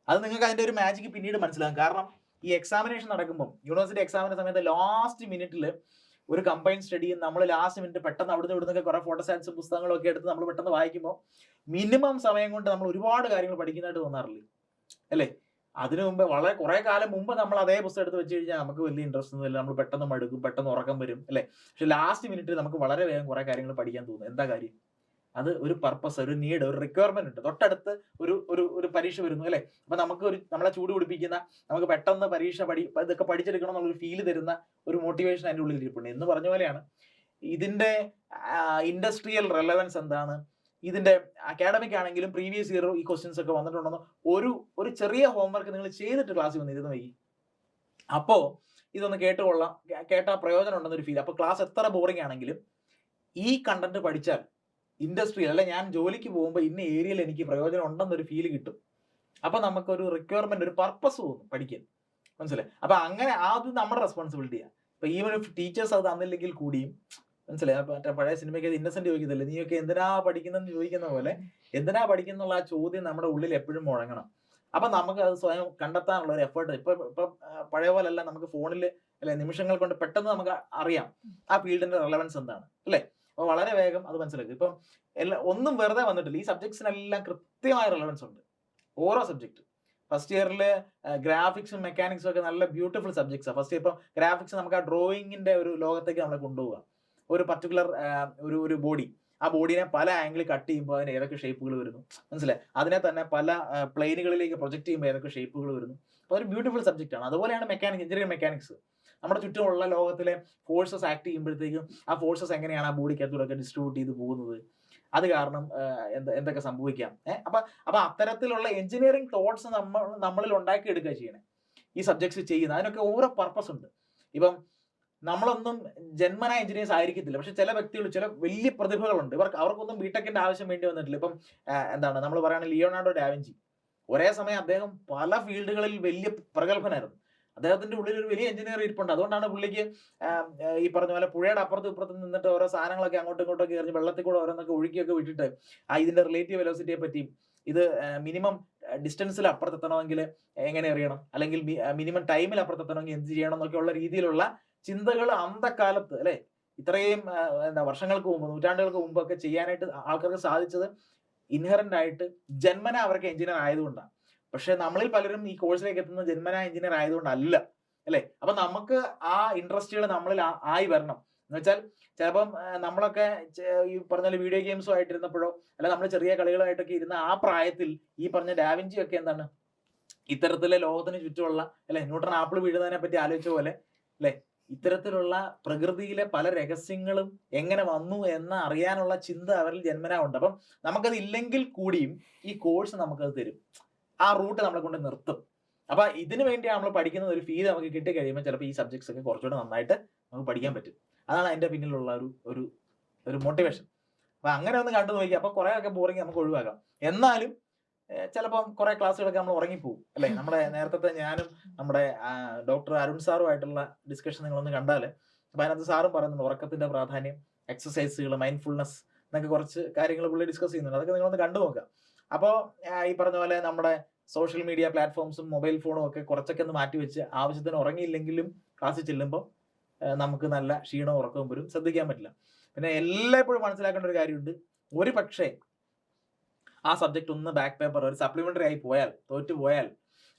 അത് നിങ്ങൾക്ക് അതിന്റെ ഒരു മാജിക്ക് പിന്നീട് മനസ്സിലാകും. കാരണം ഈ എക്സാമിനേഷൻ നടക്കുമ്പോൾ, യൂണിവേഴ്സിറ്റി എക്സാമിന്റെ സമയത്ത് ലാസ്റ്റ് മിനിറ്റിൽ ഒരു കമ്പൈൻ സ്റ്റഡിയും നമ്മൾ ലാസ്റ്റ് മിനിറ്റ് പെട്ടെന്ന് അവിടുന്ന് ഇവിടുന്നൊക്കെ കുറെ ഫോട്ടോസ്റ്റാറ്റ്സും പുസ്തകങ്ങളും ഒക്കെ എടുത്ത് നമ്മൾ പെട്ടെന്ന് വായിക്കുമ്പോൾ മിനിമം സമയം കൊണ്ട് നമ്മൾ ഒരുപാട് കാര്യങ്ങൾ പഠിക്കുന്നതായിട്ട് തോന്നാറില്ലേ, അല്ലേ? അതിനു മുമ്പ് വളരെ കുറെ കാലം മുമ്പ് നമ്മൾ അതേ പുസ്തകം എടുത്ത് വെച്ച് കഴിഞ്ഞാൽ നമുക്ക് വലിയ ഇൻട്രസ്റ്റ് ഒന്നുമില്ല, നമ്മൾ പെട്ടെന്ന് മടുക്കും, പെട്ടെന്ന് ഉറക്കം വരും, അല്ലേ? പക്ഷെ ലാസ്റ്റ് മിനിറ്റിൽ നമുക്ക് വളരെ വേഗം കുറെ കാര്യങ്ങൾ പഠിക്കാൻ തോന്നും. എന്താ കാര്യം? അത് ഒരു പർപ്പസ്, ഒരു നീഡ്, ഒരു റിക്വയർമെന്റ് ഉണ്ട്. തൊട്ടടുത്ത് ഒരു പരീക്ഷ വരുന്നു, അല്ലേ? അപ്പൊ നമ്മളെ ചൂട് പിടിപ്പിക്കുന്ന, നമുക്ക് പെട്ടെന്ന് പരീക്ഷ ഇതൊക്കെ പഠിച്ചെടുക്കണം എന്നുള്ളൊരു ഫീല് തരുന്ന ഒരു മോട്ടിവേഷൻ അതിൻ്റെ ഉള്ളിൽ ഇരിപ്പുണ്ട്. എന്ന് പറഞ്ഞ പോലെയാണ് ഇതിന്റെ ഇൻഡസ്ട്രിയൽ റെലവൻസ് എന്താണ്, ഇതിന്റെ അക്കാഡമിക് ആണെങ്കിലും പ്രീവിയസ് ഇയർ ഈ ക്വസ്റ്റ്യൻസ് ഒക്കെ വന്നിട്ടുണ്ടെന്ന് ഒരു ചെറിയ ഹോംവർക്ക് നിങ്ങൾ ചെയ്തിട്ട് ക്ലാസ്സിൽ വന്നിരുന്ന് വൈകി. അപ്പോ ഇതൊന്ന് കേട്ടാ പ്രയോജനം ഉണ്ടെന്നൊരു ഫീൽ. അപ്പൊ ക്ലാസ് എത്ര ബോറിംഗ് ആണെങ്കിലും ഈ കണ്ടന്റ് പഠിച്ചാൽ ഇൻഡസ്ട്രിയിൽ, അല്ലെ ഞാൻ ജോലിക്ക് പോകുമ്പോൾ ഇന്ന ഏരിയയിൽ എനിക്ക് പ്രയോജനം ഉണ്ടെന്നൊരു ഫീല് കിട്ടും. അപ്പൊ നമുക്കൊരു റിക്വയർമെന്റ്, ഒരു പർപ്പസ് തോന്നും പഠിക്കാൻ, മനസ്സിലായി? അപ്പൊ അങ്ങനെ അത് നമ്മുടെ റെസ്പോൺസിബിലിറ്റിയാണ്. ഇപ്പൊ ഈവൻ ടീച്ചേഴ്സ് അത് തന്നില്ലെങ്കിൽ കൂടിയും, മനസ്സിലായി? മറ്റേ പഴയ സിനിമയ്ക്ക് ഇന്നസെന്റ് ചോദിക്കത്തില്ല, നീയൊക്കെ എന്തിനാ പഠിക്കുന്നെന്ന് ചോദിക്കുന്ന പോലെ എന്തിനാ പഠിക്കുന്നുള്ള ആ ചോദ്യം നമ്മുടെ ഉള്ളിൽ എപ്പോഴും മുഴങ്ങണം. അപ്പൊ നമുക്ക് അത് സ്വയം കണ്ടെത്താനുള്ള ഒരു എഫേർട്ട്. ഇപ്പൊ പഴയ പോലെ അല്ല, നമുക്ക് ഫോണിൽ അല്ലെ നിമിഷങ്ങൾ കൊണ്ട് പെട്ടെന്ന് നമുക്ക് അറിയാം ആ ഫീൽഡിന്റെ റെലവൻസ് എന്താണ്, അല്ലെ? അപ്പൊ വളരെ വേഗം അത് മനസ്സിലാക്കും. ഇപ്പം ഒന്നും വെറുതെ വന്നിട്ടില്ല, ഈ സബ്ജക്ട്സിനെല്ലാം കൃത്യമായ റെലവൻസ് ഉണ്ട് ഓരോ സബ്ജക്റ്റ്. ഫസ്റ്റ് ഇയറിൽ ഗ്രാഫിക്സും മെക്കാനിക്സും ഒക്കെ നല്ല ബ്യൂട്ടിഫുൾ സബ്ജക്ട്സാണ്. ഫസ്റ്റ് ഇയർ ഇപ്പം ഗ്രാഫിക്സ് നമുക്ക് ആ ഡ്രോയിങ്ങിന്റെ ഒരു ലോകത്തേക്ക് നമ്മളെ കൊണ്ടുപോകാം. ഒരു പർട്ടിക്കുലർ ഒരു ബോഡി, ആ ബോഡിനെ പല ആംഗിളിൽ കട്ട് ചെയ്യുമ്പോൾ അതിന് ഏതൊക്കെ ഷേപ്പുകൾ വരുന്നു, മനസ്സിലായി? അതിനെ തന്നെ പല പ്ലെയിനുകളിലേക്ക് പ്രൊജക്ട് ചെയ്യുമ്പോൾ ഏതൊക്കെ ഷേപ്പുകൾ വരുന്നു. അപ്പോൾ അതൊരു ബ്യൂട്ടിഫുൾ സബ്ജക്റ്റ് ആണ്. അതുപോലെയാണ് എഞ്ചിനീയറിംഗ് മെക്കാനിക്സ്. നമ്മുടെ ചുറ്റുമുള്ള ലോകത്തിലെ ഫോഴ്സസ് ആക്ട് ചെയ്യുമ്പോഴത്തേക്കും ആ ഫോഴ്സസ് എങ്ങനെയാണ് ആ ബോഡിക്കകത്തൂടെ ഡിസ്ട്രിബ്യൂട്ട് ചെയ്ത് പോകുന്നത്, അത് കാരണം എന്തൊക്കെ സംഭവിക്കാം. അപ്പൊ അത്തരത്തിലുള്ള എഞ്ചിനീയറിംഗ് തോട്ട്സ് നമ്മളിൽ ഉണ്ടാക്കിയെടുക്കുക ചെയ്യണേ ഈ സബ്ജക്ട്സ് ചെയ്യുന്നത്. അതിനൊക്കെ ഓരോ പർപ്പസ് ഉണ്ട്. ഇപ്പം നമ്മളൊന്നും ജന്മന എഞ്ചിനീയേഴ്സ് ആയിരിക്കത്തില്ല, പക്ഷെ ചില വ്യക്തികൾ, ചില വലിയ പ്രതിഭകളുണ്ട്, അവർക്കൊന്നും ബിടെക്കിന്റെ ആവശ്യം വേണ്ടി വന്നിട്ടില്ല. ഇപ്പം നമ്മൾ പറയുകയാണെങ്കിൽ ലിയോണാർഡോ ഡാവിഞ്ചി, ഒരേ സമയം അദ്ദേഹം പല ഫീൽഡുകളിൽ വലിയ പ്രഗത്ഭനായിരുന്നു. അദ്ദേഹത്തിന്റെ ഉള്ളിൽ ഒരു വലിയ എഞ്ചിനീയർ ഇരിപ്പുണ്ട്. അതുകൊണ്ടാണ് പുള്ളിക്ക് ഈ പറഞ്ഞ പോലെ പുഴയുടെ അപ്പുറത്തും ഇപ്പുറത്തും നിന്നിട്ട് ഓരോ സാധനങ്ങളൊക്കെ അങ്ങോട്ടും ഇങ്ങോട്ടൊക്കെ എറിഞ്ഞ് വെള്ളത്തിൽ കൂടെ ഓരോന്നൊക്കെ ഒഴുക്കിയൊക്കെ വിട്ടിട്ട് ഇതിന്റെ റിലേറ്റീവ് വെലോസിറ്റിയെ പറ്റിയും ഇത് മിനിമം ഡിസ്റ്റൻസിൽ അപ്പുറത്തെത്തണമെങ്കിൽ എങ്ങനെ എറിയണം, അല്ലെങ്കിൽ മിനിമം ടൈമിൽ അപ്പുറത്തെത്തണമെങ്കിൽ എന്ത് ചെയ്യണം എന്നൊക്കെയുള്ള രീതിയിലുള്ള ചിന്തകൾ അന്തക്കാലത്ത് അല്ലെ ഇത്രയും വർഷങ്ങൾക്ക് മുമ്പ്, നൂറ്റാണ്ടുകൾക്ക് മുമ്പൊക്കെ ചെയ്യാനായിട്ട് ആൾക്കാർക്ക് സാധിച്ചത് ഇൻഹറന്റ് ആയിട്ട് ജന്മന അവർക്ക് എഞ്ചിനീയർ ആയതുകൊണ്ടാണ്. പക്ഷെ നമ്മളിൽ പലരും ഈ കോഴ്സിലേക്ക് എത്തുന്നത് ജന്മന എഞ്ചിനീയർ ആയതുകൊണ്ടല്ല അല്ലെ. അപ്പൊ നമുക്ക് ആ ഇൻട്രസ്റ്റുകൾ നമ്മളിൽ ആയി വരണം. എന്ന് വെച്ചാൽ ചിലപ്പം നമ്മളൊക്കെ ഈ പറഞ്ഞ വീഡിയോ ഗെയിംസും ആയിട്ടിരുന്നപ്പോഴോ അല്ല നമ്മൾ ചെറിയ കളികളായിട്ടൊക്കെ ഇരുന്ന ആ പ്രായത്തിൽ ഈ പറഞ്ഞ ഡാവിഞ്ചി ഒക്കെ എന്താണ് ഇത്തരത്തിലെ ലോകത്തിന് ചുറ്റുമുള്ള അല്ലെ ന്യൂട്ടൺ ആപ്പിൾ വീഴുന്നതിനെ പറ്റി ആലോചിച്ച പോലെ അല്ലെ ഇത്തരത്തിലുള്ള പ്രകൃതിയിലെ പല രഹസ്യങ്ങളും എങ്ങനെ വന്നു എന്ന് അറിയാനുള്ള ചിന്ത അവരിൽ ജന്മനാ ഉണ്ട്. അപ്പം നമുക്കത് ഇല്ലെങ്കിൽ കൂടിയും ഈ കോഴ്സ് നമുക്കത് തരും, ആ റൂട്ട് നമ്മളെ കൊണ്ട് നിർത്തും. അപ്പൊ ഇതിനു വേണ്ടിയാണ് നമ്മൾ പഠിക്കുന്നത്. ഒരു ഫീൽ നമുക്ക് കിട്ടിക്കഴിയുമ്പോൾ ചിലപ്പോൾ ഈ സബ്ജക്ട്സ് ഒക്കെ കുറച്ചുകൂടെ നന്നായിട്ട് നമുക്ക് പഠിക്കാൻ പറ്റും. അതാണ് അതിന്റെ പിന്നിലുള്ള ഒരു മോട്ടിവേഷൻ. അപ്പൊ അങ്ങനെ ഒന്ന് കണ്ടു നോക്കി. അപ്പൊ കുറെ ഒക്കെ ബോറിങ് നമുക്ക് ഒഴിവാക്കാം. എന്നാലും ചിലപ്പം കുറെ ക്ലാസ്സുകളൊക്കെ നമ്മൾ ഉറങ്ങിപ്പോകും അല്ലെ. നമ്മുടെ നേരത്തെ ഞാനും നമ്മുടെ ഡോക്ടർ അരുൺ സാറുമായിട്ടുള്ള ഡിസ്കഷൻ നിങ്ങളൊന്ന് കണ്ടാൽ അപ്പൊ അതിനകത്ത് സാറും പറയുന്നുണ്ട് ഉറക്കത്തിന്റെ പ്രാധാന്യം, എക്സസൈസുകൾ, മൈൻഡ്ഫുൾനെസ് എന്നൊക്കെ കുറച്ച് കാര്യങ്ങൾ പുള്ളി ഡിസ്കസ് ചെയ്യുന്നുണ്ട്. അതൊക്കെ നിങ്ങളൊന്ന് കണ്ടു നോക്കാം. അപ്പോൾ ഈ പറഞ്ഞ പോലെ നമ്മുടെ സോഷ്യൽ മീഡിയ പ്ലാറ്റ്ഫോംസും മൊബൈൽ ഫോണും ഒക്കെ കുറച്ചൊക്കെ ഒന്ന് മാറ്റി വെച്ച് ആവശ്യത്തിന് ഉറങ്ങിയില്ലെങ്കിലും ക്ലാസ്സിൽ ചെല്ലുമ്പോൾ നമുക്ക് നല്ല ക്ഷീണവും ഉറക്കവും വരും, ശ്രദ്ധിക്കാൻ പറ്റില്ല. പിന്നെ എല്ലായ്പ്പോഴും മനസ്സിലാക്കേണ്ട ഒരു കാര്യമുണ്ട്, ഒരു പക്ഷേ ആ സബ്ജക്ട് ഒന്ന് ബാക്ക് പേപ്പർ ഒരു സപ്ലിമെന്ററി ആയി പോയാൽ, തോറ്റുപോയാൽ,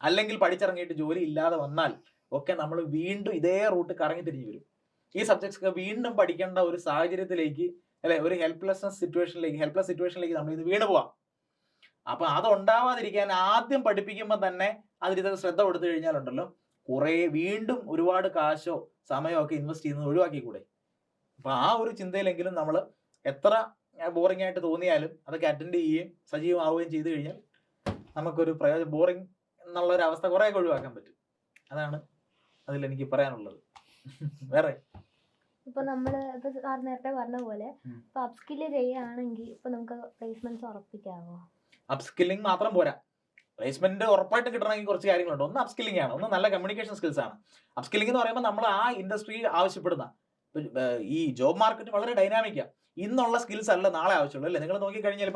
അല്ലെങ്കിൽ പഠിച്ചിറങ്ങിയിട്ട് ജോലി ഇല്ലാതെ വന്നാൽ ഒക്കെ നമ്മൾ വീണ്ടും ഇതേ റൂട്ട് കറങ്ങി തിരിഞ്ഞു വരും. ഈ സബ്ജക്ട്സ് ഒക്കെ വീണ്ടും പഠിക്കേണ്ട ഒരു സാഹചര്യത്തിലേക്ക് അല്ലെ, ഒരു ഹെൽപ്ലെസ് സിറ്റുവേഷനിലേക്ക് നമ്മൾ ഇത് വീണ് പോവാം. അപ്പൊ അത് ഉണ്ടാവാതിരിക്കാൻ ആദ്യം പഠിപ്പിക്കുമ്പോൾ തന്നെ അതിൽ ശ്രദ്ധ കൊടുത്തു കഴിഞ്ഞാലുണ്ടല്ലോ വീണ്ടും ഒരുപാട് കാശോ സമയമോ ഒക്കെ ഇൻവെസ്റ്റ് ചെയ്യുന്നത് ഒഴിവാക്കിക്കൂടെ. അപ്പൊ ആ ഒരു ചിന്തയിലെങ്കിലും നമ്മൾ എത്ര ബോറിംഗ് ആയിട്ട് തോന്നിയാലും അതൊക്കെ അറ്റൻഡ് ചെയ്യുകയും സജീവമാവുകയും ചെയ്തു കഴിഞ്ഞാൽ നമുക്കൊരു ബോറിംഗ് എന്നുള്ള ഒരു അവസ്ഥ കുറേയൊക്കെ ഒഴിവാക്കാൻ പറ്റും. അതാണ് അതിൽ എനിക്ക് പറയാനുള്ളത്. വേറെ ഇപ്പൊ നമ്മള് ഇപ്പൊ സാർ നേരത്തെ പറഞ്ഞ പോലെ ഇപ്പൊ അപ്സ്കില് ചെയ്യുകയാണെങ്കിൽ ഇപ്പൊ നമുക്ക് പ്ലേസ്മെന്റ്സ് ഉറപ്പിക്കാവോ? അപ്സ്കില്ലിംഗ് മാത്രം പോരാ, പ്ലേസ്മെന്റ് ഉറപ്പായിട്ട് കിട്ടണമെങ്കിൽ കുറച്ച് കാര്യങ്ങളുണ്ട്. ഒന്ന് അപ്സ്കില്ലിംഗ് ആണ്, ഒന്ന് നല്ല കമ്മ്യൂണിക്കേഷൻ സ്കിൽസ് ആണ്. അപ്സ്കില്ലിംഗ് എന്ന് പറയുമ്പോൾ നമ്മൾ ആ ഇൻഡസ്ട്രി ആവശ്യപ്പെടുന്ന ഈ ജോബ് മാർക്കറ്റ് വളരെ ഡൈനാമിക്കാണ്. ഇന്നുള്ള സ്കിൽസ് അല്ല നാളെ ആവശ്യമുള്ളൂ അല്ലേ. നിങ്ങൾ നോക്കിക്കഴിഞ്ഞാൽ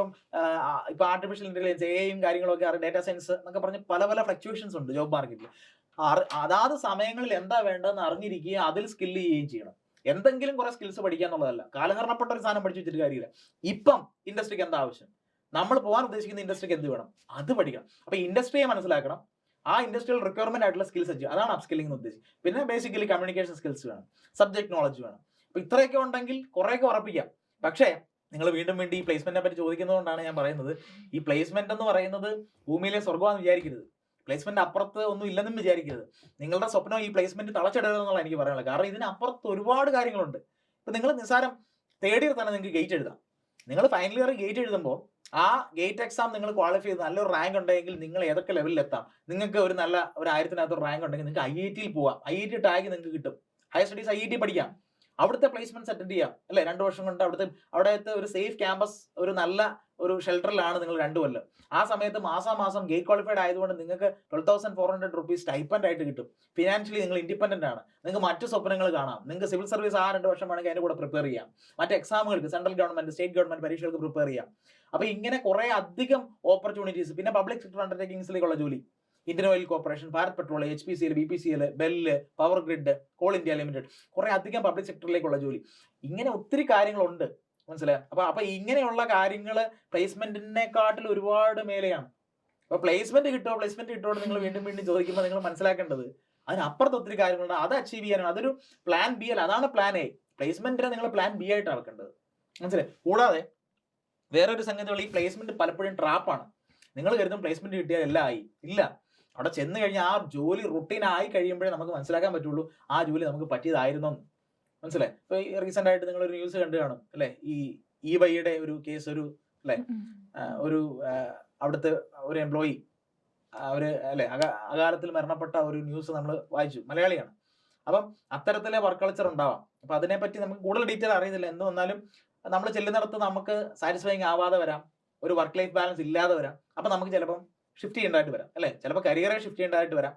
ഇപ്പൊ ആർട്ടിഫിഷ്യൽ ഇന്റലിജൻസ്, എയും കാര്യങ്ങളൊക്കെ, ഡേറ്റാ സയൻസ് എന്നൊക്കെ പറഞ്ഞ് പല ഫ്ലക്ച്വേഷൻസ് ഉണ്ട് ജോബ് മാർക്കറ്റിൽ. അതാത് സമയങ്ങളിൽ എന്താ വേണ്ടതെന്ന് അറിഞ്ഞിരിക്കുകയും അതിൽ സ്കില്ല് ചെയ്യുകയും ചെയ്യണം. എന്തെങ്കിലും കുറെ സ്കിൽസ് പഠിക്കുക എന്നുള്ളതല്ല, കാലഹരണപ്പെട്ട ഒരു സാധനം പഠിച്ചു വെച്ചിട്ട് കാര്യമില്ല. ഇപ്പം ഇൻഡസ്ട്രിക്ക് എന്താ ആവശ്യം, നമ്മൾ പോകാൻ ഉദ്ദേശിക്കുന്ന ഇൻഡസ്ട്രിക്ക് എന്ത് വേണം, അത് പഠിക്കണം. അപ്പൊ ഇൻഡസ്ട്രിയെ മനസ്സിലാക്കണം, ആ ഇൻഡസ്ട്രിയൽ റിക്വയർമെന്റ് ആയിട്ടുള്ള സ്കിൽസ് വെച്ച്, അതാണ് അപ്സ്കില്ലിംഗ് എന്ന് ഉദ്ദേശിച്ചത്. പിന്നെ ബേസിക്കലി കമ്മ്യൂണിക്കേഷൻ സ്കിൽസ് വേണം, സബ്ജക്ട് നോളജ് വേണം. അപ്പൊ ഇത്രയൊക്കെ ഉണ്ടെങ്കിൽ കുറേയൊക്കെ ഉറപ്പിക്കാം. പക്ഷേ നിങ്ങൾ വീണ്ടും ഈ പ്ലേസ്മെന്റിനെ പറ്റി ചോദിക്കുന്നതുകൊണ്ടാണ് ഞാൻ പറയുന്നത്, ഈ പ്ലേസ്മെന്റ് എന്ന് പറയുന്നത് ഭൂമിയിലെ സ്വർഗ്ഗമാണെന്ന് വിചാരിക്കരുത്. പ്ലേസ്മെന്റ് അപ്പുറത്ത് ഒന്നും ഇല്ലെന്നും വിചാരിക്കരുത്. നിങ്ങളുടെ സ്വപ്നം ഈ പ്ലേസ്മെന്റ് തളച്ചിടരുതെന്നുള്ള എനിക്ക് പറയാനുള്ളത്. കാരണം ഇതിനപ്പുറത്ത് ഒരുപാട് കാര്യങ്ങളുണ്ട്. ഇപ്പൊ നിങ്ങൾ നിസ്സാരം തേർഡ് ഇയർ തന്നെ നിങ്ങൾക്ക് ഗേറ്റ് എഴുതാം. നിങ്ങൾ ഫൈനൽ ഇയർ ഗേറ്റ് എഴുതുമ്പോൾ ആ ഗേറ്റ് എക്സാം നിങ്ങൾ ക്വാളിഫൈ ചെയ്ത് നല്ലൊരു റാങ്ക് ഉണ്ടെങ്കിൽ നിങ്ങൾ ഏതൊക്കെ ലെവലിൽ എത്താം. നിങ്ങൾക്ക് ഒരു 1000-നകത്ത് റാങ്ക് ഉണ്ടെങ്കിൽ നിങ്ങൾക്ക് IIT പോവാം, IIT ടാഗ് നിങ്ങൾക്ക് കിട്ടും, ഹയർ സ്റ്റഡീസ് IIT പഠിക്കാം, അവിടുത്തെ പ്ലേസ്മെന്റ്സ് അറ്റൻഡ് ചെയ്യാം അല്ലെ. 2 വർഷം കൊണ്ട് അവിടുത്തെ ഒരു സേഫ് ക്യാമ്പസ്, ഒരു നല്ല ഒരു ഷെൽട്ടറിലാണ് നിങ്ങൾ 2 കൊല്ലം. ആ സമയത്ത് മാസം ഗേറ്റ് ക്വാളിഫൈഡ് ആയതുകൊണ്ട് നിങ്ങൾക്ക് 12,400 rupees സ്റ്റൈപ്പൻഡ് ആയിട്ട് കിട്ടും. ഫിനാൻഷ്യലി നിങ്ങൾ ഇൻഡിപെൻഡന്റ് ആണ്. നിങ്ങൾക്ക് മറ്റു സ്വപ്നങ്ങൾ കാണാം. നിങ്ങൾക്ക് സിവിൽ സർവീസ് 2 വർഷം വേണമെങ്കിൽ അതിന്റെ കൂടെ പ്രിപ്പയർ ചെയ്യാം. മറ്റ് എക്സാമുകൾക്ക് സെൻട്രൽ ഗവൺമെന്റ്, സ്റ്റേറ്റ് ഗവൺമെന്റ് പരീക്ഷകൾക്ക് പ്രിപ്പയർ ചെയ്യാം. അപ്പൊ ഇങ്ങനെ കുറെ അധികം ഓപ്പർച്യൂണിറ്റീസ്. പിന്നെ പബ്ലിക് സെക്ടർ അണ്ടർടേക്കിംഗ്സിലേക്കുള്ള ജോലി, Indian oil corporation, Bharat petrol, HPCL, BPCL, bell, power grid, call India limited, കുറെ അധികം പബ്ലിക് സെക്ടറിലേക്കുള്ള ജോലി. ഇങ്ങനെ ഒത്തിരി കാര്യങ്ങളുണ്ട്, മനസ്സിലായോ? അപ്പൊ ഇങ്ങനെയുള്ള കാര്യങ്ങൾ പ്ലേസ്മെന്റിനെക്കാട്ടിൽ ഒരുപാട് മേലെയാണ്. അപ്പൊ പ്ലേസ്മെന്റ് കിട്ടുമോ നിങ്ങൾ വീണ്ടും ചോദിക്കുമ്പോൾ നിങ്ങൾ മനസ്സിലാക്കേണ്ടത് അതിനപ്പുറത്ത് ഒത്തിരി കാര്യങ്ങളുണ്ട്. അത് അച്ചീവ് ചെയ്യാനാണ്. അതൊരു പ്ലാൻ B അല്ല, അതാണ് പ്ലാൻ A. പ്ലേസ്മെന്റിനെ നിങ്ങൾ പ്ലാൻ B ആയിട്ടാണ് വെക്കേണ്ടത്, മനസ്സിലായി? കൂടാതെ വേറൊരു സംഗതികൾ, ഈ പ്ലേസ്മെന്റ് പലപ്പോഴും ട്രാപ്പാണ്. നിങ്ങൾ കരുതും പ്ലേസ്മെന്റ് കിട്ടിയാൽ എല്ലാം ആയി. ഇല്ല, അവിടെ ചെന്ന് കഴിഞ്ഞാൽ ആ ജോലി റുട്ടീൻ ആയി കഴിയുമ്പോഴേ നമുക്ക് മനസ്സിലാക്കാൻ പറ്റുള്ളൂ ആ ജോലി നമുക്ക് പറ്റിയതായിരുന്നോ, മനസ്സിലായി? ഇപ്പൊ റീസെന്റ് ആയിട്ട് നിങ്ങൾ ഒരു ന്യൂസ് കണ്ടു കാണും അല്ലെ, ഈ eBayയുടെ ഒരു കേസ്, ഒരു അല്ലെ ഒരു അവിടുത്തെ ഒരു എംപ്ലോയി അവര് അല്ലെ അകാലത്തിൽ മരണപ്പെട്ട ഒരു ന്യൂസ് നമ്മൾ വായിച്ചു, മലയാളിയാണ്. അപ്പം അത്തരത്തിലെ വർക്ക് കൾച്ചർ ഉണ്ടാവാം. അപ്പൊ അതിനെപ്പറ്റി നമുക്ക് കൂടുതൽ ഡീറ്റെയിൽ അറിയുന്നില്ല. എന്ന് വന്നാലും നമ്മൾ ചെല്ലുന്നിടത്ത് നമുക്ക് സാറ്റിസ്ഫൈങ് ആവാതെ വരാം, ഒരു വർക്ക് ലൈഫ് ബാലൻസ് ഇല്ലാതെ വരാം. അപ്പൊ നമുക്ക് ചിലപ്പം ഷിഫ്റ്റ് ചെയ്യേണ്ടതായിട്ട് വരാം, അല്ലെ? ചിലപ്പോൾ കരിയറെ ഷിഫ്റ്റ് ചെയ്യേണ്ടതായിട്ട് വരാം,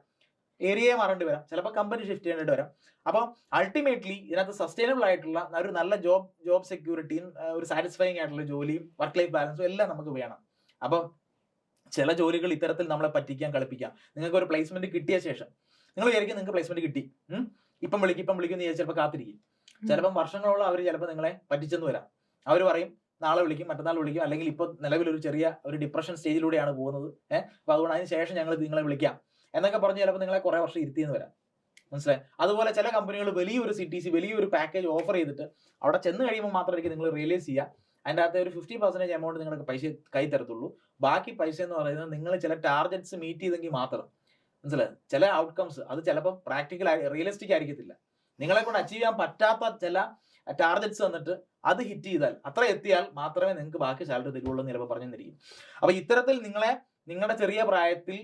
ഏരിയയെ മാറേണ്ടി വരാം, ചിലപ്പോൾ കമ്പനി ഷിഫ്റ്റ് ചെയ്യേണ്ടി വരാം. അപ്പോൾ അൾട്ടിമേറ്റ്ലി ഇതിനകത്ത് സസ്റ്റൈനബിൾ ആയിട്ടുള്ള ഒരു നല്ല ജോബ് സെക്യൂരിറ്റിയും ഒരു സാറ്റിസ്ഫൈങ് ആയിട്ടുള്ള ജോലിയും വർക്ക് ലൈഫ് ബാലൻസും എല്ലാം നമുക്ക് വേണം. അപ്പം ചില ജോലികൾ ഇത്തരത്തിൽ നമ്മളെ പറ്റിക്കാൻ, കളിപ്പിക്കാം. നിങ്ങൾക്ക് ഒരു പ്ലേസ്മെന്റ് കിട്ടിയ ശേഷം നിങ്ങൾ വിചാരിക്കും നിങ്ങൾക്ക് പ്ലേസ്മെന്റ് കിട്ടി, ഇപ്പം വിളിക്കും എന്ന് വിചാരിച്ച് ചിലപ്പോൾ കാത്തിരിക്കും. ചിലപ്പം വർഷങ്ങളോളം അവർ ചിലപ്പോൾ നിങ്ങളെ പറ്റിച്ചെന്ന് വരാം. അവർ പറയും നാളെ വിളിക്കും, മറ്റന്നാൾ വിളിക്കും, അല്ലെങ്കിൽ ഇപ്പോൾ നിലവിലൊരു ചെറിയ ഒരു ഡിപ്രഷൻ സ്റ്റേജിലൂടെയാണ് പോകുന്നത്, അപ്പോൾ അതുകൊണ്ട് അതിന് ശേഷം ഞങ്ങൾ നിങ്ങളെ വിളിക്കാം എന്നൊക്കെ പറഞ്ഞ് ചിലപ്പോൾ നിങ്ങളെ കുറെ വർഷം ഇരുത്തിയെന്ന് വരാം. മനസ്സിലായി? അതുപോലെ ചില കമ്പനികൾ വലിയൊരു CTC, വലിയൊരു പാക്കേജ് ഓഫർ ചെയ്തിട്ട് അവിടെ ചെന്ന് കഴിയുമ്പോൾ മാത്രമായിരിക്കും നിങ്ങൾ റിയലൈസ് ചെയ്യുക അതിൻ്റെ അകത്ത് ഒരു 50% എമൗണ്ട് നിങ്ങൾക്ക് പൈസ കൈ തരത്തുള്ളൂ. ബാക്കി പൈസ എന്ന് പറയുന്നത് നിങ്ങൾ ചില ടാർഗറ്റ്സ് മീറ്റ് ചെയ്തെങ്കിൽ മാത്രം. മനസ്സിലായി? ചില ഔട്ട്കംസ് അത് ചിലപ്പോൾ പ്രാക്ടിക്കൽ റിയലിസ്റ്റിക് ആയിരിക്കത്തില്ല. നിങ്ങളെ കൊണ്ട് അച്ചീവ് ചെയ്യാൻ പറ്റാത്ത ചില ടാർഗറ്റ്സ് വന്നിട്ട് അത് ഹിറ്റ് ചെയ്താൽ, അത്ര എത്തിയാൽ മാത്രമേ നിങ്ങൾക്ക് ബാക്കി സാലറി തരുള്ളൂ എന്ന് ചിലപ്പോൾ പറഞ്ഞിരിക്കും. അപ്പൊ ഇത്തരത്തിൽ നിങ്ങളുടെ ചെറിയ പ്രായത്തിൽ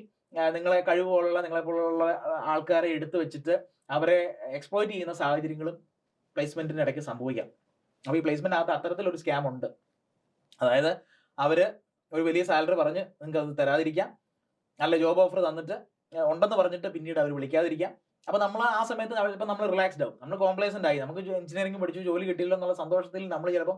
നിങ്ങളെ കഴിവുള്ള നിങ്ങളെപ്പോലുള്ള ആൾക്കാരെ എടുത്തു വെച്ചിട്ട് അവരെ എക്സ്പ്ലോയിറ്റ് ചെയ്യുന്ന സാഹചര്യങ്ങളും പ്ലേസ്മെന്റിന് ഇടയ്ക്ക് സംഭവിക്കാം. അപ്പൊ ഈ പ്ലേസ്മെന്റിനകത്ത് അത്തരത്തിലൊരു സ്കാം ഉണ്ട്. അതായത് അവര് ഒരു വലിയ സാലറി പറഞ്ഞ് നിങ്ങൾക്ക് അത് തരാതിരിക്കാം, നല്ല ജോബ് ഓഫർ തന്നിട്ട് ഉണ്ടെന്ന് പറഞ്ഞിട്ട് പിന്നീട് അവർ വിളിക്കാതിരിക്കാം. അപ്പൊ നമ്മൾ ആ സമയത്ത് ഇപ്പം നമ്മൾ റിലാക്സ്ഡ് ആവും, നമ്മൾ കോംപ്ലേസന്റ് ആയി, നമുക്ക് എഞ്ചിനീയറിംഗ് പഠിച്ചു ജോലി കിട്ടിയല്ലോ എന്നുള്ള സന്തോഷത്തിൽ നമ്മൾ ചിലപ്പോൾ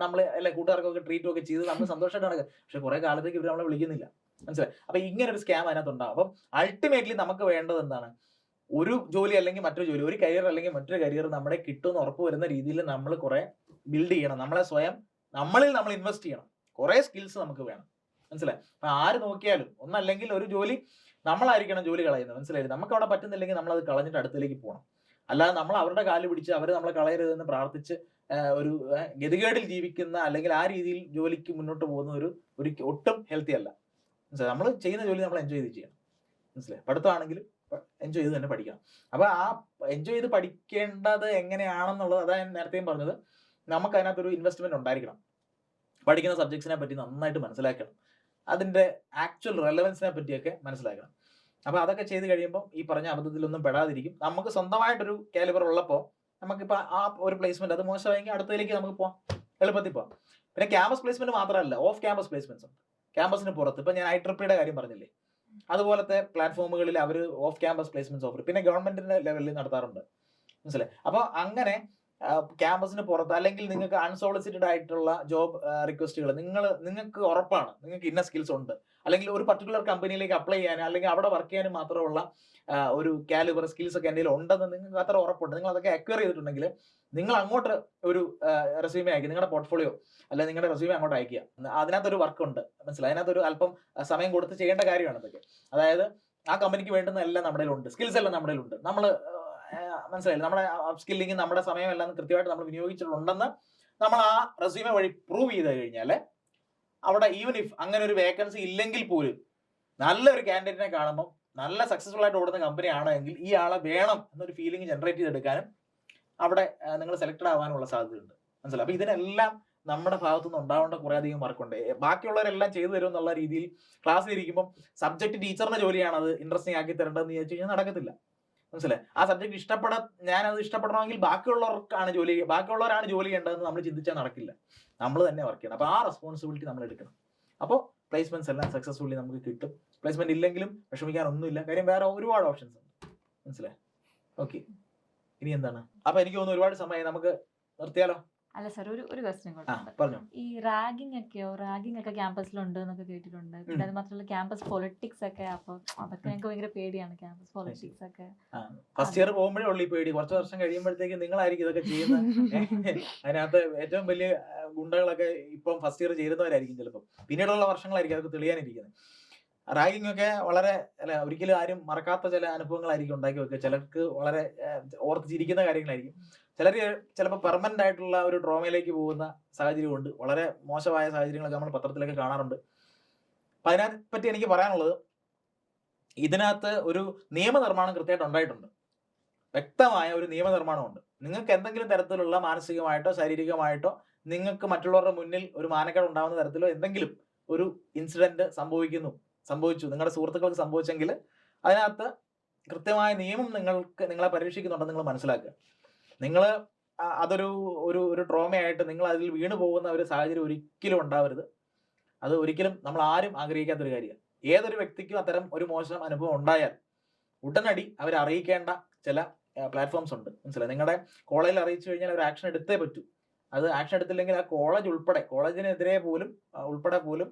നമ്മൾ അല്ലെ കൂട്ടുകാർക്കൊക്കെ ട്രീറ്റും ഒക്കെ ചെയ്ത് നമ്മൾ സന്തോഷമായിട്ട് നടക്കുക. പക്ഷെ കുറെ കാലത്തേക്ക് ഇവർ നമ്മളെ വിളിക്കുന്നില്ല. മനസ്സിലായി? അപ്പൊ ഇങ്ങനെ ഒരു സ്കാം അതിനകത്ത് ഉണ്ടാവും. അപ്പം അൾട്ടിമേറ്റ്ലി നമുക്ക് വേണ്ടത് എന്താണ്? ഒരു ജോലി അല്ലെങ്കിൽ മറ്റൊരു ജോലി, ഒരു കരിയർ അല്ലെങ്കിൽ മറ്റൊരു കരിയർ നമ്മുടെ കിട്ടുമെന്ന് ഉറപ്പ് വരുന്ന രീതിയിൽ നമ്മൾ കുറെ ബിൽഡ് ചെയ്യണം. നമ്മളെ സ്വയം നമ്മളിൽ നമ്മൾ ഇൻവെസ്റ്റ് ചെയ്യണം. കുറെ സ്കിൽസ് നമുക്ക് വേണം. മനസ്സിലായി? അപ്പൊ ആര് നോക്കിയാലും ഒന്നല്ലെങ്കിൽ ഒരു ജോലി നമ്മളായിരിക്കണം ജോലി കളയുന്നത്. മനസ്സിലായി? നമുക്ക് അവിടെ പറ്റുന്നില്ലെങ്കിൽ നമ്മൾ അത് കളഞ്ഞിട്ട് അടുത്തേക്ക് പോകണം. അല്ലാതെ നമ്മൾ അവരുടെ കാല് പിടിച്ച് അവർ നമ്മളെ കളയരുതെന്ന് പ്രാർത്ഥിച്ച് ഒരു ഗതികേടിൽ ജീവിക്കുന്ന അല്ലെങ്കിൽ ആ രീതിയിൽ ജോലിക്ക് മുന്നോട്ട് പോകുന്ന ഒരു ഒട്ടും ഹെൽത്തി അല്ല. മനസ്സിലായി? നമ്മൾ ചെയ്യുന്ന ജോലി നമ്മൾ എൻജോയ് ചെയ്ത് ചെയ്യണം. മനസ്സിലായി? പഠിത്തമാണെങ്കിലും എൻജോയ് ചെയ്ത് തന്നെ പഠിക്കണം. അപ്പൊ ആ എൻജോയ് ചെയ്ത് പഠിക്കേണ്ടത് എങ്ങനെയാണെന്നുള്ളത് അതാ ഞാൻ നേരത്തെയും പറഞ്ഞത്. നമുക്ക് അതിനകത്തൊരു ഇൻവെസ്റ്റ്മെന്റ് ഉണ്ടായിരിക്കണം. പഠിക്കുന്ന സബ്ജക്ട്സിനെ പറ്റി നന്നായിട്ട് മനസ്സിലാക്കണം, അതിന്റെ ആക്ച്വൽ റെലവൻസിനെ പറ്റിയൊക്കെ മനസ്സിലാക്കണം. അപ്പൊ അതൊക്കെ ചെയ്ത് കഴിയുമ്പോൾ ഈ പറഞ്ഞ അബദ്ധത്തിലൊന്നും പെടാതിരിക്കും. നമുക്ക് സ്വന്തമായിട്ടൊരു കാലിബർ ഉള്ളപ്പോൾ നമുക്കിപ്പോൾ ആ ഒരു പ്ലേസ്മെന്റ് അത് മോശമായെങ്കിൽ അടുത്തതിലേക്ക് നമുക്ക് പോകാം, എളുപ്പത്തിൽ പോകാം. പിന്നെ ക്യാമ്പസ് പ്ലേസ്മെന്റ് മാത്രമല്ല, ഓഫ് ക്യാമ്പസ് പ്ലേസ്മെന്റ്സ് ഉണ്ട്. ക്യാമ്പസിന് പുറത്ത് ഇപ്പൊ ഞാൻ IEEE കാര്യം പറഞ്ഞില്ലേ, അതുപോലത്തെ പ്ലാറ്റ്ഫോമുകളിൽ hour off campus placements offer പിന്നെ ഗവൺമെന്റിന്റെ ലെവലിൽ നടത്താറുണ്ട്. മനസ്സിലായി? അപ്പോൾ അങ്ങനെ ക്യാമ്പസിന് പുറത്ത് അല്ലെങ്കിൽ നിങ്ങൾക്ക് അൺസോളിസിറ്റഡ് ആയിട്ടുള്ള ജോബ് റിക്വസ്റ്റുകൾ നിങ്ങൾക്ക് ഉറപ്പാണ് നിങ്ങൾക്ക് ഇന്ന സ്കിൽസ് ഉണ്ട്, അല്ലെങ്കിൽ ഒരു പർട്ടിക്കുലർ കമ്പനിയിലേക്ക് അപ്ലൈ ചെയ്യാൻ അല്ലെങ്കിൽ അവിടെ വർക്ക് ചെയ്യാനും മാത്രമുള്ള ഒരു കാലിബർ സ്കിൽസ് ഒക്കെ എന്തെങ്കിലും ഉണ്ടെന്ന് നിങ്ങൾക്ക് അത്ര ഉറപ്പുണ്ട്, നിങ്ങൾ അതൊക്കെ അക്വയർ ചെയ്തിട്ടുണ്ടെങ്കിൽ നിങ്ങൾ അങ്ങോട്ട് ഒരു റെസ്യൂമേ അയക്കുക, നിങ്ങളുടെ പോർട്ട്ഫോളിയോ അല്ലെങ്കിൽ നിങ്ങളുടെ റെസ്യൂമേ അങ്ങോട്ട് അയക്കുക. അതിനകത്തൊരു വർക്ക് ഉണ്ട്. മനസ്സിലായി? അതിനകത്തൊരു അല്പം സമയം കൊടുത്ത് ചെയ്യേണ്ട കാര്യമാണ് ഇതൊക്കെ. അതായത് ആ കമ്പനിക്ക് വേണ്ടുന്ന എല്ലാം നമ്മുടെ ഉണ്ട്, സ്കിൽസ് എല്ലാം നമ്മുടെ ഉണ്ട്. നമ്മൾ മനസ്സിലായില്ല, നമ്മുടെ സ്കില്ലിങ് നമ്മുടെ സമയമെല്ലാം കൃത്യമായിട്ട് നമ്മൾ വിനിയോഗിച്ചിട്ടുണ്ടെന്ന് നമ്മൾ ആ റെസ്യൂമെ വഴി പ്രൂവ് ചെയ്ത് കഴിഞ്ഞാൽ അവിടെ ഈവൻ ഇഫ് അങ്ങനെ ഒരു വേക്കൻസി ഇല്ലെങ്കിൽ പോലും നല്ലൊരു കാൻഡിഡേറ്റിനെ കാണുമ്പോൾ നല്ല സക്സസ്ഫുൾ ആയിട്ട് ഓടുന്ന കമ്പനി ആണെങ്കിൽ ഈ ആളെ വേണം എന്നൊരു ഫീലിംഗ് ജനറേറ്റ് ചെയ്തെടുക്കാനും അവിടെ നിങ്ങൾ സെലക്ടഡ് ആവാനുള്ള സാധ്യതയുണ്ട്. മനസ്സിലായി? അപ്പൊ ഇതിനെല്ലാം നമ്മുടെ ഭാഗത്തുനിന്ന് ഉണ്ടാവേണ്ട കുറെ അധികം വർക്കുണ്ട്. ബാക്കിയുള്ളവരെല്ലാം ചെയ്തു തരും എന്നുള്ള രീതിയിൽ ക്ലാസ്സിൽ ഇരിക്കുമ്പോൾ സബ്ജക്ട് ടീച്ചറിന്റെ ജോലിയാണ് അത് ഇൻട്രസ്റ്റിംഗ് ആക്കി തരേണ്ടതെന്ന് വിചാരിച്ചു കഴിഞ്ഞാൽ നടക്കത്തില്ല. മനസ്സിലായി? ആ സബ്ജക്ട് ഞാനത് ഇഷ്ടപ്പെടണമെങ്കിൽ ബാക്കിയുള്ളവരാണ് ജോലി ചെയ്യേണ്ടതെന്ന് നമ്മൾ ചിന്തിച്ചാൽ നടക്കില്ല. നമ്മൾ തന്നെ വർക്ക് ചെയ്യണം. അപ്പൊ ആ റെസ്പോൺസിബിലിറ്റി നമ്മൾ എടുക്കണം. അപ്പോൾ പ്ലേസ്മെന്റ്സ് എല്ലാം സക്സസ്ഫുള്ളി നമുക്ക് കിട്ടും. പ്ലേസ്മെന്റ് ഇല്ലെങ്കിലും വിഷമിക്കാനൊന്നുമില്ല, കാര്യം വേറെ ഒരുപാട് ഓപ്ഷൻസ് ഉണ്ട്. മനസ്സിലായി? ഓക്കെ, ഇനി എന്താണ്? അപ്പൊ എനിക്ക് തോന്നുന്നു ഒരുപാട് സമയം, നമുക്ക് നിർത്തിയാലോ? അല്ല സാർ, ഒരു ക്വസ്റ്റ്യൻ കൂടെ. പറഞ്ഞു. ഈ റാഗിംഗ് ഒക്കെ ക്യാമ്പസിലുണ്ട് എന്നൊക്കെ കേട്ടിട്ടുണ്ട്. പിന്നെ അത് മാത്രമല്ല ക്യാമ്പസ് പൊളിറ്റിക്സ് ഒക്കെ, അപ്പൊ അതൊക്കെ ഞങ്ങൾക്ക് ഭയങ്കര പേടിയാണ്, ക്യാമ്പസ് പൊളിറ്റിക്സ് ഒക്കെ. ഫസ്റ്റ് ഇയർ പോകുമ്പോഴേ ഉള്ളൂ ഈ പേടി. കുറച്ച് വർഷം കഴിയുമ്പോഴത്തേക്ക് നിങ്ങളായിരിക്കും ഇതൊക്കെ ചെയ്യുന്നത്. അതിനകത്ത് ഏറ്റവും വലിയ ഗുണ്ടകളൊക്കെ ഇപ്പം ഫസ്റ്റ് ഇയർ ചേരുന്നവരായിരിക്കും ചിലപ്പോൾ, പിന്നീടുള്ള വർഷങ്ങളായിരിക്കും അതൊക്കെ തെളിയാനിരിക്കുന്നത്. റാഗിംഗ് ഒക്കെ വളരെ ഒരിക്കലും ആരും മറക്കാത്ത ചില അനുഭവങ്ങളായിരിക്കും ഉണ്ടാക്കി വെക്കുക. ചിലർക്ക് വളരെ ഓർത്ത് ചിരിക്കുന്ന കാര്യങ്ങളായിരിക്കും. ചിലർ ചിലപ്പോൾ പെർമനന്റ് ആയിട്ടുള്ള ഒരു ട്രോമയിലേക്ക് പോകുന്ന സാഹചര്യമുണ്ട്. വളരെ മോശമായ സാഹചര്യങ്ങളൊക്കെ നമ്മൾ പത്രത്തിലൊക്കെ കാണാറുണ്ട്. അപ്പൊ അതിനെപ്പറ്റി എനിക്ക് പറയാനുള്ളത്, ഇതിനകത്ത് ഒരു നിയമനിർമ്മാണം കൃത്യമായിട്ട് ഉണ്ടായിട്ടുണ്ട്. വ്യക്തമായ ഒരു നിയമനിർമ്മാണമുണ്ട്. നിങ്ങൾക്ക് എന്തെങ്കിലും തരത്തിലുള്ള മാനസികമായിട്ടോ ശാരീരികമായിട്ടോ നിങ്ങൾക്ക് മറ്റുള്ളവരുടെ മുന്നിൽ ഒരു മാനക്കേട് ഉണ്ടാകുന്ന തരത്തിലോ എന്തെങ്കിലും ഒരു ഇൻസിഡന്റ് സംഭവിച്ചു നിങ്ങളുടെ സുഹൃത്തുക്കൾക്ക് സംഭവിച്ചെങ്കിൽ അതിനകത്ത് കൃത്യമായ നിയമം നിങ്ങളെ പരീക്ഷിക്കുന്നുണ്ടെന്ന് നിങ്ങൾ മനസ്സിലാക്കുക. നിങ്ങൾ അതൊരു ഒരു ഒരു ട്രോമയായിട്ട് നിങ്ങൾ അതിൽ വീണു പോകുന്ന ഒരു സാഹചര്യം ഒരിക്കലും ഉണ്ടാവരുത്. അത് ഒരിക്കലും നമ്മൾ ആരും ആഗ്രഹിക്കാത്തൊരു കാര്യമാണ്. ഏതൊരു വ്യക്തിക്കും അത്തരം ഒരു മോശം അനുഭവം ഉണ്ടായാൽ ഉടനടി അവരെ അറിയിക്കേണ്ട ചില പ്ലാറ്റ്ഫോംസ് ഉണ്ട്, മനസ്സിലായി. നിങ്ങളുടെ കോളേജിൽ അറിയിച്ചു കഴിഞ്ഞാൽ ഒരു ആക്ഷൻ എടുത്തേ പറ്റൂ. അത് ആക്ഷൻ എടുത്തില്ലെങ്കിൽ ആ കോളേജ് ഉൾപ്പെടെ, കോളേജിനെതിരെ പോലും ഉൾപ്പെടെ പോലും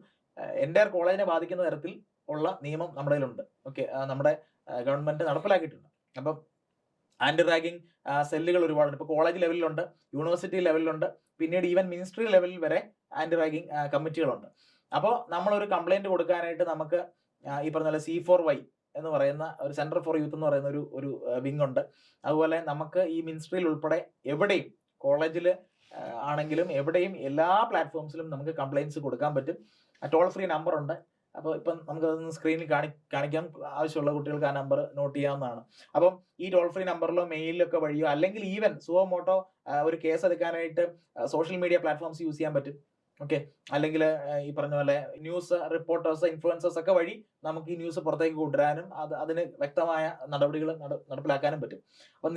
എൻ്റെ കോളേജിനെ ബാധിക്കുന്ന തരത്തിൽ ഉള്ള നിയമം നമ്മുടെ കയ്യിലുണ്ട്. ഓക്കെ, നമ്മുടെ ഗവൺമെന്റ് നടപ്പിലാക്കിയിട്ടുണ്ട്. അപ്പം ആന്റി റാഗിങ് സെല്ലുകൾ ഒരുപാടുണ്ട്. ഇപ്പോൾ കോളേജ് ലെവലിലുണ്ട്, യൂണിവേഴ്സിറ്റി ലെവലിലുണ്ട്, പിന്നീട് ഈവൻ മിനിസ്ട്രി ലെവലിൽ വരെ ആന്റി റാഗിങ് കമ്മിറ്റികളുണ്ട്. അപ്പോൾ നമ്മളൊരു കംപ്ലൈന്റ് കൊടുക്കാനായിട്ട് നമുക്ക് ഈ പറഞ്ഞ പോലെ C4Y എന്ന് പറയുന്ന ഒരു സെന്റർ ഫോർ യൂത്ത് എന്ന് പറയുന്ന ഒരു വിങ് ഉണ്ട്. അതുപോലെ നമുക്ക് ഈ മിനിസ്ട്രിയിൽ ഉൾപ്പെടെ എവിടെയും, കോളേജിൽ ആണെങ്കിലും എവിടെയും എല്ലാ പ്ലാറ്റ്ഫോംസിലും നമുക്ക് കംപ്ലൈൻറ്റ്സ് കൊടുക്കാൻ പറ്റും. ടോൾ ഫ്രീ നമ്പർ ഉണ്ട്. അപ്പോൾ ഇപ്പം നമുക്കതൊന്ന് സ്ക്രീനിൽ കാണിക്കാം. ആവശ്യമുള്ള കുട്ടികൾക്ക് ആ നമ്പർ നോട്ട് ചെയ്യാവുന്നതാണ്. അപ്പം ഈ ടോൾ ഫ്രീ നമ്പറിലോ മെയിലിലൊക്കെ വഴിയോ അല്ലെങ്കിൽ ഈവൻ സുവോ മോട്ടോ ഒരു കേസ് എടുക്കാനായിട്ട് സോഷ്യൽ മീഡിയ പ്ലാറ്റ്ഫോംസ് യൂസ് ചെയ്യാൻ പറ്റും. ഓക്കെ, അല്ലെങ്കിൽ ഈ പറഞ്ഞ പോലെ ന്യൂസ് റിപ്പോർട്ടേഴ്സ്, ഇൻഫ്ലുവൻസേഴ്സ് ഒക്കെ വഴി നമുക്ക് ഈ ന്യൂസ് പുറത്തേക്ക് കൊണ്ടുവരാനും അതിന് വ്യക്തമായ നടപടികൾ നടപ്പിലാക്കാനും പറ്റും. അപ്പം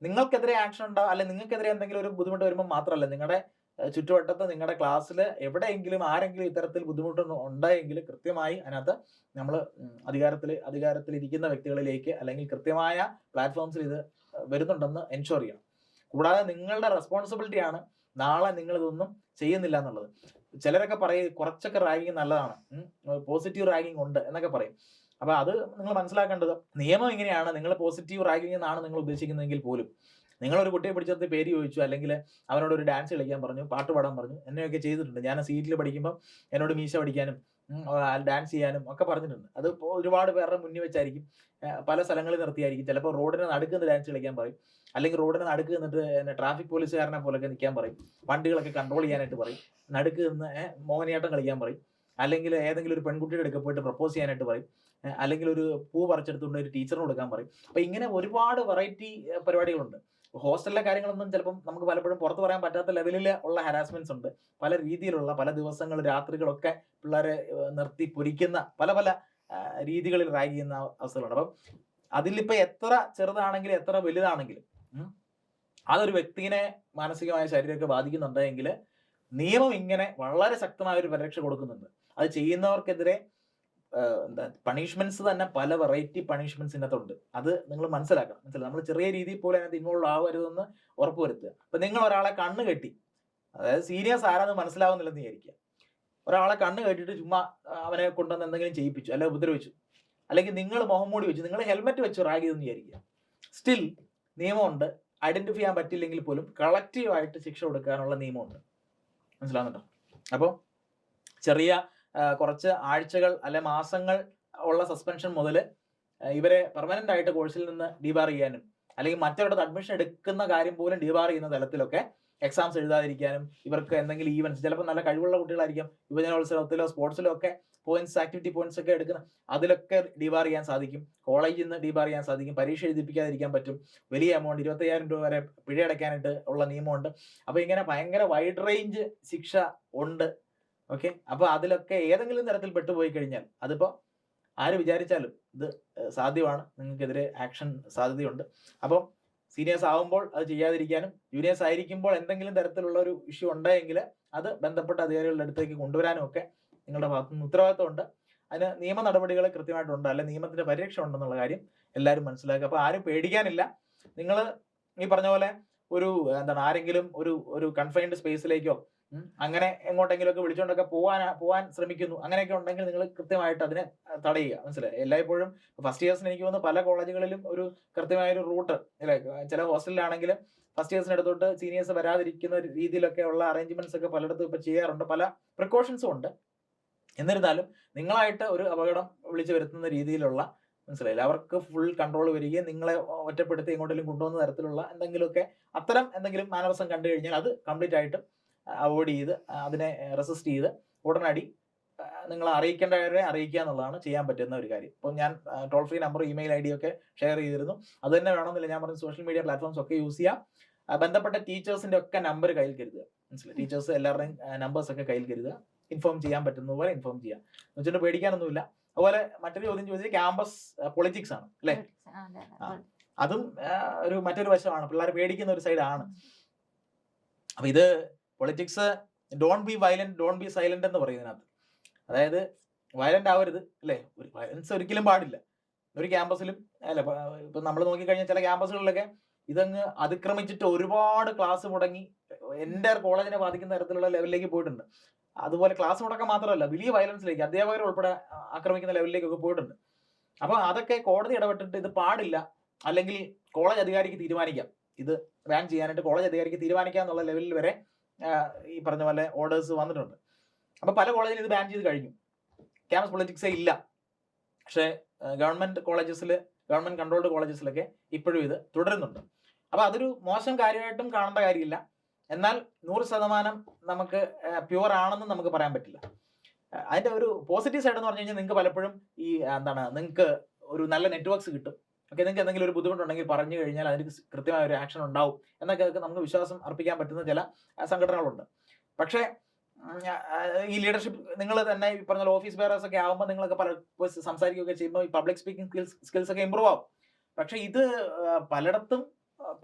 നിങ്ങൾക്കെതിരെ ആക്ഷൻ ഉണ്ടാവും, അല്ലെങ്കിൽ നിങ്ങൾക്കെതിരെ എന്തെങ്കിലും ഒരു ബുദ്ധിമുട്ട് വരുമ്പോൾ മാത്രമല്ല, നിങ്ങളുടെ ചുറ്റുവട്ടത്ത് നിങ്ങളുടെ ക്ലാസ്സിൽ എവിടെയെങ്കിലും ആരെങ്കിലും ഇത്തരത്തിൽ ബുദ്ധിമുട്ട് ഉണ്ടായെങ്കിൽ കൃത്യമായി അതിനകത്ത് നമ്മൾ അധികാരത്തിലിരിക്കുന്ന വ്യക്തികളിലേക്ക് അല്ലെങ്കിൽ കൃത്യമായ പ്ലാറ്റ്ഫോംസിൽ ഇത് വരുന്നുണ്ടെന്ന് എൻഷുർ ചെയ്യണം. കൂടാതെ നിങ്ങളുടെ റെസ്പോൺസിബിലിറ്റിയാണ് നാളെ നിങ്ങൾ ഇതൊന്നും ചെയ്യുന്നില്ല എന്നുള്ളത്. ചിലരൊക്കെ പറയും കുറച്ചൊക്കെ റാഗിങ് നല്ലതാണ്, പോസിറ്റീവ് റാഗിങ് ഉണ്ട് എന്നൊക്കെ പറയും. അപ്പൊ അത് നിങ്ങൾ മനസ്സിലാക്കേണ്ടത് നിയമം ഇങ്ങനെയാണ്. നിങ്ങൾ പോസിറ്റീവ് റാഗിങ് എന്നാണ് നിങ്ങൾ ഉദ്ദേശിക്കുന്നതെങ്കിൽ പോലും നിങ്ങളൊരു കുട്ടിയെ പിടിച്ചെടുത്ത് പേര് ചോദിച്ചു, അല്ലെങ്കിൽ അവനോട് ഒരു ഡാൻസ് കളിക്കാൻ പറഞ്ഞു, പാട്ട് പാടാൻ പറഞ്ഞു, എന്നെയൊക്കെ ചെയ്തിട്ടുണ്ട്. ഞാൻ സീറ്റിൽ പഠിക്കുമ്പോൾ എന്നോട് മീശ പഠിക്കാനും ഡാൻസ് ചെയ്യാനും ഒക്കെ പറഞ്ഞിട്ടുണ്ട്. അത് ഒരുപാട് പേരുടെ മുന്നിൽ വെച്ചായിരിക്കും, പല സ്ഥലങ്ങളിൽ നിർത്തിയായിരിക്കും. ചിലപ്പോൾ റോഡിനെ നടുക്കുന്ന ഡാൻസ് കളിക്കാൻ പറയും, അല്ലെങ്കിൽ റോഡിനെ നടുക്ക് നിന്നിട്ട് ട്രാഫിക് പോലീസുകാരനെ പോലൊക്കെ നിൽക്കാൻ പറയും, വണ്ടികളൊക്കെ കൺട്രോൾ ചെയ്യാനായിട്ട് പറയും, നടുക്ക് നിന്ന് മോഹിനിയാട്ടം കളിക്കാൻ പറയും, അല്ലെങ്കിൽ ഏതെങ്കിലും ഒരു പെൺകുട്ടിയുടെ അടുക്ക പോയിട്ട് പ്രപ്പോസ് ചെയ്യാനായിട്ട് പറയും, അല്ലെങ്കിൽ ഒരു പൂ പറിച്ചെടുത്തുകൊണ്ട് ഒരു ടീച്ചറിന് കൊടുക്കാൻ പറയും. അപ്പൊ ഇങ്ങനെ ഒരുപാട് വെറൈറ്റി പരിപാടികളുണ്ട്. ഹോസ്റ്റലിലെ കാര്യങ്ങളൊന്നും ചിലപ്പം നമുക്ക് പലപ്പോഴും പുറത്ത് പറയാൻ പറ്റാത്ത ലെവലിൽ ഉള്ള ഹരാസ്മെന്റ്സ് ഉണ്ട്. പല രീതിയിലുള്ള പല ദിവസങ്ങൾ രാത്രികളൊക്കെ പിള്ളേരെ നിർത്തി പൊരിക്കുന്ന പല രീതികളിൽ റാഗ് ചെയ്യുന്ന അവസ്ഥകളുണ്ട്. അപ്പം അതിലിപ്പോ എത്ര ചെറുതാണെങ്കിലും എത്ര വലുതാണെങ്കിലും അതൊരു വ്യക്തിനെ മാനസികമായ ശരീരമൊക്കെ ബാധിക്കുന്നുണ്ടെങ്കിൽ നിയമം ഇങ്ങനെ വളരെ ശക്തമായ ഒരു പരിരക്ഷ കൊടുക്കുന്നുണ്ട്. അത് ചെയ്യുന്നവർക്കെതിരെ പണിഷ്മെന്റ്സ് തന്നെ പല വെറൈറ്റി പണിഷ്മെന്റ്സ് ഇതിനകത്തുണ്ട്. അത് നിങ്ങൾ മനസ്സിലാക്കണം. നമ്മൾ ചെറിയ രീതിയിൽ പോലും അതിനകത്ത് ഇൻവോൾവ് ആവരുതെന്ന് ഉറപ്പുവരുത്തുക. അപ്പൊ നിങ്ങൾ ഒരാളെ കണ്ണ് കെട്ടി, അതായത് സീരിയസ് ആരാന്ന് മനസ്സിലാവുന്നില്ലെന്ന് വിചാരിക്കുക, ഒരാളെ കണ്ണ് കെട്ടിട്ട് ചുമ്മാ അവനെ കൊണ്ടുവന്ന് എന്തെങ്കിലും ചെയ്യിപ്പിച്ചു, അല്ലെങ്കിൽ ഉപദ്രവിച്ചു, അല്ലെങ്കിൽ നിങ്ങൾ മുഖം മൂടി വെച്ചു, നിങ്ങൾ ഹെൽമെറ്റ് വെച്ച് റാഗ് ചെയ്തെന്ന് വിചാരിക്കുക, സ്റ്റിൽ നിയമമുണ്ട്. ഐഡന്റിഫൈ ചെയ്യാൻ പറ്റില്ലെങ്കിൽ പോലും കളക്റ്റീവായിട്ട് ശിക്ഷ കൊടുക്കാനുള്ള നിയമമുണ്ട്. മനസ്സിലാവുന്നുണ്ടോ? അപ്പോൾ ചെറിയ കുറച്ച് ആഴ്ചകൾ അല്ലെ മാസങ്ങൾ ഉള്ള സസ്പെൻഷൻ മുതൽ ഇവരെ പെർമനന്റ് ആയിട്ട് കോഴ്സിൽ നിന്ന് ഡീബാർ ചെയ്യാനും, അല്ലെങ്കിൽ മറ്റവരുടെ അഡ്മിഷൻ എടുക്കുന്ന കാര്യം പോലും ഡീബാർ ചെയ്യുന്ന തലത്തിലൊക്കെ എക്സാംസ് എഴുതാതിരിക്കാനും, ഇവർക്ക് എന്തെങ്കിലും ഈവൻസ്, ചിലപ്പോൾ നല്ല കഴിവുള്ള കുട്ടികളായിരിക്കും, യുവജനോത്സവത്തിലോ സ്പോർട്സിലോ ഒക്കെ പോയിന്റ്സ്, ആക്ടിവിറ്റി പോയിന്റ്സ് ഒക്കെ എടുക്കുന്ന, അതിലൊക്കെ ഡീബാർ ചെയ്യാൻ സാധിക്കും. കോളേജിൽ നിന്ന് ഡീബാർ ചെയ്യാൻ സാധിക്കും. പരീക്ഷ എഴുതിപ്പിക്കാതിരിക്കാൻ പറ്റും. വലിയ എമൗണ്ട് 25,000 രൂപ വരെ പിഴ അടയ്ക്കാനായിട്ട് ഉള്ള നിയമമുണ്ട്. അപ്പൊ ഇങ്ങനെ ഭയങ്കര വൈഡ് റേഞ്ച് ശിക്ഷ ഉണ്ട്. ഓക്കെ, അപ്പൊ അതിലൊക്കെ ഏതെങ്കിലും തരത്തിൽ പെട്ടുപോയി കഴിഞ്ഞാൽ അതിപ്പോ ആര് വിചാരിച്ചാലും ഇത് സാധ്യമാണ്, നിങ്ങൾക്കെതിരെ ആക്ഷൻ സാധ്യതയുണ്ട്. അപ്പം സീനിയേഴ്സ് ആവുമ്പോൾ അത് ചെയ്യാതിരിക്കാനും, ജൂനിയേഴ്സ് ആയിരിക്കുമ്പോൾ എന്തെങ്കിലും തരത്തിലുള്ള ഒരു ഇഷ്യൂ ഉണ്ടായെങ്കിൽ അത് ബന്ധപ്പെട്ട അധികാരികളുടെ അടുത്തേക്ക് കൊണ്ടുവരാനും ഒക്കെ നിങ്ങളുടെ ഭാഗത്തുനിന്ന് ഉത്തരവാദിത്വമുണ്ട്. അതിന് നിയമ നടപടികൾ കൃത്യമായിട്ടുണ്ട്, അല്ലെ നിയമത്തിന്റെ പരിരക്ഷ ഉണ്ടെന്നുള്ള കാര്യം എല്ലാവരും മനസ്സിലാക്കുക. അപ്പൊ ആരും പേടിക്കാനില്ല. നിങ്ങൾ ഈ പറഞ്ഞ പോലെ ഒരു ആരെങ്കിലും ഒരു കൺഫൈൻഡ് സ്പേസിലേക്കോ അങ്ങനെ എങ്ങോട്ടെങ്കിലും ഒക്കെ വിളിച്ചുകൊണ്ടൊക്കെ പോവാൻ ശ്രമിക്കുന്നു, അങ്ങനെയൊക്കെ ഉണ്ടെങ്കിൽ നിങ്ങൾ കൃത്യമായിട്ട് അതിനെ തടയുക. മനസ്സിലായി? എല്ലായ്പ്പോഴും ഫസ്റ്റ് ഇയേഴ്സിന് എനിക്ക് തോന്നുന്നു പല കോളേജുകളിലും ഒരു കൃത്യമായൊരു റൂട്ട്, അല്ലെ, ചില ഹോസ്റ്റലിലാണെങ്കിലും ഫസ്റ്റ് ഇയേഴ്സിന് അടുത്തോട്ട് സീനിയേഴ്സ് വരാതിരിക്കുന്ന രീതിയിലൊക്കെ ഉള്ള അറേഞ്ച്മെന്റ്സ് ഒക്കെ പലയിടത്തും ഇപ്പൊ ചെയ്യാറുണ്ട്. പല പ്രിക്കോഷൻസും ഉണ്ട്. എന്നിരുന്നാലും നിങ്ങളായിട്ട് ഒരു അപകടം വിളിച്ചു വരുത്തുന്ന രീതിയിലുള്ള, മനസ്സിലായില്ല, അവർക്ക് ഫുൾ കൺട്രോൾ വരികയും നിങ്ങളെ ഒറ്റപ്പെടുത്തി എങ്ങോട്ടെങ്കിലും കൊണ്ടുവന്ന തരത്തിലുള്ള എന്തെങ്കിലുമൊക്കെ അത്തരം എന്തെങ്കിലും മാനറിസം കണ്ടു കഴിഞ്ഞാൽ അത് കംപ്ലീറ്റ് ആയിട്ട് അവോയ്ഡ് ചെയ്ത് അതിനെ റെസിസ്റ്റ് ചെയ്ത് ഉടനടി നിങ്ങൾ അറിയിക്കേണ്ടവരെ അറിയിക്കുക എന്നുള്ളതാണ് ചെയ്യാൻ പറ്റുന്ന ഒരു കാര്യം. ഇപ്പോൾ ഞാൻ toll free number, email ID ഒക്കെ ഷെയർ ചെയ്തിരുന്നു. അത് തന്നെ വേണമെന്നില്ല, ഞാൻ പറഞ്ഞ സോഷ്യൽ മീഡിയ പ്ലാറ്റ്ഫോംസ് ഒക്കെ യൂസ് ചെയ്യാം. ബന്ധപ്പെട്ട ടീച്ചേഴ്സിന്റെ ഒക്കെ നമ്പർ കയ്യിൽ കരുതുക. മനസ്സിലായി? ടീച്ചേഴ്സ് എല്ലാവരുടെയും നമ്പേഴ്സ് ഒക്കെ കയ്യിൽ കരുതുക. ഇൻഫോം ചെയ്യാൻ പറ്റുന്ന പോലെ ഇൻഫോം ചെയ്യുക. എന്ന് വെച്ചിട്ട് പേടിക്കാനൊന്നുമില്ല. അതുപോലെ മറ്റൊരു ചോദ്യം ചോദിച്ചാൽ ക്യാമ്പസ് പൊളിറ്റിക്സ് ആണ് അല്ലേ? അതും ഒരു മറ്റൊരു വശമാണ്, പിള്ളേർ പേടിക്കുന്ന ഒരു സൈഡാണ്. അപ്പൊ ഇത് politics don't be violent don't be silent എന്ന് പറയുന്നതിനകത്ത്, അതായത് വയലന്റ് ആവരുത് അല്ലേ, ഒരു വയലൻസ് ഒരിക്കലും പാടില്ല ഒരു ക്യാമ്പസിലും അല്ല. ഇപ്പൊ നമ്മൾ നോക്കിക്കഴിഞ്ഞാൽ ചില ക്യാമ്പസുകളിലൊക്കെ ഇതങ്ങ് അതിക്രമിച്ചിട്ട് ഒരുപാട് ക്ലാസ് മുടങ്ങി എൻ്റെ കോളേജിനെ ബാധിക്കുന്ന തരത്തിലുള്ള ലെവലിലേക്ക് പോയിട്ടുണ്ട്. അതുപോലെ ക്ലാസ് മുടക്കം മാത്രമല്ല, വലിയ വയലൻസിലേക്ക് അധ്യാപകർ ഉൾപ്പെടെ ആക്രമിക്കുന്ന ലെവലിലേക്കൊക്കെ പോയിട്ടുണ്ട്. അപ്പൊ അതൊക്കെ കോടതി ഇടപെട്ടിട്ട് ഇത് പാടില്ല, അല്ലെങ്കിൽ കോളേജ് അധികാരിക്ക് തീരുമാനിക്കാം ഇത് ബാൻ ചെയ്യാനായിട്ട്, കോളേജ് അധികാരിക്ക് തീരുമാനിക്കാം എന്നുള്ള ലെവലിൽ വരെ ഈ പറഞ്ഞ പോലെ ഓർഡേഴ്സ് വന്നിട്ടുണ്ട്. അപ്പൊ പല കോളേജിലും ഇത് ബാൻ ചെയ്ത് കഴിഞ്ഞു, ക്യാമ്പസ് പൊളിറ്റിക്സേ ഇല്ല. പക്ഷേ ഗവൺമെന്റ് കോളേജസിൽ, ഗവൺമെന്റ് കൺട്രോൾഡ് കോളേജസിലൊക്കെ ഇപ്പോഴും ഇത് തുടരുന്നുണ്ട്. അപ്പൊ അതൊരു മോശം കാര്യമായിട്ടും കാണേണ്ട കാര്യമില്ല. എന്നാൽ 100% നമുക്ക് പ്യുവർ ആണെന്ന് നമുക്ക് പറയാൻ പറ്റില്ല. അതിന്റെ ഒരു പോസിറ്റീവ് സൈഡ് എന്ന് പറഞ്ഞു കഴിഞ്ഞാൽ നിങ്ങൾക്ക് പലപ്പോഴും ഈ നിങ്ങൾക്ക് ഒരു നല്ല നെറ്റ്വർക്ക്സ് കിട്ടും. ഓക്കെ, നിങ്ങൾക്ക് എന്തെങ്കിലും ഒരു ബുദ്ധിമുട്ടുണ്ടെങ്കിൽ പറഞ്ഞു കഴിഞ്ഞാൽ അതിന് കൃത്യമായ ഒരു ആക്ഷൻ ഉണ്ടാവും എന്നൊക്കെ നമുക്ക് വിശ്വാസം അർപ്പിക്കാൻ പറ്റുന്ന ചില സംഘടനകളുണ്ട്. പക്ഷേ ഈ ലീഡർഷിപ്പ് നിങ്ങൾ തന്നെ ഈ പറഞ്ഞ ഓഫീസ് ബെയറേഴ്സ് ഒക്കെ ആകുമ്പോൾ നിങ്ങളൊക്കെ സംസാരിക്കുകയൊക്കെ ചെയ്യുമ്പോൾ ഈ പബ്ലിക് സ്പീക്കിംഗ് സ്കിൽസ് ഒക്കെ ഇമ്പ്രൂവ് ആവും. പക്ഷെ ഇത് പലയിടത്തും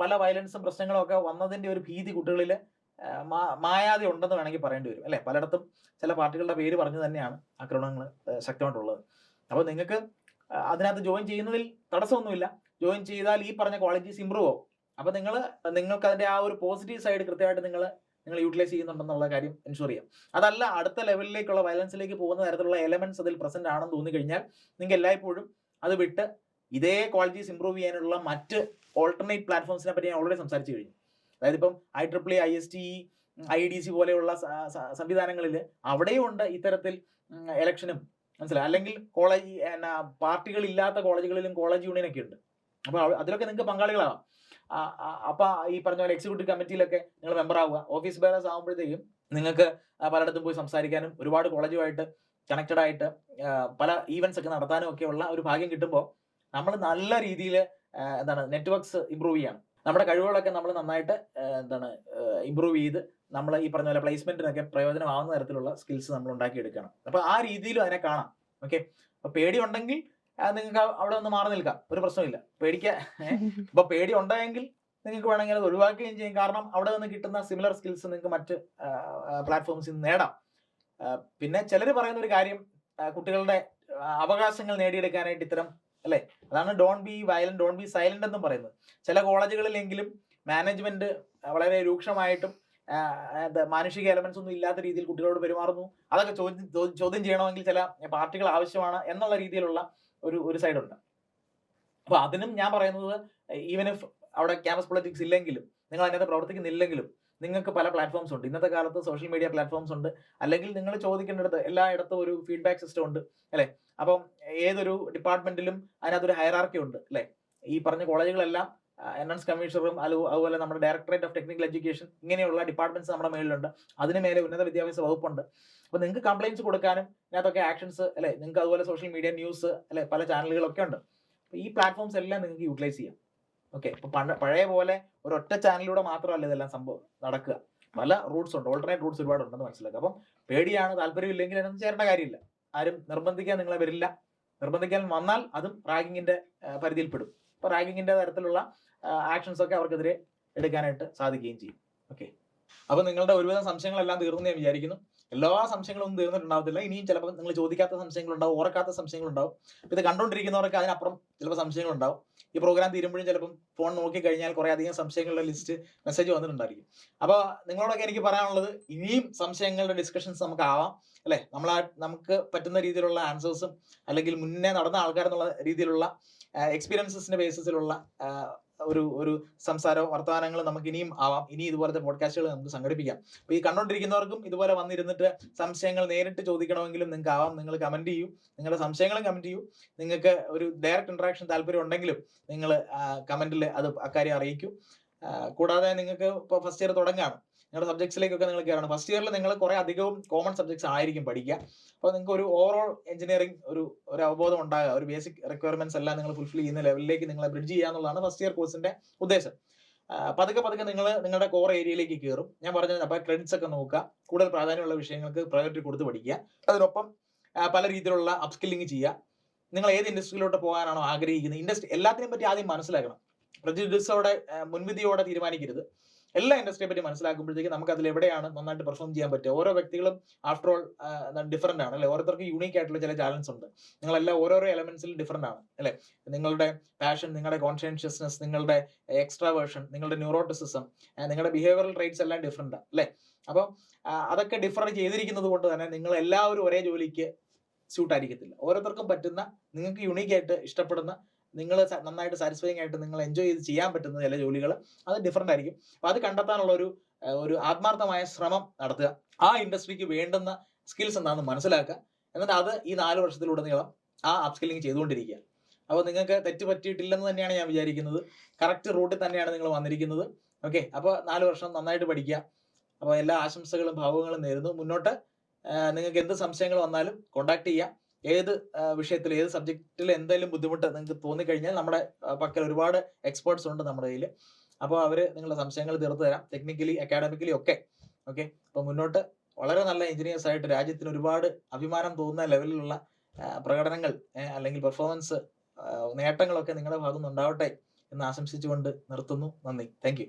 പല വയലൻസും പ്രശ്നങ്ങളും ഒക്കെ വന്നതിന്റെ ഒരു ഭീതി കുട്ടികളിൽ മായാതെ ഉണ്ടെന്ന് വേണമെങ്കിൽ പറയേണ്ടി വരും അല്ലെ. പലയിടത്തും ചില പാർട്ടികളുടെ പേര് പറഞ്ഞു തന്നെയാണ് ആക്രമണങ്ങൾ ശക്തമായിട്ടുള്ളത്. അപ്പോൾ നിങ്ങൾക്ക് അതിനകത്ത് ജോയിൻ ചെയ്യുന്നതിൽ തടസ്സമൊന്നുമില്ല. ജോയിൻ ചെയ്താൽ ഈ പറഞ്ഞ ക്വാളിറ്റീസ് ഇമ്പ്രൂവ് ആവും. അപ്പോൾ നിങ്ങൾക്ക് അതിന്റെ ആ ഒരു പോസിറ്റീവ് സൈഡ് കൃത്യമായിട്ട് നിങ്ങൾ യൂട്ടിലൈസ് ചെയ്യുന്നുണ്ടെന്നുള്ള കാര്യം എൻഷുർ ചെയ്യാം. അതല്ല, അടുത്ത ലെവലിലേക്കുള്ള വയലൻസിലേക്ക് പോകുന്ന തരത്തിലുള്ള എലമെന്റ്സ് അതിൽ പ്രസന്റ് ആണെന്ന് തോന്നിക്കഴിഞ്ഞാൽ നിങ്ങൾക്ക് എല്ലായ്പ്പോഴും അത് വിട്ട് ഇതേ ക്വാളിറ്റീസ് ഇമ്പ്രൂവ് ചെയ്യാനുള്ള മറ്റ് ഓൾട്ടർനേറ്റ് പ്ലാറ്റ്ഫോംസിനെ പറ്റി ഞാൻ ഓൾറെഡി സംസാരിച്ചു കഴിഞ്ഞു. അതായത് ഇപ്പം IEEE, ISTE, IDC പോലെയുള്ള സംവിധാനങ്ങളിൽ അവിടെയും ഉണ്ട് ഇത്തരത്തിൽ ഇലക്ഷനും, മനസ്സിലായി, അല്ലെങ്കിൽ കോളേജ് പാർട്ടികളില്ലാത്ത കോളേജുകളിലും കോളേജ് യൂണിയനൊക്കെ ഉണ്ട്. അപ്പോൾ അതിലൊക്കെ നിങ്ങൾക്ക് പങ്കാളികളാവാം. അപ്പൊ ഈ പറഞ്ഞ പോലെ എക്സിക്യൂട്ടീവ് കമ്മിറ്റിയിലൊക്കെ നിങ്ങൾ മെമ്പർ ആവുക. ഓഫീസ് ബെയറേഴ്സ് ആകുമ്പോഴത്തേക്കും നിങ്ങൾക്ക് പലയിടത്തും പോയി സംസാരിക്കാനും ഒരുപാട് കോളേജുമായിട്ട് കണക്റ്റഡ് ആയിട്ട് പല ഈവൻസ് ഒക്കെ നടത്താനും ഒക്കെ ഉള്ള ഒരു ഭാഗ്യം കിട്ടുമ്പോൾ നമ്മൾ നല്ല രീതിയിൽ നെറ്റ്വർക്ക്സ് ഇമ്പ്രൂവ് ചെയ്യണം. നമ്മുടെ കഴിവുകളൊക്കെ നമ്മൾ നന്നായിട്ട് ഇമ്പ്രൂവ് ചെയ്ത് നമ്മൾ ഈ പറഞ്ഞ പോലെ പ്ലേസ്മെന്റിനൊക്കെ പ്രയോജനമാവുന്ന തരത്തിലുള്ള സ്കിൽസ് നമ്മൾ ഉണ്ടാക്കിയെടുക്കണം. അപ്പൊ ആ രീതിയിലും അതിനെ കാണാം. ഓക്കെ, അപ്പൊ പേടി ഉണ്ടെങ്കിൽ നിങ്ങൾക്ക് അവിടെ ഒന്ന് മാറി നിൽക്കാം, ഒരു പ്രശ്നമില്ല. ഇപ്പൊ പേടി ഉണ്ടെങ്കിൽ നിങ്ങൾക്ക് വേണമെങ്കിൽ അത് ഒഴിവാക്കുകയും ചെയ്യും. കാരണം അവിടെ നിന്ന് കിട്ടുന്ന സിമിലർ സ്കിൽസ് നിങ്ങൾക്ക് മറ്റ് പ്ലാറ്റ്ഫോംസിൽ നിന്ന് നേടാം. പിന്നെ ചിലർ പറയുന്ന ഒരു കാര്യം, കുട്ടികളുടെ അവകാശങ്ങൾ നേടിയെടുക്കാനായിട്ട് ഇത്തരം അല്ലെ, അതാണ് don't be violent don't be silent എന്നും പറയുന്നത്. ചില കോളേജുകളിലെങ്കിലും മാനേജ്മെന്റ് വളരെ രൂക്ഷമായിട്ടും മാനുഷിക എലമെന്റ്സ് ഒന്നും ഇല്ലാത്ത രീതിയിൽ കുട്ടികളോട് പെരുമാറുന്നു. അതൊക്കെ ചോദ്യം ചെയ്യണമെങ്കിൽ ചില പാർട്ടികൾ ആവശ്യമാണ് എന്നുള്ള രീതിയിലുള്ള ഒരു സൈഡുണ്ട്. അപ്പൊ അതിനും ഞാൻ പറയുന്നത്, ഈവൻ ഇഫ് അവിടെ ക്യാമ്പസ് പൊളിറ്റിക്സ് ഇല്ലെങ്കിലും, നിങ്ങൾ അതിനകത്ത് പ്രവർത്തിക്കുന്നില്ലെങ്കിലും, നിങ്ങൾക്ക് പല പ്ലാറ്റ്ഫോംസ് ഉണ്ട്. ഇന്നത്തെ കാലത്ത് സോഷ്യൽ മീഡിയ പ്ലാറ്റ്ഫോംസ് ഉണ്ട്. അല്ലെങ്കിൽ നിങ്ങൾ ചോദിക്കേണ്ടടുത്ത് എല്ലായിടത്തും ഒരു ഫീഡ്ബാക്ക് സിസ്റ്റം ഉണ്ട് അല്ലെ. അപ്പം ഏതൊരു ഡിപ്പാർട്ട്മെന്റിലും അതിനകത്തൊരു ഹയറാർക്കി ഉണ്ട് അല്ലെ. ഈ പറഞ്ഞ കോളേജുകളെല്ലാം എൻട്രൻസ് കമ്മീഷണറും അതുപോലെ നമ്മുടെ ഡയറക്ടറേറ്റ് ഓഫ് ടെക്നിക്കൽ എഡ്യൂക്കേഷൻ ഇങ്ങനെയുള്ള ഡിപ്പാർട്ട്മെന്റ്സ് നമ്മുടെ മേളിലുണ്ട്. അതിന് മേലെ ഉന്നത വിദ്യാഭ്യാസ വകുപ്പുണ്ട്. അപ്പോൾ നിങ്ങൾക്ക് കംപ്ലയിൻസ് കൊടുക്കാനും ഇതിനകത്തൊക്കെ ആക്ഷൻസ് അല്ലെ, നിങ്ങൾക്ക് അതുപോലെ സോഷ്യൽ മീഡിയ ന്യൂസ് അല്ലെ, പല ചാനലുകളൊക്കെ ഉണ്ട്. അപ്പോൾ ഈ പ്ലാറ്റ്ഫോംസ് എല്ലാം നിങ്ങൾക്ക് യൂട്ടിലൈസ് ചെയ്യാം. ഓക്കെ, ഇപ്പൊ പഴയ പോലെ ഒരൊറ്റ ചാനലിലൂടെ മാത്രമല്ല ഇതെല്ലാം സംഭവം നടക്കുക. പല റൂട്ട്സ് ഉണ്ട്, ഓൾട്ടർനേറ്റ് റൂട്ട്സ് ഒരുപാടുണ്ടെന്ന് മനസ്സിലാക്കുക. അപ്പം പേടിയാണ്, താല്പര്യമില്ലെങ്കിൽ അതിനൊന്നും ചേരേണ്ട കാര്യമില്ല. ആരും നിർബന്ധിക്കാൻ നിങ്ങളെ വരില്ല. നിർബന്ധിക്കാൻ വന്നാൽ അതും റാഗിങ്ങിന്റെ പരിധിയിൽപ്പെടും. അപ്പൊ റാഗിങ്ങിന്റെ തരത്തിലുള്ള ആക്ഷൻസ് ഒക്കെ അവർക്കെതിരെ എടുക്കാനായിട്ട് സാധിക്കുകയും ചെയ്യും. ഓക്കെ, അപ്പൊ നിങ്ങളുടെ ഒരുവിധം സംശയങ്ങളെല്ലാം തീർന്നു ഞാൻ വിചാരിക്കുന്നു. എല്ലാ സംശയങ്ങളൊന്നും തീർന്നിട്ടുണ്ടാവത്തില്ല. ഇനിയും ചിലപ്പോൾ നിങ്ങൾ ചോദിക്കാത്ത സംശയങ്ങളുണ്ടാവും, ഓർക്കാത്ത സംശയങ്ങളുണ്ടാവും. ഇത് കണ്ടുകൊണ്ടിരിക്കുന്നവർക്ക് അതിനപ്പുറം ചിലപ്പോൾ സംശയങ്ങളുണ്ടാവും. ഈ പ്രോഗ്രാം തീരുമ്പോഴും ചിലപ്പം ഫോൺ നോക്കിക്കഴിഞ്ഞാൽ കുറെ അധികം സംശയങ്ങളുടെ ലിസ്റ്റ് മെസ്സേജ് വന്നിട്ടുണ്ടായിരിക്കും. അപ്പോൾ നിങ്ങളോടൊക്കെ എനിക്ക് പറയാനുള്ളത്, ഇനിയും സംശയങ്ങളുടെ ഡിസ്കഷൻസ് നമുക്ക് ആവാം അല്ലെ. നമുക്ക് പറ്റുന്ന രീതിയിലുള്ള ആൻസേഴ്സും അല്ലെങ്കിൽ മുന്നേ നടന്ന ആൾക്കാരെന്നുള്ള രീതിയിലുള്ള എക്സ്പീരിയൻസസിന്റെ ബേസിസിലുള്ള ഒരു സംസാരവും വർത്തമാനങ്ങളും നമുക്ക് ഇനിയും ആവാം. ഇനി ഇതുപോലത്തെ പോഡ്കാസ്റ്റുകൾ നമുക്ക് സംഘടിപ്പിക്കാം. അപ്പൊ ഈ കണ്ടോണ്ടിരിക്കുന്നവർക്കും ഇതുപോലെ വന്നിരുന്നിട്ട് സംശയങ്ങൾ നേരിട്ട് ചോദിക്കണമെങ്കിലും നിങ്ങൾക്ക് ആവാം. നിങ്ങൾ കമന്റ് ചെയ്യൂ, നിങ്ങളുടെ സംശയങ്ങളും കമന്റ് ചെയ്യൂ. നിങ്ങൾക്ക് ഒരു ഡയറക്റ്റ് ഇന്ററാക്ഷൻ താല്പര്യം ഉണ്ടെങ്കിലും നിങ്ങൾ കമന്റിൽ അത് അക്കാര്യം അറിയിക്കൂ. കൂടാതെ നിങ്ങൾക്ക് ഇപ്പോൾ ഫസ്റ്റ് ഇയർ തുടങ്ങുകയാണ്, നിങ്ങളുടെ സബ്ജക്ട്സിലേക്കൊക്കെ നിങ്ങൾ കയറണം. ഫസ്റ്റ് ഇയറിൽ നിങ്ങൾ കുറെ അധികവും കോമൺ സബ്ജക്ട്സ് ആയിരിക്കും പഠിക്കുക. അപ്പോൾ നിങ്ങൾക്ക് ഒരു ഓവറോൾ എഞ്ചിനീയറിംഗ് ഒരു അവബോധം ഉണ്ടാകുക, ഒരു ബേസിക് റിക്വയർമെന്റ്സ് എല്ലാം നിങ്ങൾ ഫുൾഫിൽ ചെയ്യുന്ന ലെവലിലേക്ക് നിങ്ങളെ ബ്രിഡ്ജ് ചെയ്യുക എന്നുള്ളതാണ് ഫസ്റ്റ് ഇയർ കോഴ്സിന്റെ ഉദ്ദേശം. പതുക്കെ പതുക്കെ നിങ്ങൾ നിങ്ങളുടെ കോർ ഏരിയയിലേക്ക് കയറും. ഞാൻ പറഞ്ഞത് അപ്പോൾ ക്രെഡിറ്റ്സ് ഒക്കെ നോക്കുക, കൂടുതൽ പ്രാധാന്യമുള്ള വിഷയങ്ങൾക്ക് പ്രയോറിറ്റി കൊടുത്ത് പഠിക്കുക. അതിനൊപ്പം പല രീതിയിലുള്ള അപ്സ്കില്ലിങ് ചെയ്യുക. നിങ്ങൾ ഏത് ഇൻഡസ്ട്രിയിലോട്ട് പോകാനാണോ ആഗ്രഹിക്കുന്നത്, ഇൻഡസ്ട്രി എല്ലാത്തിനെയും പറ്റി ആദ്യം മനസ്സിലാക്കണം. പ്രജുഡിസോടെ മുൻവിധിയോടെ തീരുമാനിക്കരുത്. എല്ലാ ഇൻഡസ്ട്രിയെ പറ്റി മനസ്സിലാക്കുമ്പോഴത്തേക്ക് നമുക്ക് അതിൽ എവിടെയാണ് നന്നായിട്ട് പെർഫോം ചെയ്യാൻ പറ്റുക. ഓരോ വ്യക്തികളും ആഫ്റ്റർ ഓൾ ഡിഫറൻ്റ് ആണ് അല്ലെ, ഓരോരുത്തർക്ക് യൂണീക്ക് ആയിട്ടുള്ള ചില ടാലൻസ് ഉണ്ട്. നിങ്ങളെല്ലാം ഓരോരോ എലമെന്റ്സിൽ ഡിഫറൻ്റ് ആണ് അല്ലെ. നിങ്ങളുടെ പാഷൻ, നിങ്ങളുടെ കോൺഷ്യൻഷ്യസ്നെസ്, നിങ്ങളുടെ എക്സ്ട്രാവേർഷൻ, നിങ്ങളുടെ ന്യൂറോട്ടിസിസം, നിങ്ങളുടെ ബിഹേവിയറൽ ട്രേറ്റ്സ് എല്ലാം ഡിഫറൻ്റ് അല്ലെ. അപ്പോൾ അതൊക്കെ ഡിഫർ ചെയ്തിരിക്കുന്നത് കൊണ്ട് തന്നെ നിങ്ങൾ എല്ലാവരും ഒരേ ജോലിക്ക് സ്യൂട്ട് ആയിരിക്കത്തില്ല. ഓരോരുത്തർക്കും പറ്റുന്ന, നിങ്ങൾക്ക് യുണീക്ക് ആയിട്ട് ഇഷ്ടപ്പെടുന്ന, നിങ്ങൾ നന്നായിട്ട് സാറ്റിസ്ഫൈങ് ആയിട്ട് നിങ്ങൾ എൻജോയ് ചെയ്ത് ചെയ്യാൻ പറ്റുന്ന ചില ജോലികൾ അത് ഡിഫറൻ്റ് ആയിരിക്കും. അപ്പോൾ അത് കണ്ടെത്താനുള്ള ഒരു ആത്മാർത്ഥമായ ശ്രമം നടത്തുക. ആ ഇൻഡസ്ട്രിക്ക് വേണ്ടുന്ന സ്കിൽസ് എന്താണെന്ന് മനസ്സിലാക്കുക. എന്നിട്ട് അത് ഈ 4 വർഷത്തിലുടനീളം ആ അപ്സ്കില്ലിങ് ചെയ്തുകൊണ്ടിരിക്കുക. അപ്പോൾ നിങ്ങൾക്ക് തെറ്റ് പറ്റിയിട്ടില്ലെന്ന് തന്നെയാണ് ഞാൻ വിചാരിക്കുന്നത്. കറക്റ്റ് റൂട്ടിൽ തന്നെയാണ് നിങ്ങൾ വന്നിരിക്കുന്നത്. ഓക്കെ, അപ്പോൾ 4 വർഷം നന്നായിട്ട് പഠിക്കുക. അപ്പോൾ എല്ലാ ആശംസകളും ഭാവുകങ്ങളും നേരുന്നു. മുന്നോട്ട് നിങ്ങൾക്ക് എന്ത് സംശയങ്ങൾ വന്നാലും കോൺടാക്ട് ചെയ്യുക. ഏത് വിഷയത്തിൽ, ഏത് സബ്ജക്റ്റിൽ എന്തെങ്കിലും ബുദ്ധിമുട്ട് നിങ്ങൾക്ക് തോന്നിക്കഴിഞ്ഞാൽ നമ്മുടെ പക്കൽ ഒരുപാട് എക്സ്പേർട്സ് ഉണ്ട് നമ്മുടെ കയ്യിൽ. അപ്പോൾ അവർ നിങ്ങളുടെ സംശയങ്ങൾ തീർത്തു തരാം, ടെക്നിക്കലി അക്കാഡമിക്കലി ഒക്കെ. ഓക്കെ, അപ്പോൾ മുന്നോട്ട് വളരെ നല്ല എഞ്ചിനീയേഴ്സ് ആയിട്ട് രാജ്യത്തിന് ഒരുപാട് അഭിമാനം തോന്നുന്ന ലെവലിലുള്ള പ്രകടനങ്ങൾ അല്ലെങ്കിൽ പെർഫോമൻസ് നേട്ടങ്ങളൊക്കെ നിങ്ങളുടെ ഭാഗത്തു നിന്ന് ഉണ്ടാവട്ടെ എന്ന് ആശംസിച്ചുകൊണ്ട് നിർത്തുന്നു. നന്ദി. Thank you.